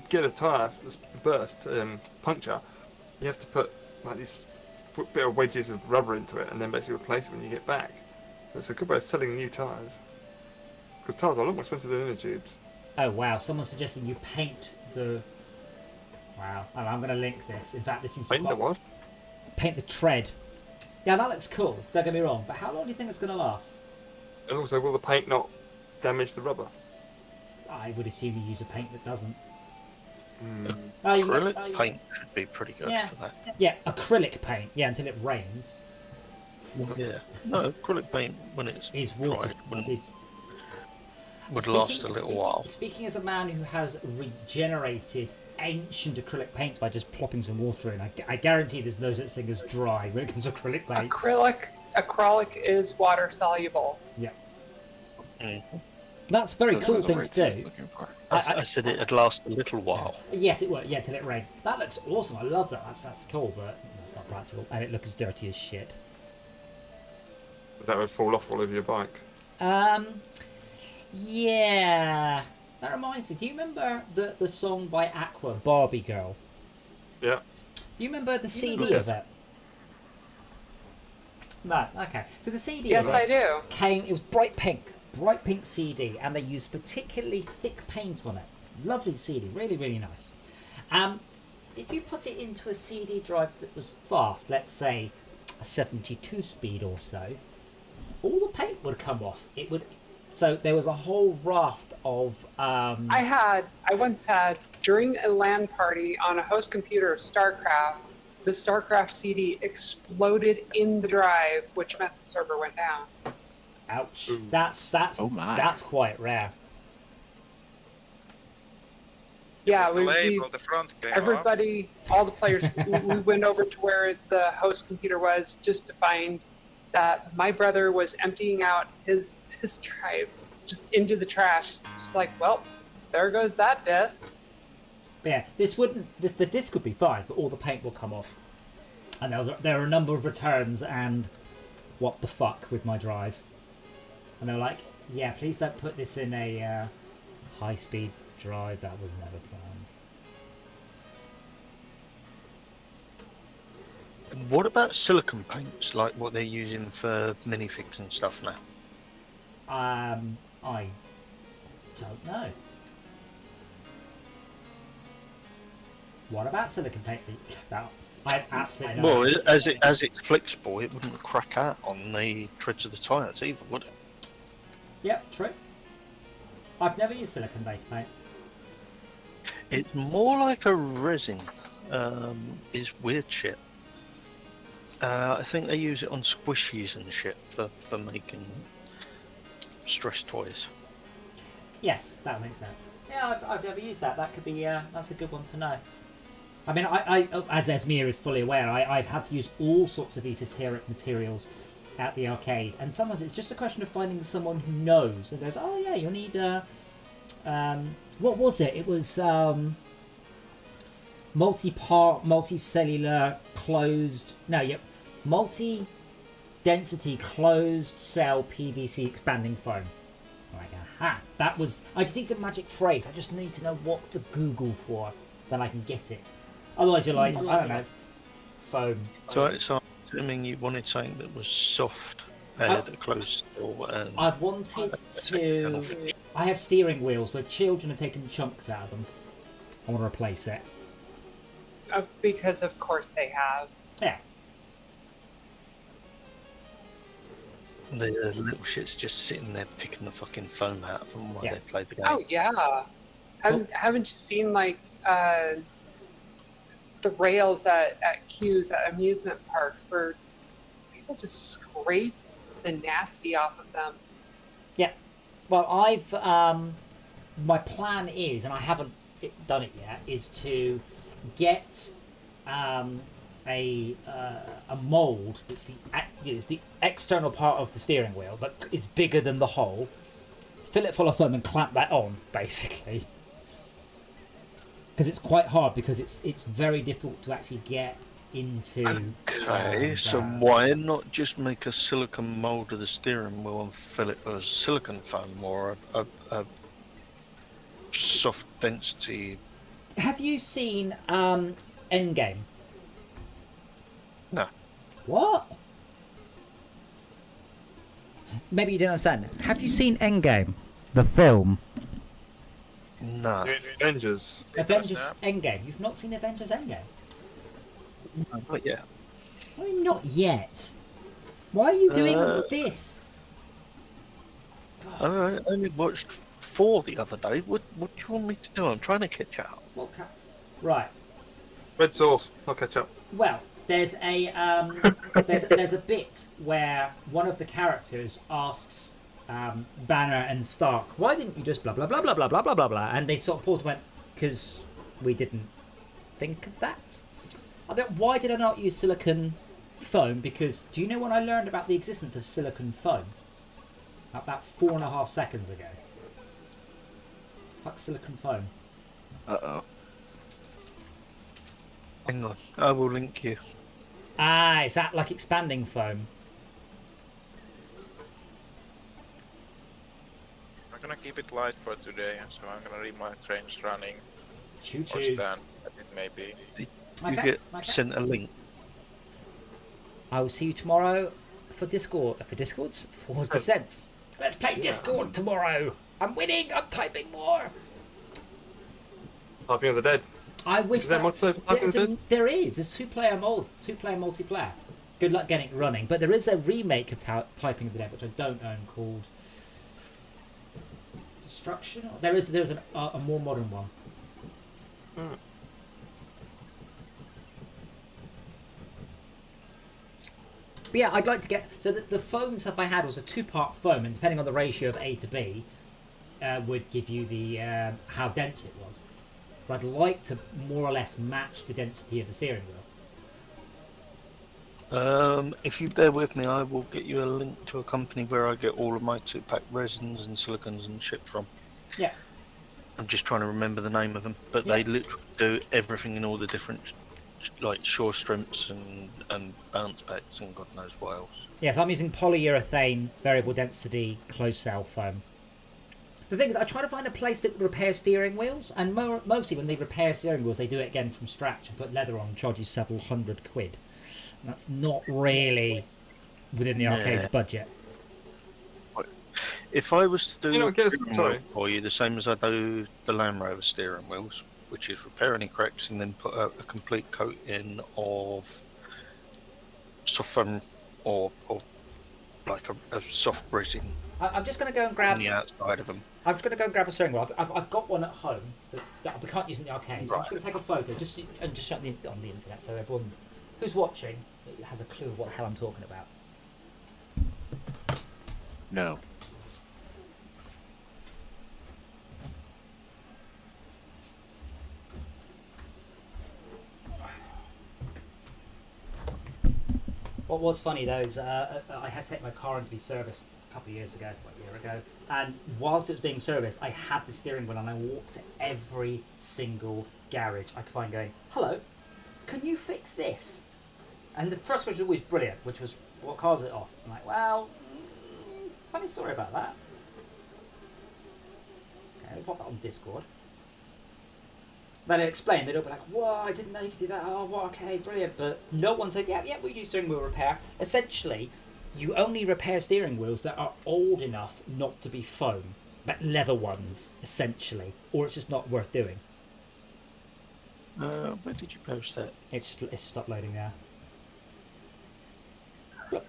get a tyre that's burst, puncture, you have to put like these bit of wedges of rubber into it, and then basically replace it when you get back. So it's a good way of selling new tyres. Because tyres are a lot more expensive than inner tubes. oh wow, someone's suggesting you paint the. Wow, I'm going to link this. In fact, this seems to be Paint the what? paint the tread. Yeah, that looks cool. Don't get me wrong, but how long do you think it's going to last? And also, will the paint not damage the rubber? I would assume you use a paint that doesn't. Mm. Acrylic paint should be pretty good Yeah. for that. Yeah, acrylic paint. Yeah, until it rains. Yeah. No, acrylic paint when it's Is water. dried wouldn't- is- would last a little while. Speaking as a man who has regenerated ancient acrylic paints by just plopping some water in, I guarantee there's no such thing as dry when it comes to acrylic paint. Acrylic is water soluble. Yeah. Mm. That's a very Those cool are the thing words to I was do. looking for. I said it'd last a little while. Yes, it would. Yeah, till it rained. That looks awesome. I love that. That's cool, but that's not practical. And it looks dirty as shit. That would fall off all over your bike. Yeah. That reminds me. Do you remember the song by Aqua, Barbie Girl? Yeah. Do you remember the CD Yes. of it? No. Okay. So the CD Yes, of I it do. came. It was bright pink CD, and they used particularly thick paint on it. Lovely CD, really nice. If you put it into a CD drive that was fast, let's say a 72 speed or so, all the paint would come off. It would. So there was a whole raft of. I once had, during a LAN party on a host computer of StarCraft, the StarCraft CD exploded in the drive, which meant the server went down. Ouch. Ooh. That's Oh my. that's quite rare. Yeah, The we label, the front came off. everybody, all the players, we went over to where the host computer was just to find that my brother was emptying out his drive just into the trash. It's just like, well, there goes that disk. But yeah, the disc would be fine, but all the paint will come off. And there are a number of returns and what the fuck with my drive. And they're like, yeah, please don't put this in a high-speed drive. That was never planned. What about silicone paints, like what they're using for minifigs and stuff now? I don't know. What about silicon paint? That I absolutely know. Well, as it's flexible, it wouldn't crack out on the treads of the tyres either, would it? Yep, true. I've never used silicon-based paint. It's more like a resin. Is weird shit. I think they use it on squishies and shit for making stress toys. Yes, that makes sense. Yeah, I've never used that. That could be that's a good one to know. I mean, I as Esmir is fully aware, I've had to use all sorts of esoteric materials at the arcade, and sometimes it's just a question of finding someone who knows and goes, oh yeah, you'll need what was it? It was multi-part, multicellular, closed. No, yep, multi-density closed cell PVC expanding foam. Like, aha! That was. I could think the magic phrase. I just need to know what to Google for, then I can get it. Otherwise, you're like, I don't know, foam. So assuming you wanted something that was soft, had a closed door, and I wanted to. I have steering wheels where children are taking chunks out of them. I want to replace it. Because of course they have. Yeah. the little shit's just sitting there picking the fucking foam out of them while Yeah. they play the game. Oh yeah. Haven't you seen like the rails at queues at amusement parks where people just scrape the nasty off of them? Yeah. Well, I've my plan is, and I haven't done it yet, is to get a mold that's the external part of the steering wheel, but it's bigger than the hole. Fill it full of foam and clamp that on, basically. Because it's quite hard, because it's very difficult to actually get into. Okay, so why not just make a silicon mold of the steering wheel and fill it with silicon foam or a soft density? Have you seen Endgame? No. What? Maybe you didn't understand. Have you seen Endgame, the film? No. Avengers. Avengers Endgame. You've not seen Avengers Endgame? Not yet. Why not yet? Why are you doing this? I only watched 4 the other day. What do you want me to do? I'm trying to catch up. Right. Red sauce. I'll catch up. Well, there's a there's a bit where one of the characters asks Banner and Stark, "Why didn't you just blah blah blah blah blah blah blah blah blah?" And they sort of paused and went, "Because we didn't think of that." Why did I not use silicon foam? Because do you know when I learned about the existence of silicon foam? About 4.5 seconds ago. Fuck silicon foam. Uh-oh. Hang on, I will link you. Ah, is that like expanding foam? I'm gonna keep it light for today, so I'm gonna leave my trains running Choo or choo. stand, as it may be. You get sent a link. I will see you tomorrow for Discord. For Discords? For Descents. Let's play Discord tomorrow. I'm winning. I'm typing more. Typing of the Dead. I wish Is there multiplayer for Tycoon Dead? there is. There's two-player multiplayer. Good luck getting it running. But there is a remake of Typing of the Dead, which I don't own, called Destruction. There's a more modern one. But yeah, I'd like to get... So the foam stuff I had was a 2-part foam, and depending on the ratio of A to B, would give you the how dense it was. But I'd like to more or less match the density of the steering wheel. If you bear with me, I will get you a link to a company where I get all of my 2-pack resins and silicons and shit from. Yeah. I'm just trying to remember the name of them, but they literally do everything in all the different, like shore strips and bounce backs and God knows what else. Yes, I'm using polyurethane variable density closed cell foam. The thing is, I try to find a place that repairs steering wheels, and mostly when they repair steering wheels, they do it again from scratch and put leather on, and charge you several £100. And that's not really within the arcade's budget. If I was to do You know, a steering wheel for you, the same as I do the Land Rover steering wheels, which is repair any cracks and then put a complete coat in of soft foam or like a soft resin I'm just going to go and grab... on the outside of them. I'm just going to go and grab a steering wheel. I've got one at home that we can't use in the arcade. So I'm just going to take a photo and just shut it on the internet so everyone who's watching has a clue of what the hell I'm talking about. No. What was funny though is I had to take my car in to be serviced a couple of years ago, what, a year ago, and whilst it was being serviced, I had the steering wheel and I walked to every single garage I could find going, "Hello, can you fix this?" And the first question was always brilliant, which was, "What car's it off?" I'm like, "Well, funny story about that." Okay, we'll pop that on Discord. Then I explained, they'd all be like, "Whoa, I didn't know you could do that. Oh, well, okay, brilliant." But no one said, yeah, we do steering wheel repair. Essentially, you only repair steering wheels that are old enough not to be foam, but leather ones, essentially, or it's just not worth doing. Where did you post that? It's stopped loading now.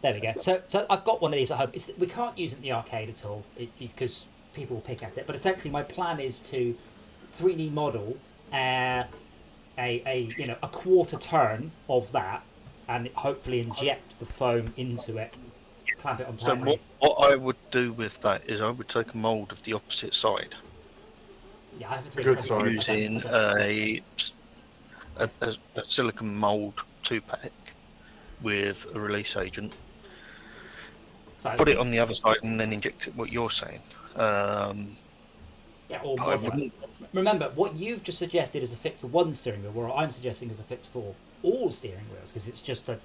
There we go. So I've got one of these at home. We can't use it in the arcade at all because people will pick at it. But essentially, my plan is to 3D model a quarter turn of that, and hopefully inject the foam into it clamp it on So tightly. what I would do with that is I would take a mould of the opposite side, Yeah, I have a 3D Good printer. side. using a silicon mould 2-pack with a release agent. So, Put it on the other side and then inject it. What you're saying. yeah, or I more. wouldn't. Remember, what you've just suggested is a fix for one steering wheel, what I'm suggesting is a fix for all steering wheels, because it's just a...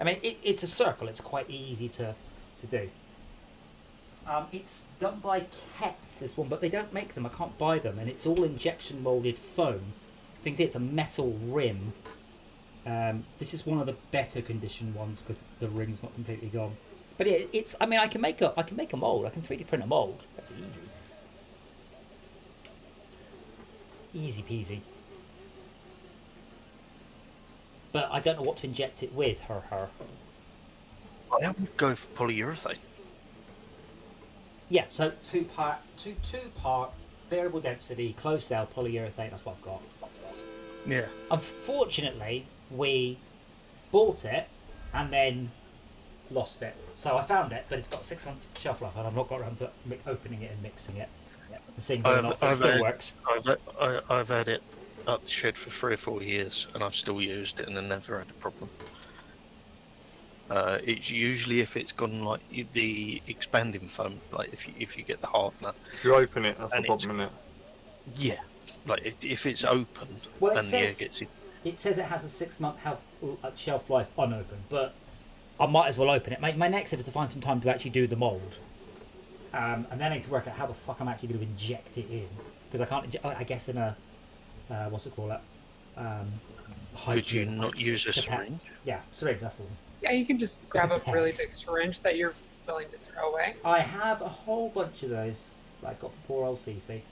I mean, it's a circle. It's quite easy to do. It's done by Ketz, this one, but they don't make them. I can't buy them, and it's all injection molded foam. So you can see it's a metal rim. This is one of the better conditioned ones because the rim's not completely gone. But it's. I mean, I can make a mold. I can 3D print a mold. That's easy. Easy peasy. But I don't know what to inject it with. Her. I would go for polyurethane. Yeah. So two part variable density closed cell polyurethane. That's what I've got. Yeah. Unfortunately, we bought it and then lost it. So I found it, but it's got 6 months shelf life, and I've not got around to opening it and mixing it and seeing whether or not it still works. I've had it up the shed for 3 or 4 years, and I've still used it and I've never had a problem. It's usually if it's gone like the expanding foam, like if you get the hardener. If you open it, that's the And problem, isn't it? Yeah. Like if it's open Well, and the air gets in. it says it has a 6 month shelf life unopened, but I might as well open it. My next step is to find some time to actually do the mold, and then I need to work out how the fuck I'm actually going to inject it in, because I can't. I guess in a what's it called? Could you not use a syringe? Yeah, syringe. That's the one. Yeah, you can just grab a Pipette. really big syringe that you're willing to throw away. I have a whole bunch of those that I got for poor old Seafy.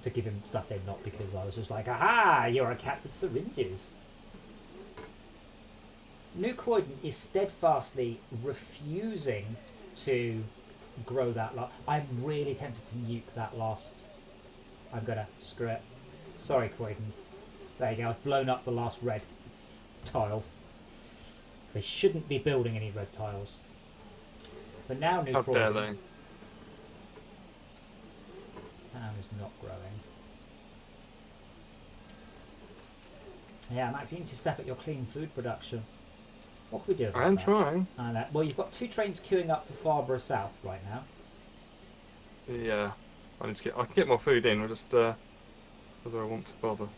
To give him stuff in, not because I was just like, aha, you're a cat with syringes. New Croydon is steadfastly refusing to grow that. I'm really tempted to nuke that last. I'm gonna screw it. Sorry, Croydon. There you go. I've blown up the last red tile. They shouldn't be building any red tiles. So now New How dare Croydon. they? Town is not growing. Yeah, Max, you need to step up your clean food production. What can we do about I am that? trying. Well, you've got 2 trains queuing up for Farnborough South right now. Yeah. I can get more food in, I just whether I want to bother.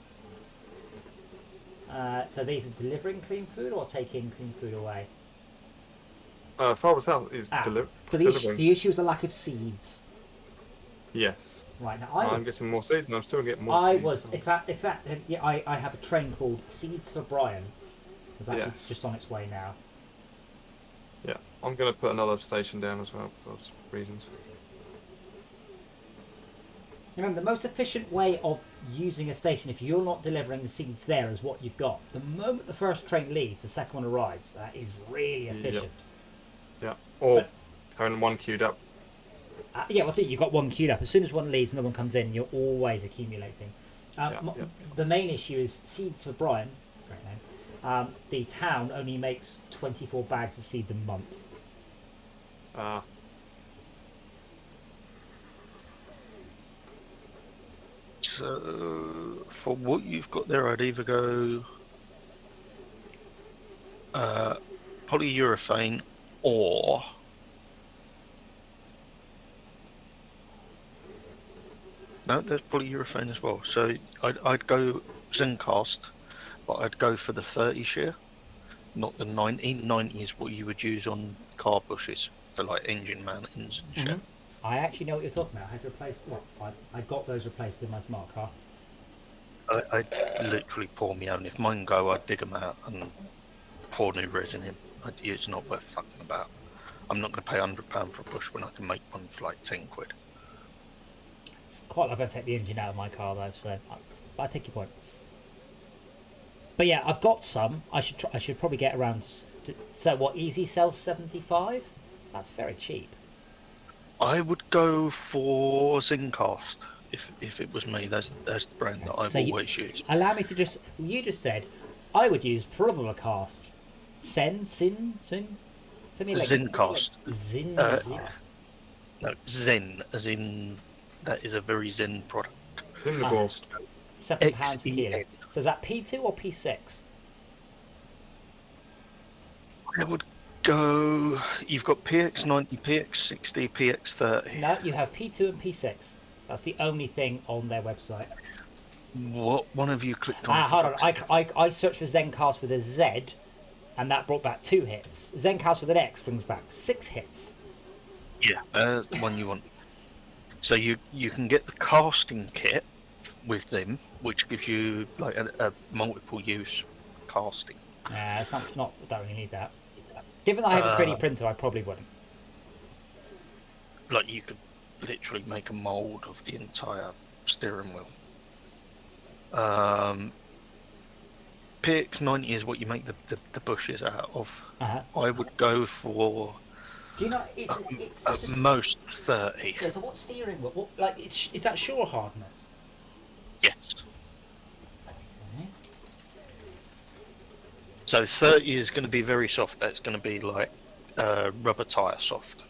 So these are delivering clean food or taking clean food away? Farther south is So delivering. the issue is the lack of seeds. Yes. Right now, I'm getting more seeds, and I'm still getting more I seeds. was, in fact, yeah, I have a train called Seeds for Brian. It's actually Yeah. just on its way now. Yeah, I'm going to put another station down as well for those reasons. Remember, the most efficient way of using a station, if you're not delivering the seeds there, is what you've got. The moment the first train leaves, the second one arrives. That is really efficient. Yeah, or But- having one queued up. Yeah, well, you've got one queued up. As soon as one leaves, another one comes in. You're always accumulating. Yeah. The main issue is Seeds for Brian. Great name. The town only makes 24 bags of seeds a month. So for what you've got there, I'd either go polyurethane or no, there's polyurethane as well. So I'd go Zencast, but I'd go for the 30 share, not the 90. 90 is what you would use on car bushes for like engine mountings and shit. I actually know what you're talking about. I had to replace. Well, I got those replaced in my smart car. I literally pour my own. If mine go, I'd dig them out and pour new resin in. It's not worth fucking about. I'm not going to pay £100 for a bush when I can make one for like 10 quid. It's quite like I take the engine out of my car though, so I take your point. But yeah, I've got some. I should probably get around to. So what? Easy Sell 75? That's very cheap. I would go for Zencast if it was me. That's the brand that I've So always used. Allow me to just. You just said I would use Probablecast. Sin? Something like Zencast. Zin. No, Zen, as in that is a very Zen product. Zinderborst. £7 a XEN. kilo. So is that P2 or P6? I would go. You've got PX90, PX60, PX30. No, you have P2 and P6. That's the only thing on their website. What one have you clicked on? Hold on. I searched for Zencast with a Z, and that brought back 2 hits. Zencast with an X brings back 6 hits. Yeah, that's the one you want. So you can get the casting kit with them, which gives you like a multiple use casting. It's not. Don't really need that. Given that I have a 3D printer, I probably wouldn't. Like you could literally make a mold of the entire steering wheel. PX90 is what you make the bushes out of. I would go for. Do you know? It's at just, most 30. yeah. So what steering wheel? What, like is that shore hardness? Yes. Okay. So 30 is going to be very soft. That's going to be like rubber tire soft.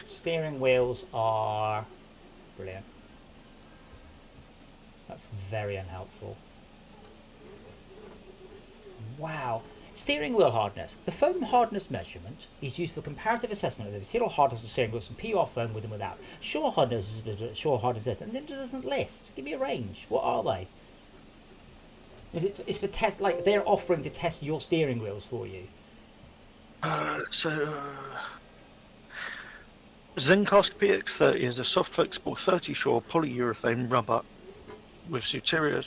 Steering wheels are brilliant. That's very unhelpful. Wow. Steering wheel hardness. The foam hardness measurement is used for comparative assessment of the material hardness of steering wheels from PUR foam with and without. Shore hardness is shore hardness this, and then it doesn't list. Give me a range. What are they? It's for test, like they're offering to test your steering wheels for you. Zencast PX30 is a soft, flexible 30 shore polyurethane rubber with superior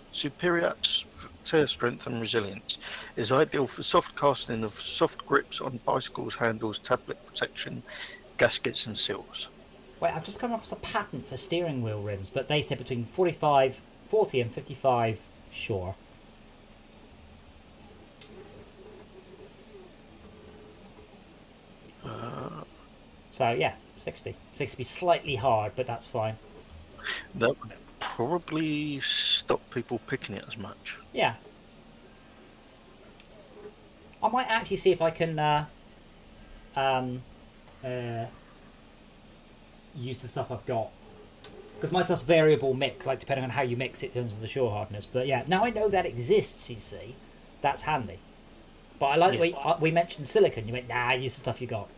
tear strength and resilience. It is ideal for soft casting of soft grips on bicycles, handles, tablet protection, gaskets and seals. Wait, I've just come across a patent for steering wheel rims, but they say between 40 and 55 shore. So yeah, 60. 60 be slightly hard, but that's fine. That would probably stop people picking it as much. Yeah. I might actually see if I can use the stuff I've got. Because my stuff's variable mix, like depending on how you mix it in terms of the shore hardness. But yeah, now I know that exists, you see, that's handy. But I like the way we mentioned silicon. You went, nah, use the stuff you got.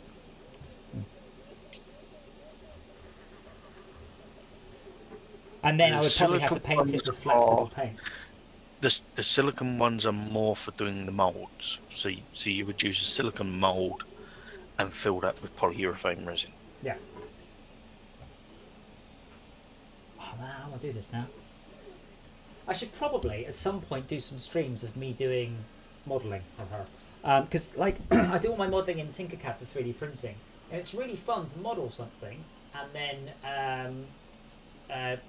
And then I would probably have to paint it with flexible paint. The silicon ones are more for doing the molds. So you would use a silicon mold and fill that with polyurethane resin. Yeah. Oh man, I'm gonna do this now. I should probably at some point do some streams of me doing modelling of her. Because like I do all my modelling in Tinkercad for 3D printing, and it's really fun to model something and then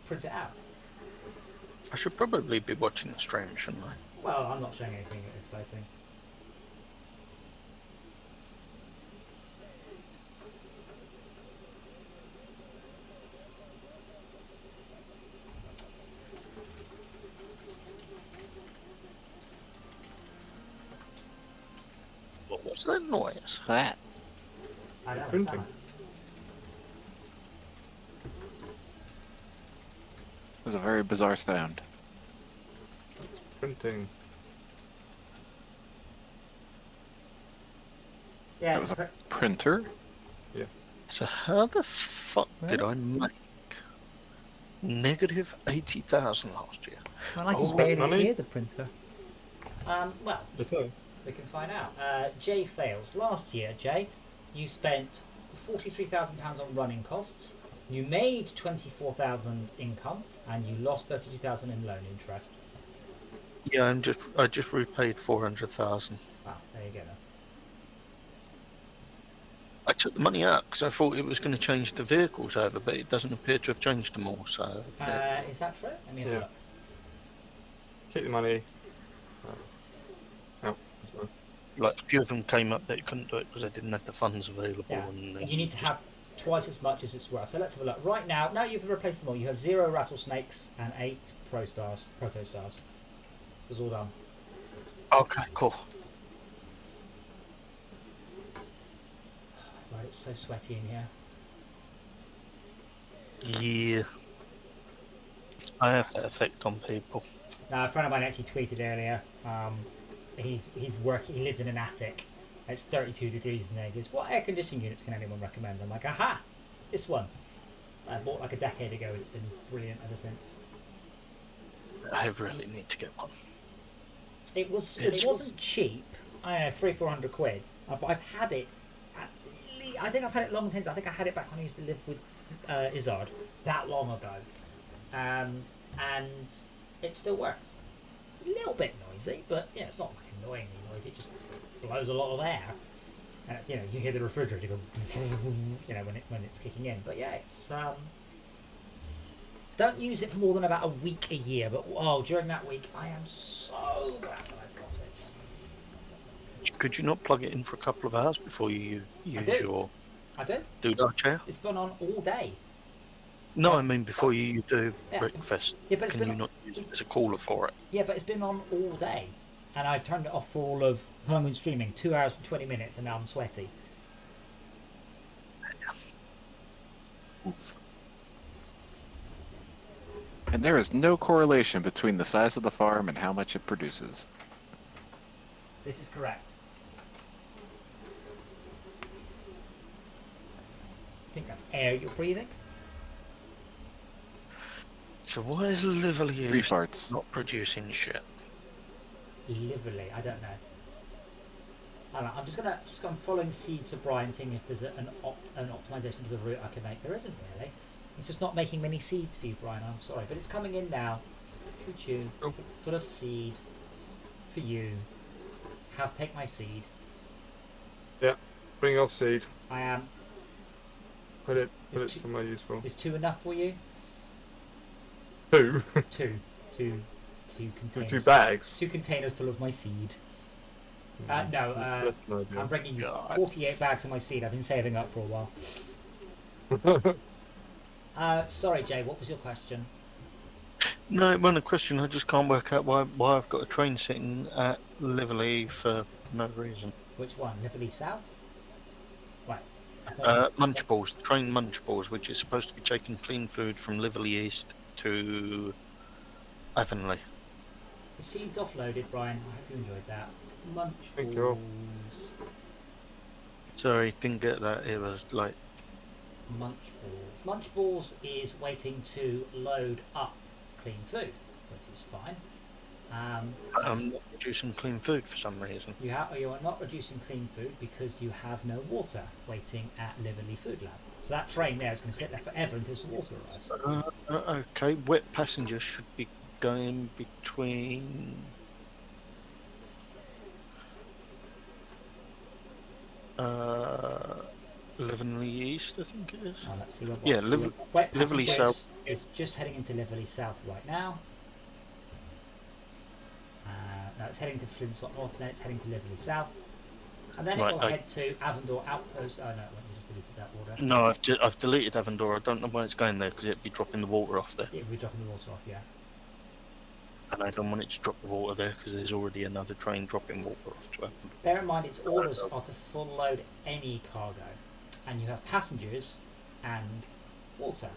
print it out. I should probably be watching the stream, shouldn't I? Well, I'm not showing anything exciting. What was that noise? That. I don't Printing. understand. It was a very bizarre sound. It's printing. Yeah, That was a printer? Yes. So how the fuck did I make negative 80,000 last year? well, I can Oh, barely money? hear the printer. Well, Okay. we can find out. Jay fails. Last year, Jay, you spent £43,000 on running costs. You made 24,000 income, and you lost 32,000 in loan interest. Yeah, I just repaid 400,000. Wow, there you go. Then. I took the money out because I thought it was going to change the vehicles over, but it doesn't appear to have changed them all. So Is that true? Let me have a Yeah. look. Keep the money. Out. like a few of them came up that you couldn't do it because they didn't have the funds available. Yeah. And You need to have twice as much as it's worth. So let's have a look. Right now, no, you've replaced them all. You have 0 rattlesnakes and 8 proto stars. It's all done. Okay, cool. it's so sweaty in here. Yeah. I have that effect on people. Now, a friend of mine actually tweeted earlier. He's working. He lives in an attic. It's 32 degrees in there. He goes, "What air conditioning units can anyone recommend?" I'm like, "Aha, this one. I bought like a decade ago, and it's been brilliant ever since." I really need to get one. It wasn't cheap. I don't know, 300-400 quid. But I've had it. I think I've had it long since. I think I had it back when I used to live with Izzard that long ago, and it still works. It's a little bit noisy, but yeah, it's not like annoyingly noisy. It just blows a lot of air, and it's, you hear the refrigerator go, when it's kicking in. But yeah, it's don't use it for more than about a week a year. But during that week, I am so glad that I've got it. Could you not plug it in for a couple of hours before you use your I do. doodah chair? It's been on all day. No, I mean before you do Yeah. breakfast. Yeah, but it's Can been you not use it as a cooler for it? Yeah, but it's been on all day. And I turned it off for all of home streaming, 2 hours and 20 minutes, and now I'm sweaty. And there is no correlation between the size of the farm and how much it produces. This is correct. I think that's air you're breathing. So why is Lively Three farts. not producing shit? Liverly, I don't know. I don't know. I'm just gonna following seeds for Brian, seeing if there's an optimization to the route I can make. There isn't really. It's just not making many seeds for you, Brian. I'm sorry, but it's coming in now. Choo choo, full of seed for you. Take my seed. Yeah, bring your seed. I am. Put it It's two- somewhere useful. Is 2 enough for you? 2? Two containers. 2 bags? 2 containers full of my seed. No, That's no idea. I'm bringing you God. 48 bags of my seed. I've been saving up for a while. Sorry, Jay. What was your question? No, it wasn't a question. I just can't work out why I've got a train sitting at Lively for no reason. Which one? Liverly South? Right. Munchballs, train Munchballs, which is supposed to be taking clean food from Lively East to Avonlea. The seed's offloaded, Brian. I hope you enjoyed that. Thank you. Munchballs. Sorry, didn't get that. It was like Munchballs. Munchballs is waiting to load up clean food, which is fine. I'm not producing clean food for some reason. You are not reducing clean food because you have no water waiting at Liverly Food Lab. So that train there is going to sit there forever until some water arrives. Okay, wet passengers should be going between. Lively East, I think it is. Let's see what. Yeah, let's see Liverly- what Wet Liverly Passengers South. is just heading into Liverly South right now. No, it's heading to Flintstock North, then it's heading to Liverly South, and then Right, it will head to Avondor Outpost. Oh no, you just deleted that order. No, I've deleted Avondor. I don't know why it's going there because it'd be dropping the water off there, It will be dropping the water off, yeah. and I don't want it to drop the water there because there's already another train dropping water off to Avondor. Bear in mind, its orders are to full load any cargo, and you have passengers and water,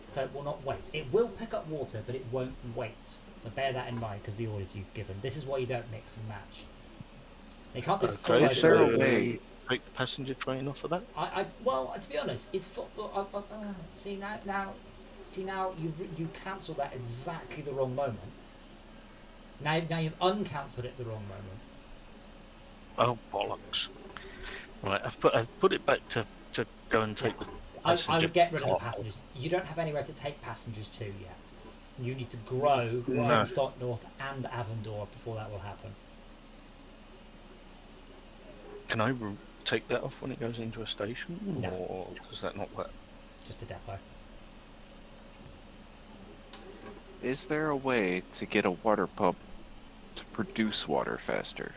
so it will not wait. It will pick up water, but it won't wait. So bear that in mind because the orders you've given. This is why you don't mix and match. They can't do full Okay, load. Is there a so way? take the passenger train off of that? Well, to be honest, it's full. See now, you cancelled that exactly the wrong moment. Now you've uncancelled it the wrong moment. Oh bollocks! Right, I've put it back to go and take the I passenger. would get rid of the car. passengers. You don't have anywhere to take passengers to yet. You need to grow No. Flintstock North and Avondor before that will happen. Can I take that off when it goes into a station, No. or does that not work? Just a depot. Is there a way to get a water pump to produce water faster?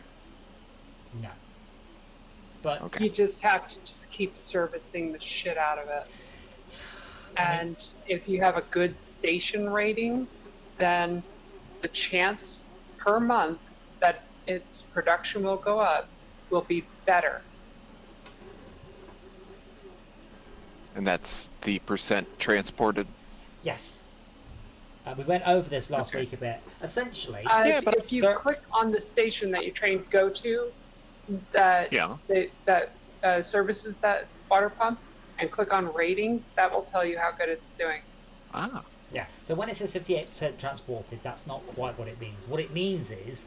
No. But Okay. You just have to just keep servicing the shit out of it. And if you have a good station rating, then the chance per month that its production will go up will be better. And that's the percent transported. Yes. We went over this last Okay. week a bit. Essentially, Yeah, but if you Sir- click on the station that your trains go to, that Yeah. that services that water pump, and click on ratings, that will tell you how good it's doing. Ah. yeah. So when it says 58% transported, that's not quite what it means. What it means is,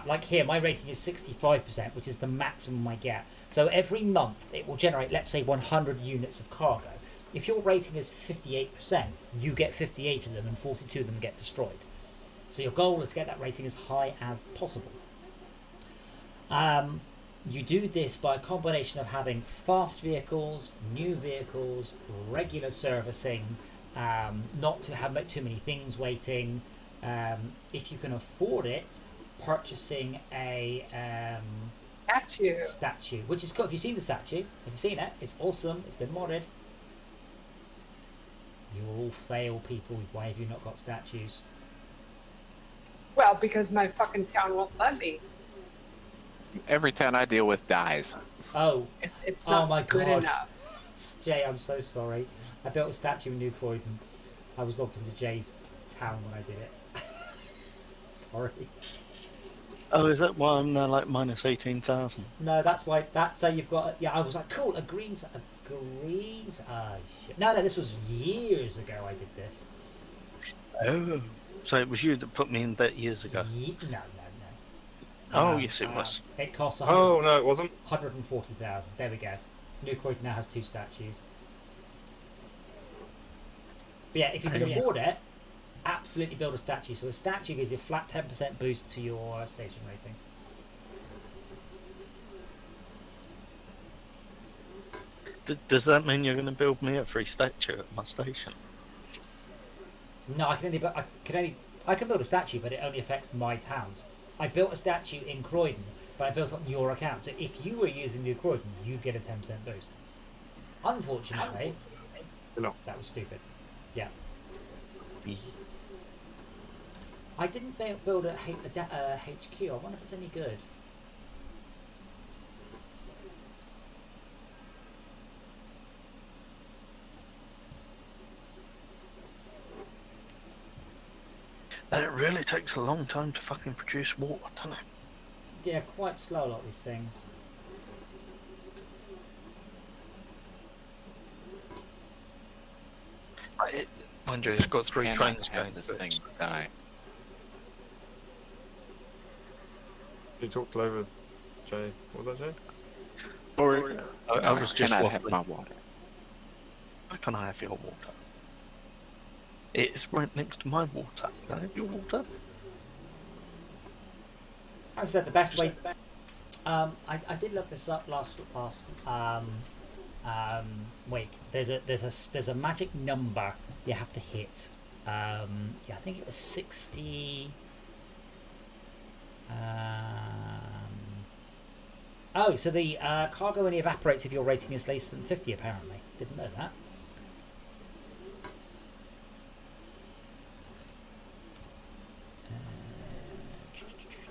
like here, my rating is 65%, which is the maximum I get. So every month it will generate, let's say, 100 units of cargo. If your rating is 58%, you get 58 of them and 42 of them get destroyed. So your goal is to get that rating as high as possible. You do this by a combination of having fast vehicles, new vehicles, regular servicing, not to have too many things waiting. If you can afford it, purchasing a statue, which is cool. Have you seen the statue? Have you seen it? It's awesome. It's been modded. You all fail people. Why have you not got statues? Well, because my fucking town won't let me. Every town I deal with dies. Oh, It's oh not my good God. enough. Jay, I'm so sorry. I built a statue in New Croydon. I was logged into Jay's town when I did it. Sorry. Oh, is that why I'm now like minus 18,000? No, that's why. That's so you've got. Yeah, I was like, cool. A green. Ah, shit. No, this was years ago. I did this. Oh. So it was you that put me in debt years ago. No. Oh, yes, it was. It costs Oh no, it wasn't. 140,000. There we go. New Croydon now has 2 statues. But yeah, if you can afford it, absolutely build a statue. So a statue gives you a flat 10% boost to your station rating. Does that mean you're going to build me a free statue at my station? No, I can build a statue, but it only affects my towns. I built a statue in Croydon, but I built it on your account. So if you were using New Croydon, you'd get a 10% boost. Unfortunately, No. that was stupid. Yeah. I didn't build a HQ. I wonder if it's any good. And it really takes a long time to fucking produce water, doesn't it? Yeah, quite slow, a lot of these things. Mind you, it's got 3 Cannot trains have going. this through it. thing die. You talked over Jay. What was that, Jay? Or I was just Cannot have my waffling. water. Why can't I have your water? It's right next to my water. Can I have your water? As I said, the best way. I did look this up last week. There's a magic number you have to hit. Yeah, I think it was 60. Oh, so the cargo only evaporates if your rating is less than 50. Apparently, didn't know that.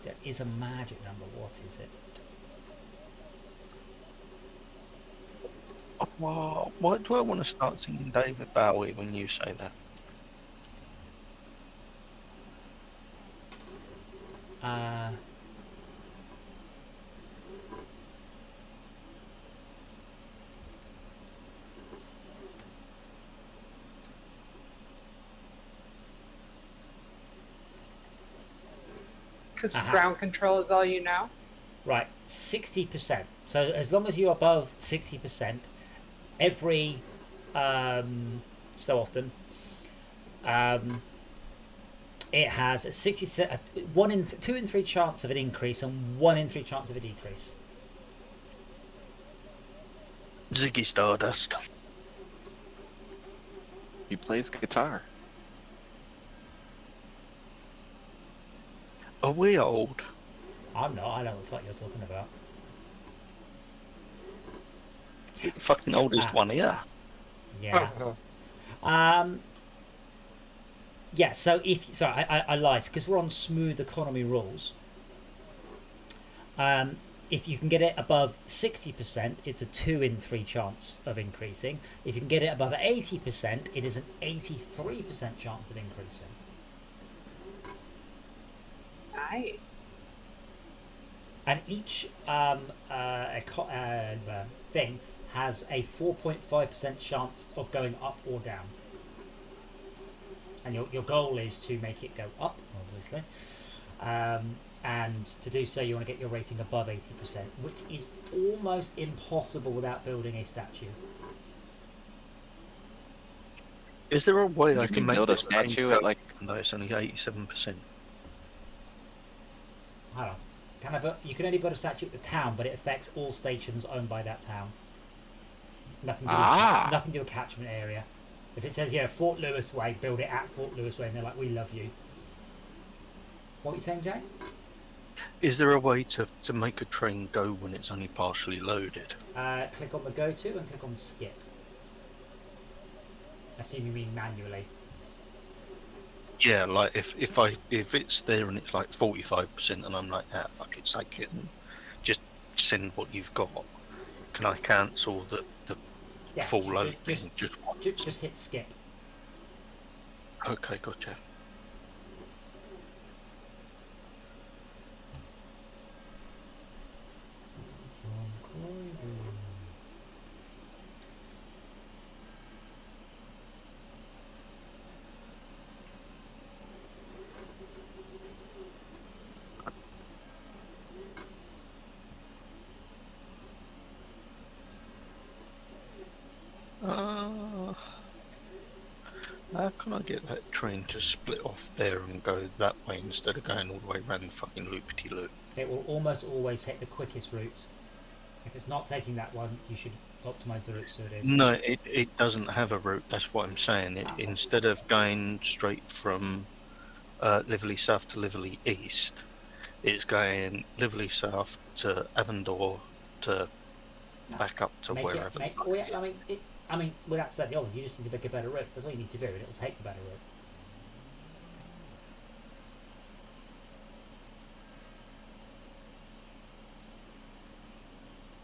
There is a magic number. What is it? Well, why do I want to start singing David Bowie when you say that? Because Uh-huh. ground control is all you know. Right, 60%. So as long as you're above 60%, every so often, it has a 2 in 3 chance of an increase and 1 in 3 chance of a decrease. Ziggy Stardust. He plays guitar. Are we old? I'm not. I don't know what the fuck you're talking about. You're the fucking oldest one here. Yeah. Yeah. So I lied because we're on smooth economy rules. if you can get it above 60%, it's a 2 in 3 chance of increasing. If you can get it above 80%, it is an 83% chance of increasing. Nice. And each thing has a 4.5% chance of going up or down. And your goal is to make it go up, obviously. And to do so, you want to get your rating above 80%, which is almost impossible without building a statue. Is there a way I You can can make build a this thing statue go- at like No, it's only 87%. Hold on. You can only build a statue at the town, but it affects all stations owned by that town. Nothing to do with, nothing to do with catchment area. If it says, Fort Lewis Way, build it at Fort Lewis Way, and they're like, we love you. What are you saying, Jay? Is there a way to make a train go when it's only partially loaded? Click on the go to and click on skip. I assume you mean manually. Yeah, like if it's there and it's like 45% and I'm like, fuck it, take it and just send what you've got. Can I cancel the full load thing just once? Just hit skip. Okay, gotcha. How can I get that train to split off there and go that way instead of going all the way around the fucking loopity-loop? It will almost always hit the quickest route. If it's not taking that one, you should optimize the route so it is. No, it doesn't have a route, that's what I'm saying. Instead of going straight from Liverley South to Liverley East, it's going Liverley South to Avondor to back up to wherever. I mean, without saying the obvious, you just need to make a better route. That's all you need to do, and it'll take the better route.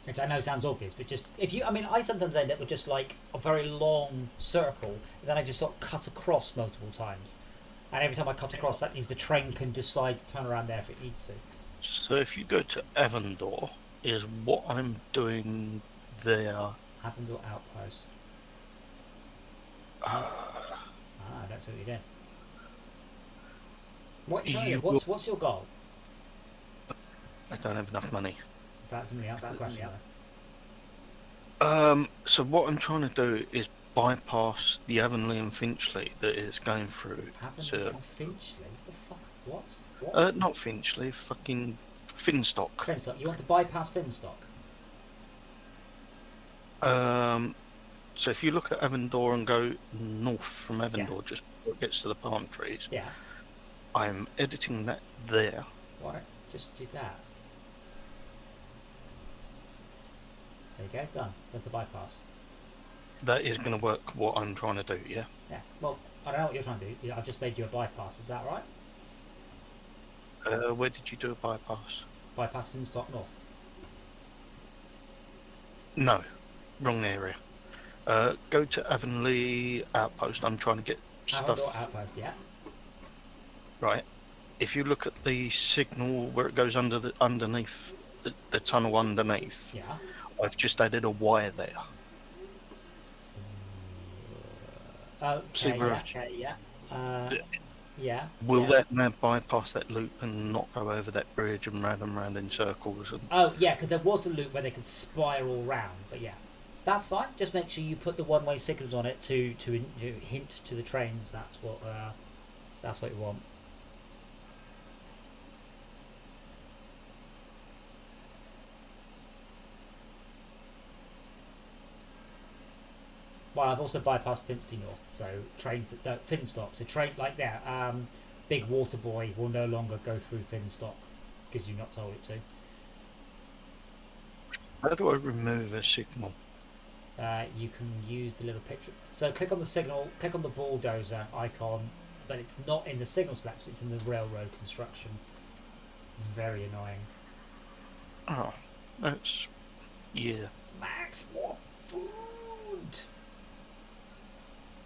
Which I know sounds obvious, but just I sometimes end up with just like a very long circle, and then I just sort of cut across multiple times. And every time I cut across, that means the train can decide to turn around there if it needs to. So if you go to Avondor, is what I'm doing there. Avondor Outpost. That's what you did. What's your goal? I don't have enough money. That's somebody else. That question. So what I'm trying to do is bypass the Avonlea and Finchley that is going through. Avonlea and Finchley? The fuck? What? Not Finchley, fucking Finstock. Finstock. You want to bypass Finstock? So if you look at Avondor and go north from Avondor, just before it gets to the palm trees. Yeah. I'm editing that there. Right. Just do that. There you go. Done. There's a bypass. That is going to work. What I'm trying to do, yeah. Yeah. Well, I don't know what you're trying to do. I've just made you a bypass. Is that right? Where did you do a bypass? Bypass Finstock North. No, wrong area. Go to Avonlea Outpost. I'm trying to get Avondor stuff. Outpost, yeah. Right. If you look at the signal where it goes underneath the tunnel underneath. Yeah. I've just added a wire there. Yeah. Will that now bypass that loop and not go over that bridge and round in circles? And... Oh, yeah, because there was a loop where they could spiral round, but yeah. That's fine. Just make sure you put the one-way signals on it to hint to the trains. That's what you want. Well, I've also bypassed Finchley North, so trains that don't Finstock. So train like that, Big Water Boy will no longer go through Finstock because you're not told it to. How do I remove a signal? You can use the little picture. So click on the signal, click on the bulldozer icon, but it's not in the signal selection. It's in the railroad construction. Very annoying. Oh. That's yeah. Max, more food.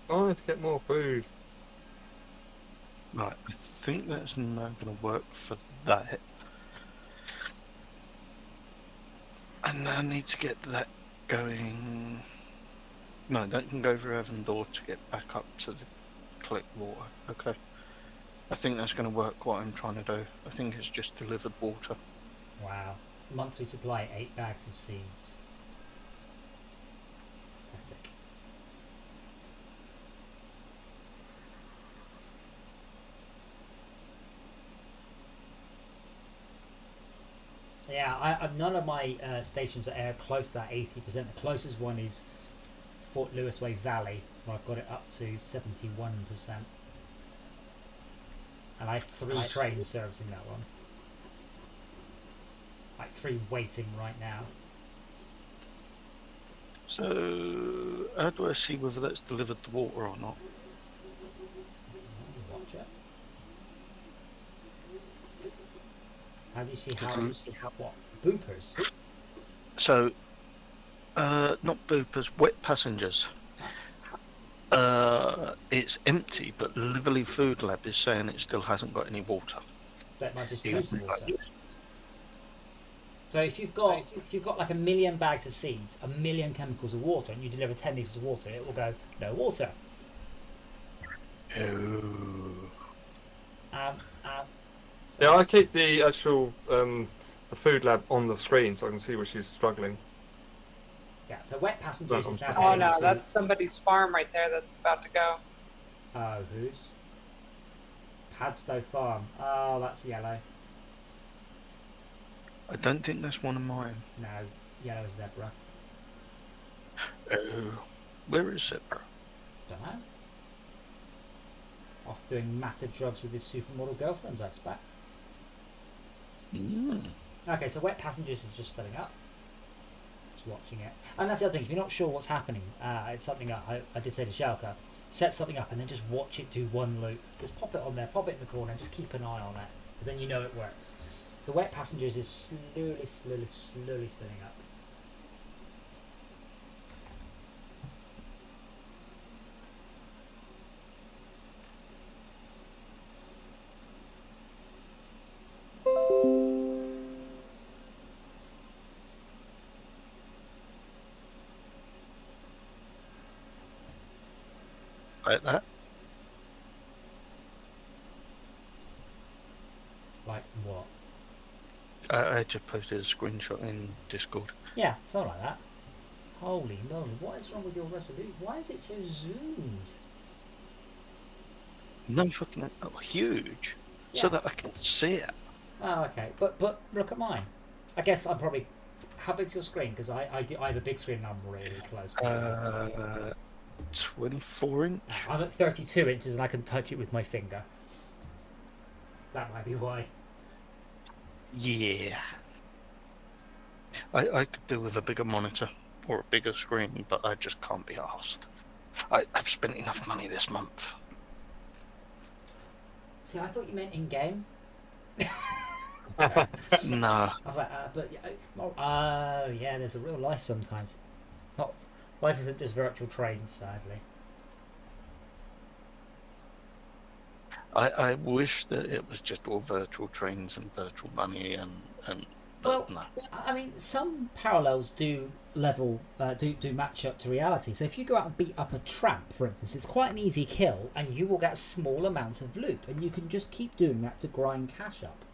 I need to get more food. Right, I think that's not going to work for that. And I need to get that going. No, that can go through Evan Door to get back up to the collect water. Okay. I think that's going to work what I'm trying to do. I think it's just delivered water. Wow. Monthly supply, 8 bags of seeds. Pathetic. Yeah, none of my stations are close to that 80%. The closest one is Fort Lewis Way Valley, where I've got it up to 71%. And I have 3 trains servicing that one. Like 3 waiting right now. So, how do I see whether that's delivered the water or not? Watch it. How do you see how? What? Boopers? So, not boopers, wet passengers. It's empty, but Lively Food Lab is saying it still hasn't got any water. That might just use the water. So if you've got like 1 million bags of seeds, 1 million chemicals of water, and you deliver 10 litres of water, it will go no water. Oh. So Yeah, I keep the actual the food lab on the screen so I can see where she's struggling. Yeah, so wet passengers is now Oh heading no, to- that's somebody's farm right there that's about to go. Oh, whose? Padstow Farm. Oh, that's yellow. I don't think that's one of mine. No, yellow zebra. Oh. Where is Zebra? Don't know. Off doing massive drugs with his supermodel girlfriends, I expect. Okay, so wet passengers is just filling up. Just watching it. And that's the other thing, if you're not sure what's happening, it's something I did say to Shalka, set something up and then just watch it do one loop. Just pop it on there, pop it in the corner, and just keep an eye on it. But then you know it works. So wet passengers is slowly filling up. Like that? Like what? I just posted a screenshot in Discord. Yeah, something like that. Holy moly, what is wrong with your resolution? Why is it so zoomed? No fucking huge, so Yeah. that I can see it. Oh, okay. But look at mine. I guess I'm probably... How big's your screen? Because I have a big screen and I'm really close to it. 24 inch. I'm at 32 inches and I can touch it with my finger. That might be why. Yeah. I could do with a bigger monitor or a bigger screen, but I just can't be asked. I've spent enough money this month. See, I thought you meant in-game. No. I was like, but... yeah, there's a real life sometimes. Not Life isn't just virtual trains, sadly. I wish that it was just all virtual trains and virtual money and Well, no. I mean, some parallels do match up to reality. So if you go out and beat up a tramp, for instance, it's quite an easy kill, and you will get a small amount of loot, and you can just keep doing that to grind cash up.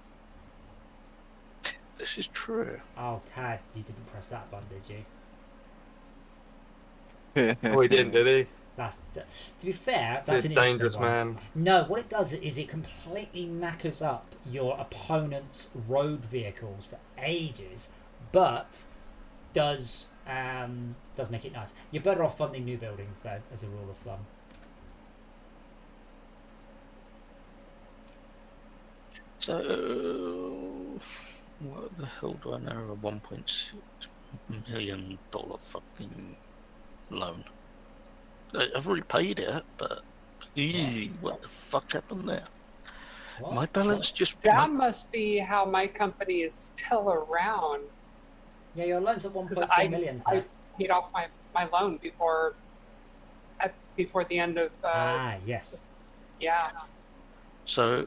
This is true. Oh, Tad, you didn't press that button, did you? Oh, he didn't, did he? To be fair, that's He's an a dangerous interesting one. man. No, what it does is it completely knackers up your opponent's road vehicles for ages, but does make it nice. You're better off funding new buildings, though, as a rule of thumb. So, what the hell do I know? A $1.6 million fucking loan. I've already paid it, but what the fuck happened there? What? My balance just That must be how my company is still around. Yeah, your loan's at Because 1.4 million. I Ted. paid off my loan before the end of Yes. yeah. So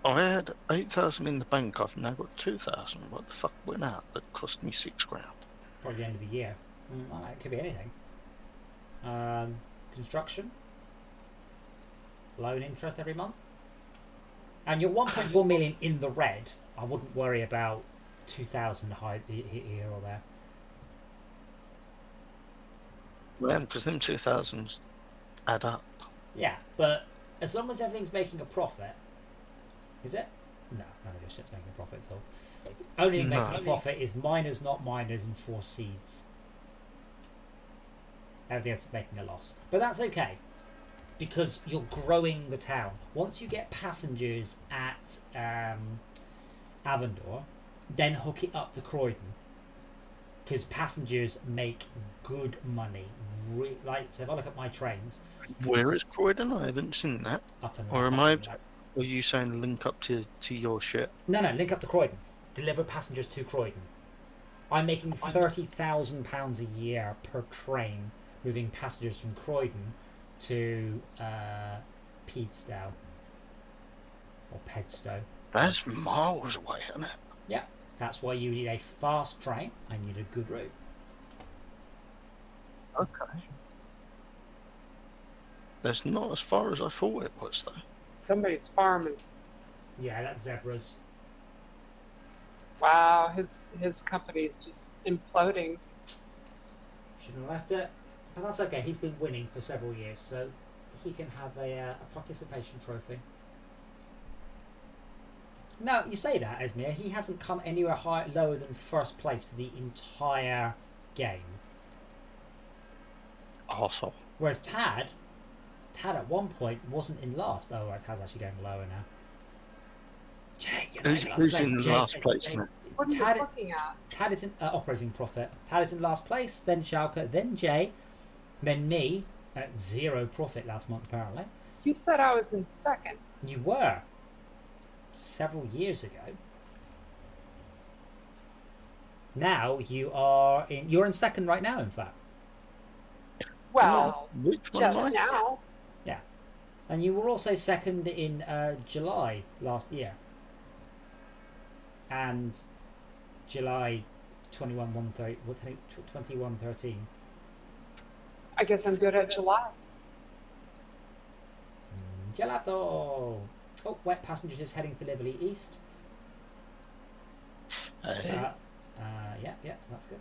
I had 8,000 in the bank. I've now got 2,000. What the fuck went out that cost me £6,000? Probably the end of the year. Well, it could be anything. Construction. Loan interest every month. And you're 1.4 million in the red. I wouldn't worry about 2,000 high here or there. Well, because them 2,000s add up. Yeah, but as long as everything's making a profit, is it? No, none of this shit's making a profit at all. Only No. making a profit is miners, not miners, and 4 seeds. Everything else is making a loss. But that's okay, because you're growing the town. Once you get passengers at Avondor, then hook it up to Croydon. Because passengers make good money. So if I look at my trains... Where is Croydon? I haven't seen that. Up and Or up am and I? up. Are you saying link up to your shit? No, link up to Croydon. Deliver passengers to Croydon. I'm making £30,000 a year per train, moving passengers from Croydon to Pedstow. Or Pedstow. That's miles away, isn't it? Yeah, that's why you need a fast train and you need a good route. Okay. That's not as far as I thought it was, though. Somebody's farm is Yeah, that's zebras. wow. His company is just imploding. Shouldn't have left it. But that's okay, he's been winning for several years, so he can have a participation trophy. No, you say that, Esmir. He hasn't come anywhere lower than first place for the entire game. Arsehole. Whereas Tad at one point wasn't in last. Oh, right, Tad's actually going lower now. Jay, you're not Who's in last in place. last place now? What are you Tad- looking at? Tad is in operating profit. Tad is in last place, then Schalke, then Jay, then me at 0 profit last month apparently. You said I was in second. You were several years ago. Now you're in second right now, in fact. Well, Which one just am I? now. Yeah. And you were also second in July last year. And July 21-13. I guess I'm good at July's. Gelato! Oh, Wet Passengers is heading for Liverley East. Yeah, that's good.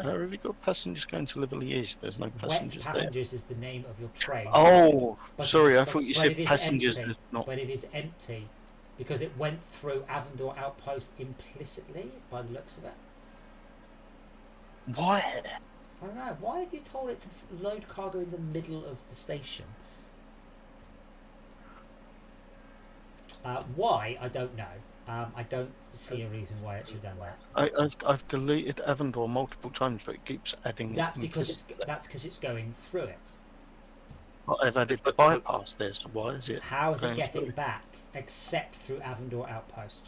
Have you got passengers going to Liverley East? There's no passengers Wet Passengers is the name of your train. Oh, But sorry, it's- I thought you but said it is passengers. empty. There's not. But it is empty because it went through Avondor Outpost implicitly by the looks of it. Why? I don't know. Why have you told it to load cargo in the middle of the station? Why? I don't know. I don't see a reason why it should have done that. I've deleted Avondor multiple times, but it keeps adding. That's because it's going through it. I've added the bypass there, so why is it? How is it going getting through? back except through Avondor Outpost?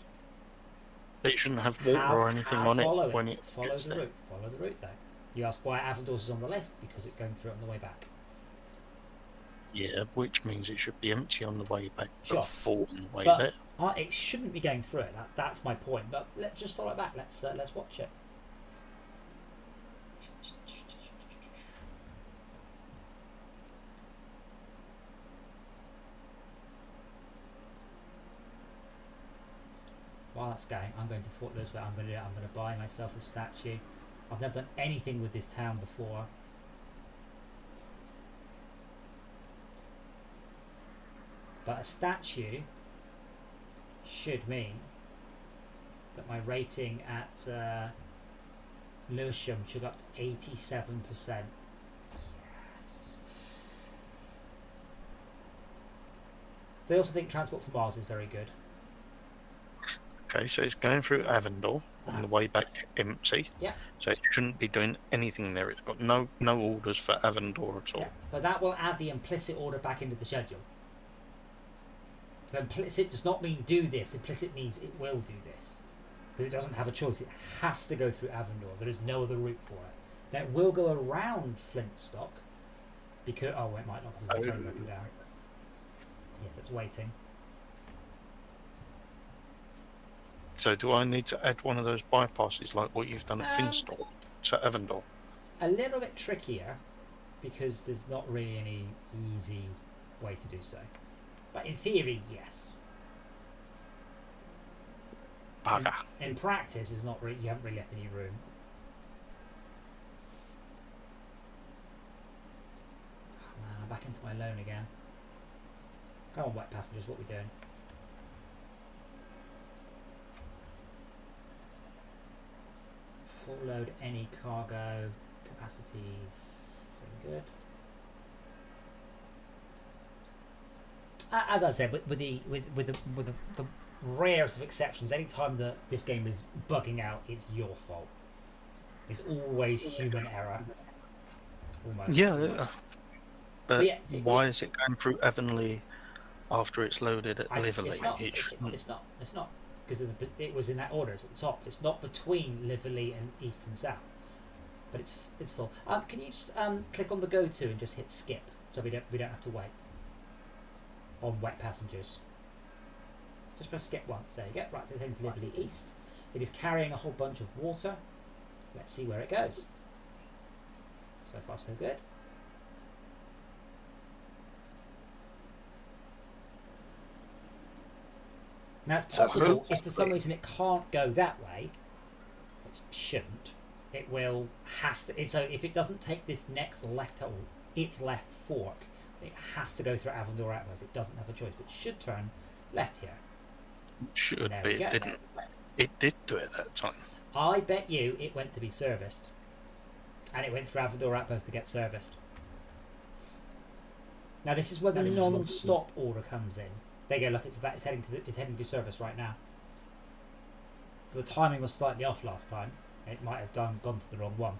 It shouldn't have water or anything on it follow when it follow gets the there. route. Follow the route though. You ask why Avondor's is on the list because it's going through it on the way back. Yeah, which means it should be empty on the way back, Sure. but full on the way But there. it shouldn't be going through it. That's my point. But let's just follow it back. Let's watch it. While that's going, I'm going to Fort Louis. I'm going to do it. I'm going to buy myself a statue. I've never done anything with this town before. But a statue should mean that my rating at Lewisham should go up to 87%. Yes. They also think Transport for Mars is very good. Okay, so it's going through Avondor on the way back empty. Yeah. So it shouldn't be doing anything there. It's got no orders for Avondor at all. Yeah. But that will add the implicit order back into the schedule. So implicit does not mean do this. Implicit means it will do this. because it doesn't have a choice. It has to go through Avondor. There is no other route for it. Now it will go around Flintstock because it might not because there's a train broken down. Yes, it's waiting. So do I need to add one of those bypasses like what you've done at Finstock to Avondor? A little bit trickier because there's not really any easy way to do so. But in theory, yes. Bugger. In practice, it's not really. You haven't really left any room. Back into my loan again. Come on, wet passengers. What are we doing? Full load any cargo capacities. Good. As I said, with the rarest of exceptions, any time that this game is bugging out, it's your fault. There's always human error. Almost. Yeah. But yeah, why is it going through Avonlea after it's loaded at Liverley? It's not because it was in that order. It's at the top. It's not between Liverley and east and south, but it's full. Can you just click on the go to and just hit skip so we don't have to wait on wet passengers. Just press skip once. There you go. Right, it's heading to Liverley East. It is carrying a whole bunch of water. Let's see where it goes. So far, so good. Now it's possible if for some reason it can't go that way, which it shouldn't, it will so if it doesn't take this next left its left fork, it has to go through Avondor Outwards. It doesn't have a choice, but it should turn left here. Should be. It didn't. It did do it that time. I bet you it went to be serviced, and it went through Avondor Outpost to get serviced. Now this is where the non-stop order comes in. There you go. Look, it's heading to be serviced right now. So the timing was slightly off last time. It might have gone to the wrong one.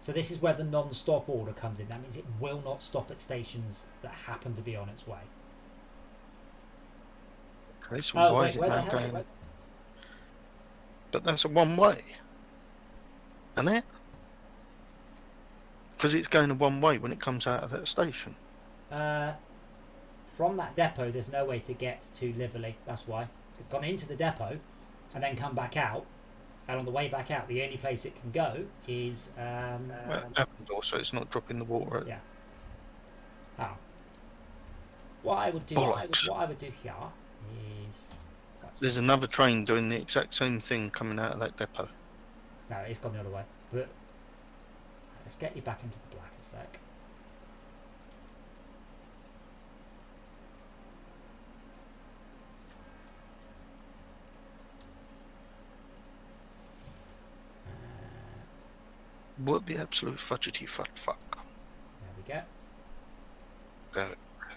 So this is where the non-stop order comes in. That means it will not stop at stations that happen to be on its way. Okay, so why is it now going? But that's a one-way, isn't it? Because it's going a one-way when it comes out of that station. From that depot, there's no way to get to Liverley. That's why it's gone into the depot and then come back out. And on the way back out, the only place it can go is Avondor, so it's not dropping the water. Yeah. Oh. What I would do here is. There's another train doing the exact same thing coming out of that depot. No, it's gone the other way. But let's get you back into the black a sec. What the absolute fudgety fuck. There we go.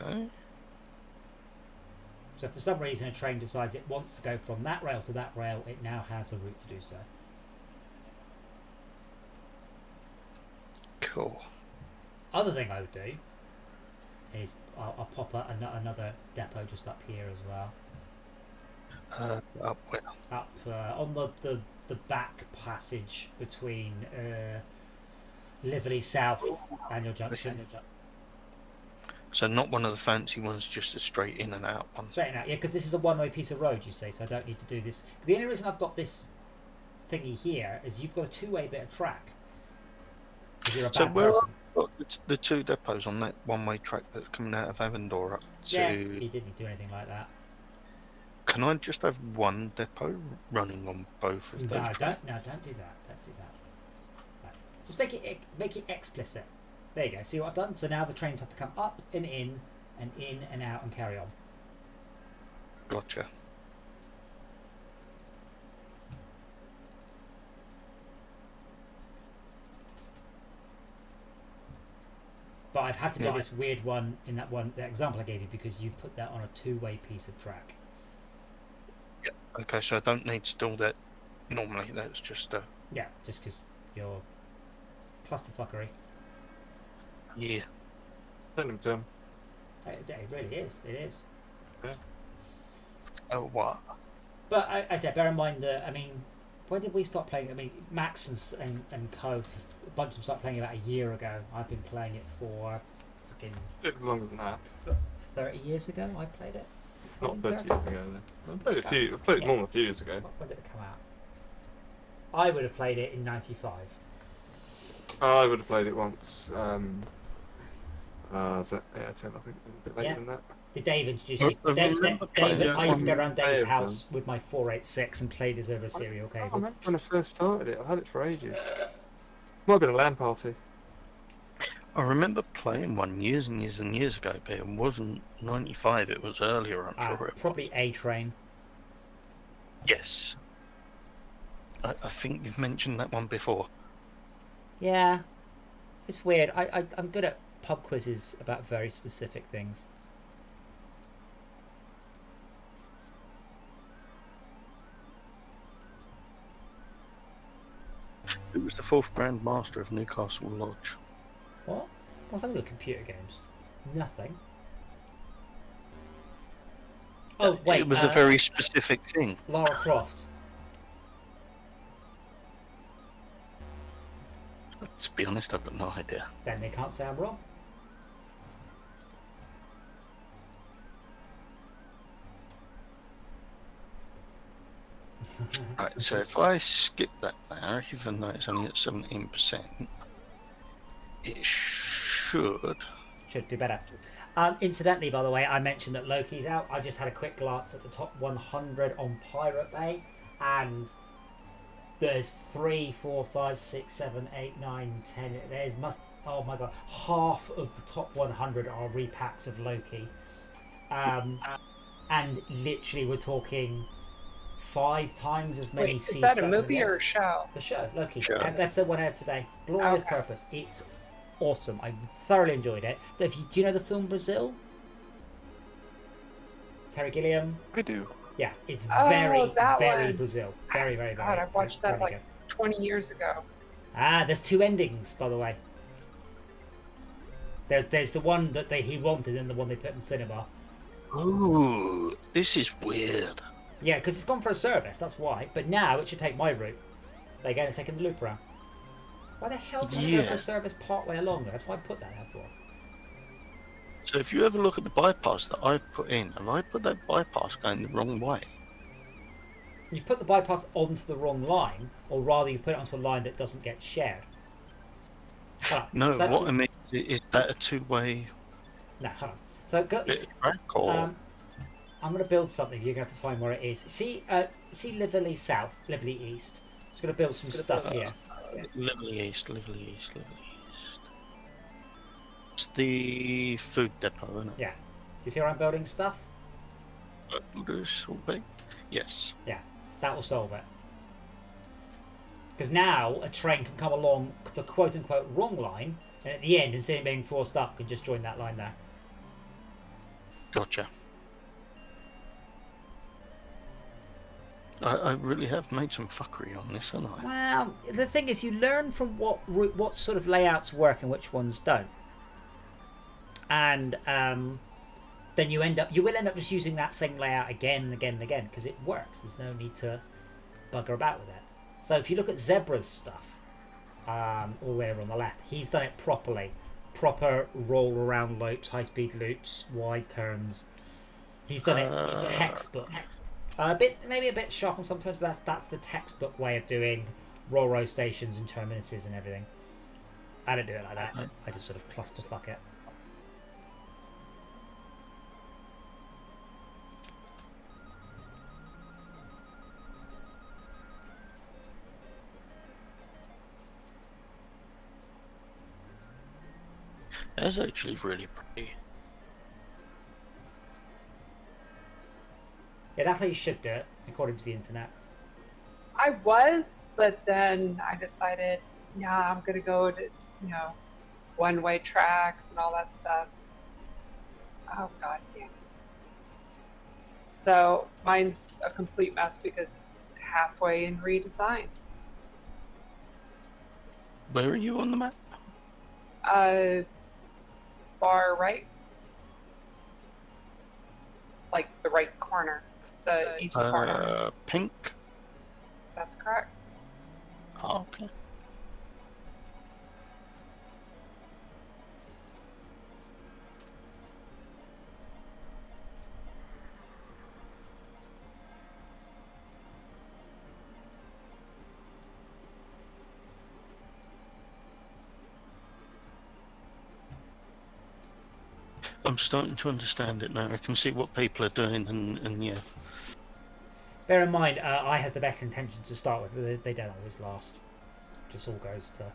Okay. So for some reason a train decides it wants to go from that rail to that rail, it now has a route to do so. Cool. Other thing I would do is I'll pop another depot just up here as well. Up where? Up on the back passage between Liverley South and your junction. So not one of the fancy ones, just a straight in and out one. Straight out, yeah, because this is a one-way piece of road, you see, so I don't need to do this. The only reason I've got this thingy here is you've got a two-way bit of track. If you're a bad person. Are the two depots on that one-way track that's coming out of Avondor up to... Yeah, you didn't need to do anything like that. Can I just have one depot running on both of those tracks? Don't do that. Don't do that. No. Just make it explicit. There you go. See what I've done? So now the trains have to come up and in and out and carry on. Gotcha. But I've had to do this weird one in that example I gave you because you've put that on a two-way piece of track. Yeah. Okay, so I don't need to do that normally. That's just Yeah, just because you're plus the fuckery. Yeah. Don't Tim. It really is. It is. Yeah. Oh, what? But I said, bear in mind that when did we start playing? I mean, Max and Co. A bunch of them started playing it about a year ago. I've been playing it for fucking A bit longer than that. 30 years ago. I played it. Not 30 years 30? ago then. I played it more than a few years ago. When did it come out? I would have played it in '95. I would have played it once. Was that 10, I think, a bit later Yeah. than that. Did Dave introduce I you? remember playing David, it I used to go on around Dave's Dave, house with my 486 and played this over a serial I cable. remember when I first started it. I had it for ages. Might have been a LAN party. I remember playing one years and years and years ago, but it wasn't 95. It was earlier. I'm sure it was. Probably A Train. Yes. I think you've mentioned that one before. Yeah, it's weird. I'm good at pub quizzes about very specific things. It was the 4th Grand Master of Newcastle Lodge. What? What's that to do with computer games? Nothing. Oh wait, It was a very specific thing. Lara Croft. To be honest, I've got no idea. Then they can't say I'm wrong. Right, so if I skip that now, even though it's only at 17%, it should. Should do better. Incidentally, by the way, I mentioned that Loki's out. I just had a quick glance at the top 100 on Pirate Bay, and there's 3, 4, 5, 6, 7, 8, 9, 10. There's oh my god, half of the top 100 are repacks of Loki, and literally we're talking 5 times as many Wait, seeds. is that a left than movie there or a was. show? The show, Loki. Show. Episode 1 out today. Glorious Okay. Purpose. It's awesome. I thoroughly enjoyed it. Do you know the film Brazil? Terry Gilliam. I do. Yeah, it's Oh, very that very one. Brazil. Very very very. God, I watched that very like good. 20 years ago. There's 2 endings, by the way. There's the one that he wanted and the one they put in cinema. Ooh, this is weird. Yeah, because it's gone for a service, that's why. But now it should take my route. They again, it's taking the loop around. Why the hell do you go for Yeah. a service part way along? That's why I put that out for. So if you ever look at the bypass that I've put in, have I put that bypass going the wrong way? You've put the bypass onto the wrong line, or rather you've put it onto a line that doesn't get shared. Hold on. No, So- what I mean is that a two-way No, hold on. So go, bit of track, or I'm going to build something. You're going to have to find where it is. See Liverley South, Liverley East. I'm just going to build some stuff here. Liverley East, Liverley East, Liverley East. It's the food depot, isn't it? Yeah. Do you see where I'm building stuff? This will be. Yes. Yeah. That will solve it. Because now a train can come along the quote-unquote wrong line, and at the end, instead of being forced up, can just join that line there. Gotcha. I really have made some fuckery on this, haven't I? Well, the thing is, you learn from what sort of layouts work and which ones don't, and then you will end up just using that same layout again and again and again because it works. There's no need to bugger about with it. So if you look at Zebra's stuff, all the way over on the left, he's done it properly. Proper roll around loops, high speed loops, wide turns. He's done it textbook. Maybe a bit shocking sometimes, but that's the textbook way of doing roll stations and terminuses and everything. I don't do it like that. I just sort of clusterfuck it. That's actually really pretty. Yeah, that's how you should do it, according to the internet. I was, but then I decided, nah, I'm gonna go to, one-way tracks and all that stuff. Oh god damn it. So mine's a complete mess because it's halfway in redesign. Where are you on the map? Far right. Like the right corner. The east corner. Pink. That's correct. Oh, okay. I'm starting to understand it now. I can see what people are doing, and yeah. Bear in mind, I had the best intentions to start with, but they don't always last. Just all goes to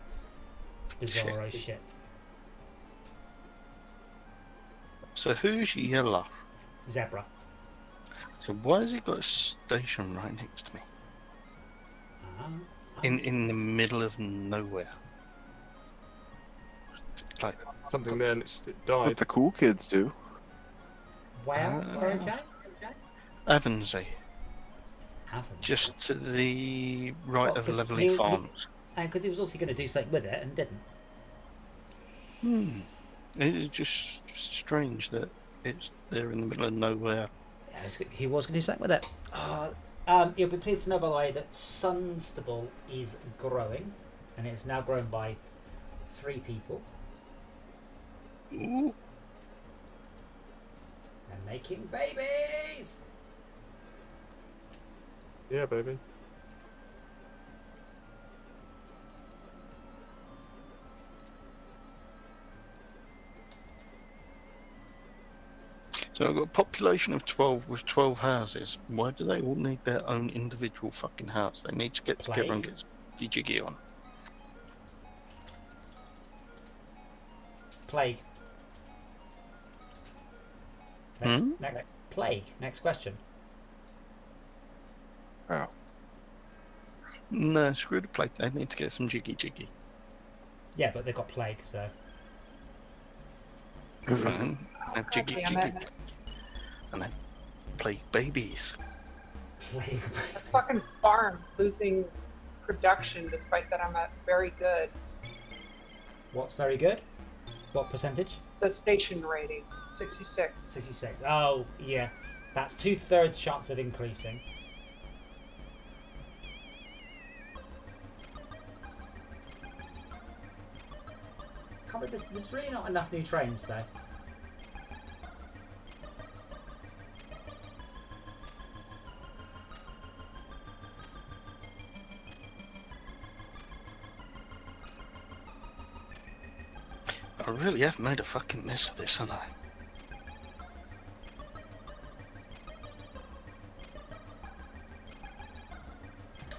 bizarro shit. So who's yellow? Zebra. So why has he got a station right next to me? In the middle of nowhere. Like Something there and it What died. the cool kids do. Where? Sorry, Jay? Avonsay, Haven't. just to the right Well, of 'cause Leverley he- Farms. Because he was obviously going to do something with it and didn't. It's just strange that it's there in the middle of nowhere. Yeah, he was going to do something with it. You'll be pleased to know, by the way, that Sunstable is growing, and it's now grown by 3 people. Ooh. And making babies! Yeah, baby. So I've got a population of 12 with 12 houses. Why do they all need their own individual fucking house? They need to get together and get jiggy on. Plague. Plague. Next question. Oh. No, screw the plague. They need to get some jiggy. Yeah, but they've got plague, so. Fine. Have jiggy. Damn it. And have plague babies. Plague. A fucking farm losing production despite that I'm at very good. What's very good? What percentage? The station rating, 66. 66. Oh, yeah. That's 2/3 chance of increasing. There's really not enough new trains, though. I really have made a fucking mess of this, haven't I?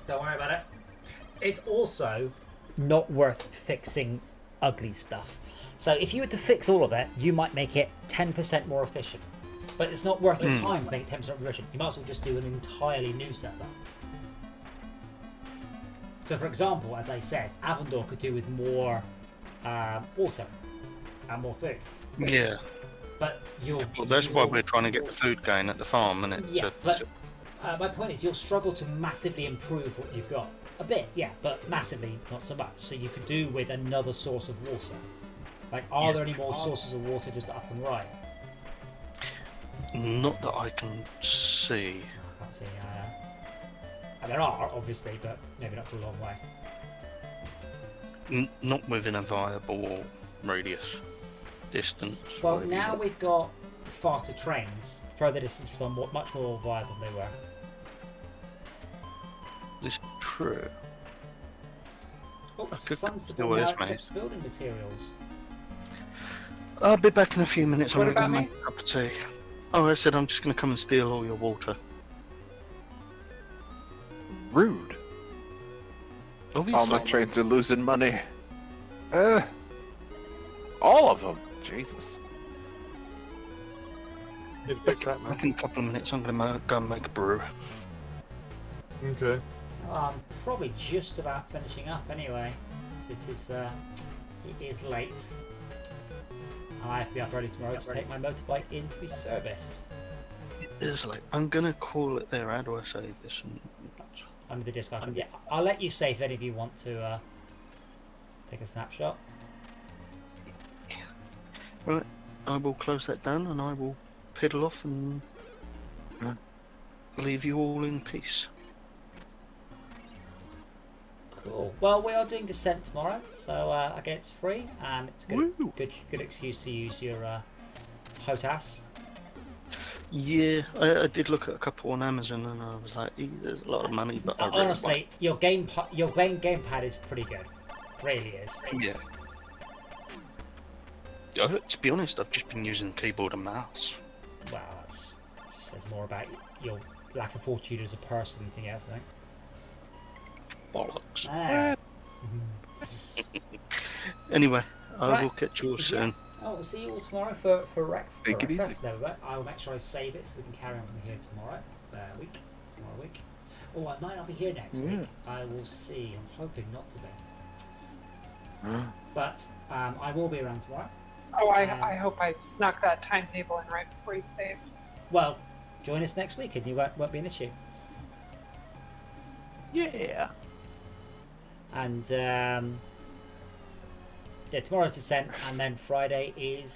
Don't worry about it. It's also not worth fixing ugly stuff. So if you were to fix all of it, you might make it 10% more efficient. But it's not worth your time to make it 10% more efficient. You might as well just do an entirely new setup. So for example, as I said, Avondor could do with more water and more food. Yeah. But Well, that's why we're trying to get the food going at the farm, and it's Yeah, but my point is, you'll struggle to massively improve what you've got. A bit, yeah, but massively not so much. So you could do with another source of water. Like, are there any more sources of water just up and right? not that I can see. I can't see. There are, obviously, but maybe not for a long way. Not within a viable radius distance. Well, now we've got faster trains. Further distances are much more viable than they were. It's true. Oh, I could Sun's do this, now mate. accepts building materials. I'll be back in a few minutes. What I'm going about to me? make a cup of tea. Oh, I said I'm just going to come and steal all your water. Rude. Obviously. All my trains are losing money. All of them. Jesus. You'd fix that, Back man. in a couple of minutes, I'm going to go and make a brew. Okay. I'm probably just about finishing up anyway. So it is late. I have to be up early tomorrow to take my motorbike in to be serviced. It's like, I'm going to call it there. How do I save this? Under the disc icon. Yeah, I'll let you save it if you want to take a snapshot. Right, I will close that down and I will piddle off and leave you all in peace. Cool. Well, we are doing Descent tomorrow, so again, it's free and it's a Woo. good excuse to use your HOTAS. Yeah, I did look at a couple on Amazon, and I was like, there's a lot of money, but I really Honestly, your gamepad is pretty good. Really is. want it. Yeah. To be honest, I've just been using keyboard and mouse. Well, that's just says more about your lack of fortitude as a person than anything else, I think. Bollocks. Ah. Anyway, I Right. will catch you all soon. Yes. Oh, we'll see you all tomorrow for Take it easy. Wreckfest. No, but I will make sure I save it so we can carry on from here tomorrow week. Oh, I might not be here next week. I will see. I'm hoping not to be. But I will be around tomorrow. Oh, I hope I snuck that timetable in right before you saved. Well, join us next week and you won't be an issue. Yeah. And yeah, tomorrow's Descent, and then Friday is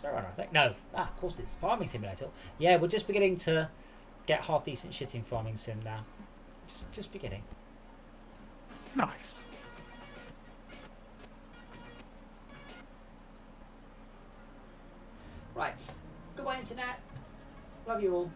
Snowrunner, I think. No, of course it's Farming Simulator. Yeah, we're just beginning to get half decent shit in Farming Sim now. Just beginning. Nice. Right. Goodbye, Internet. Love you all.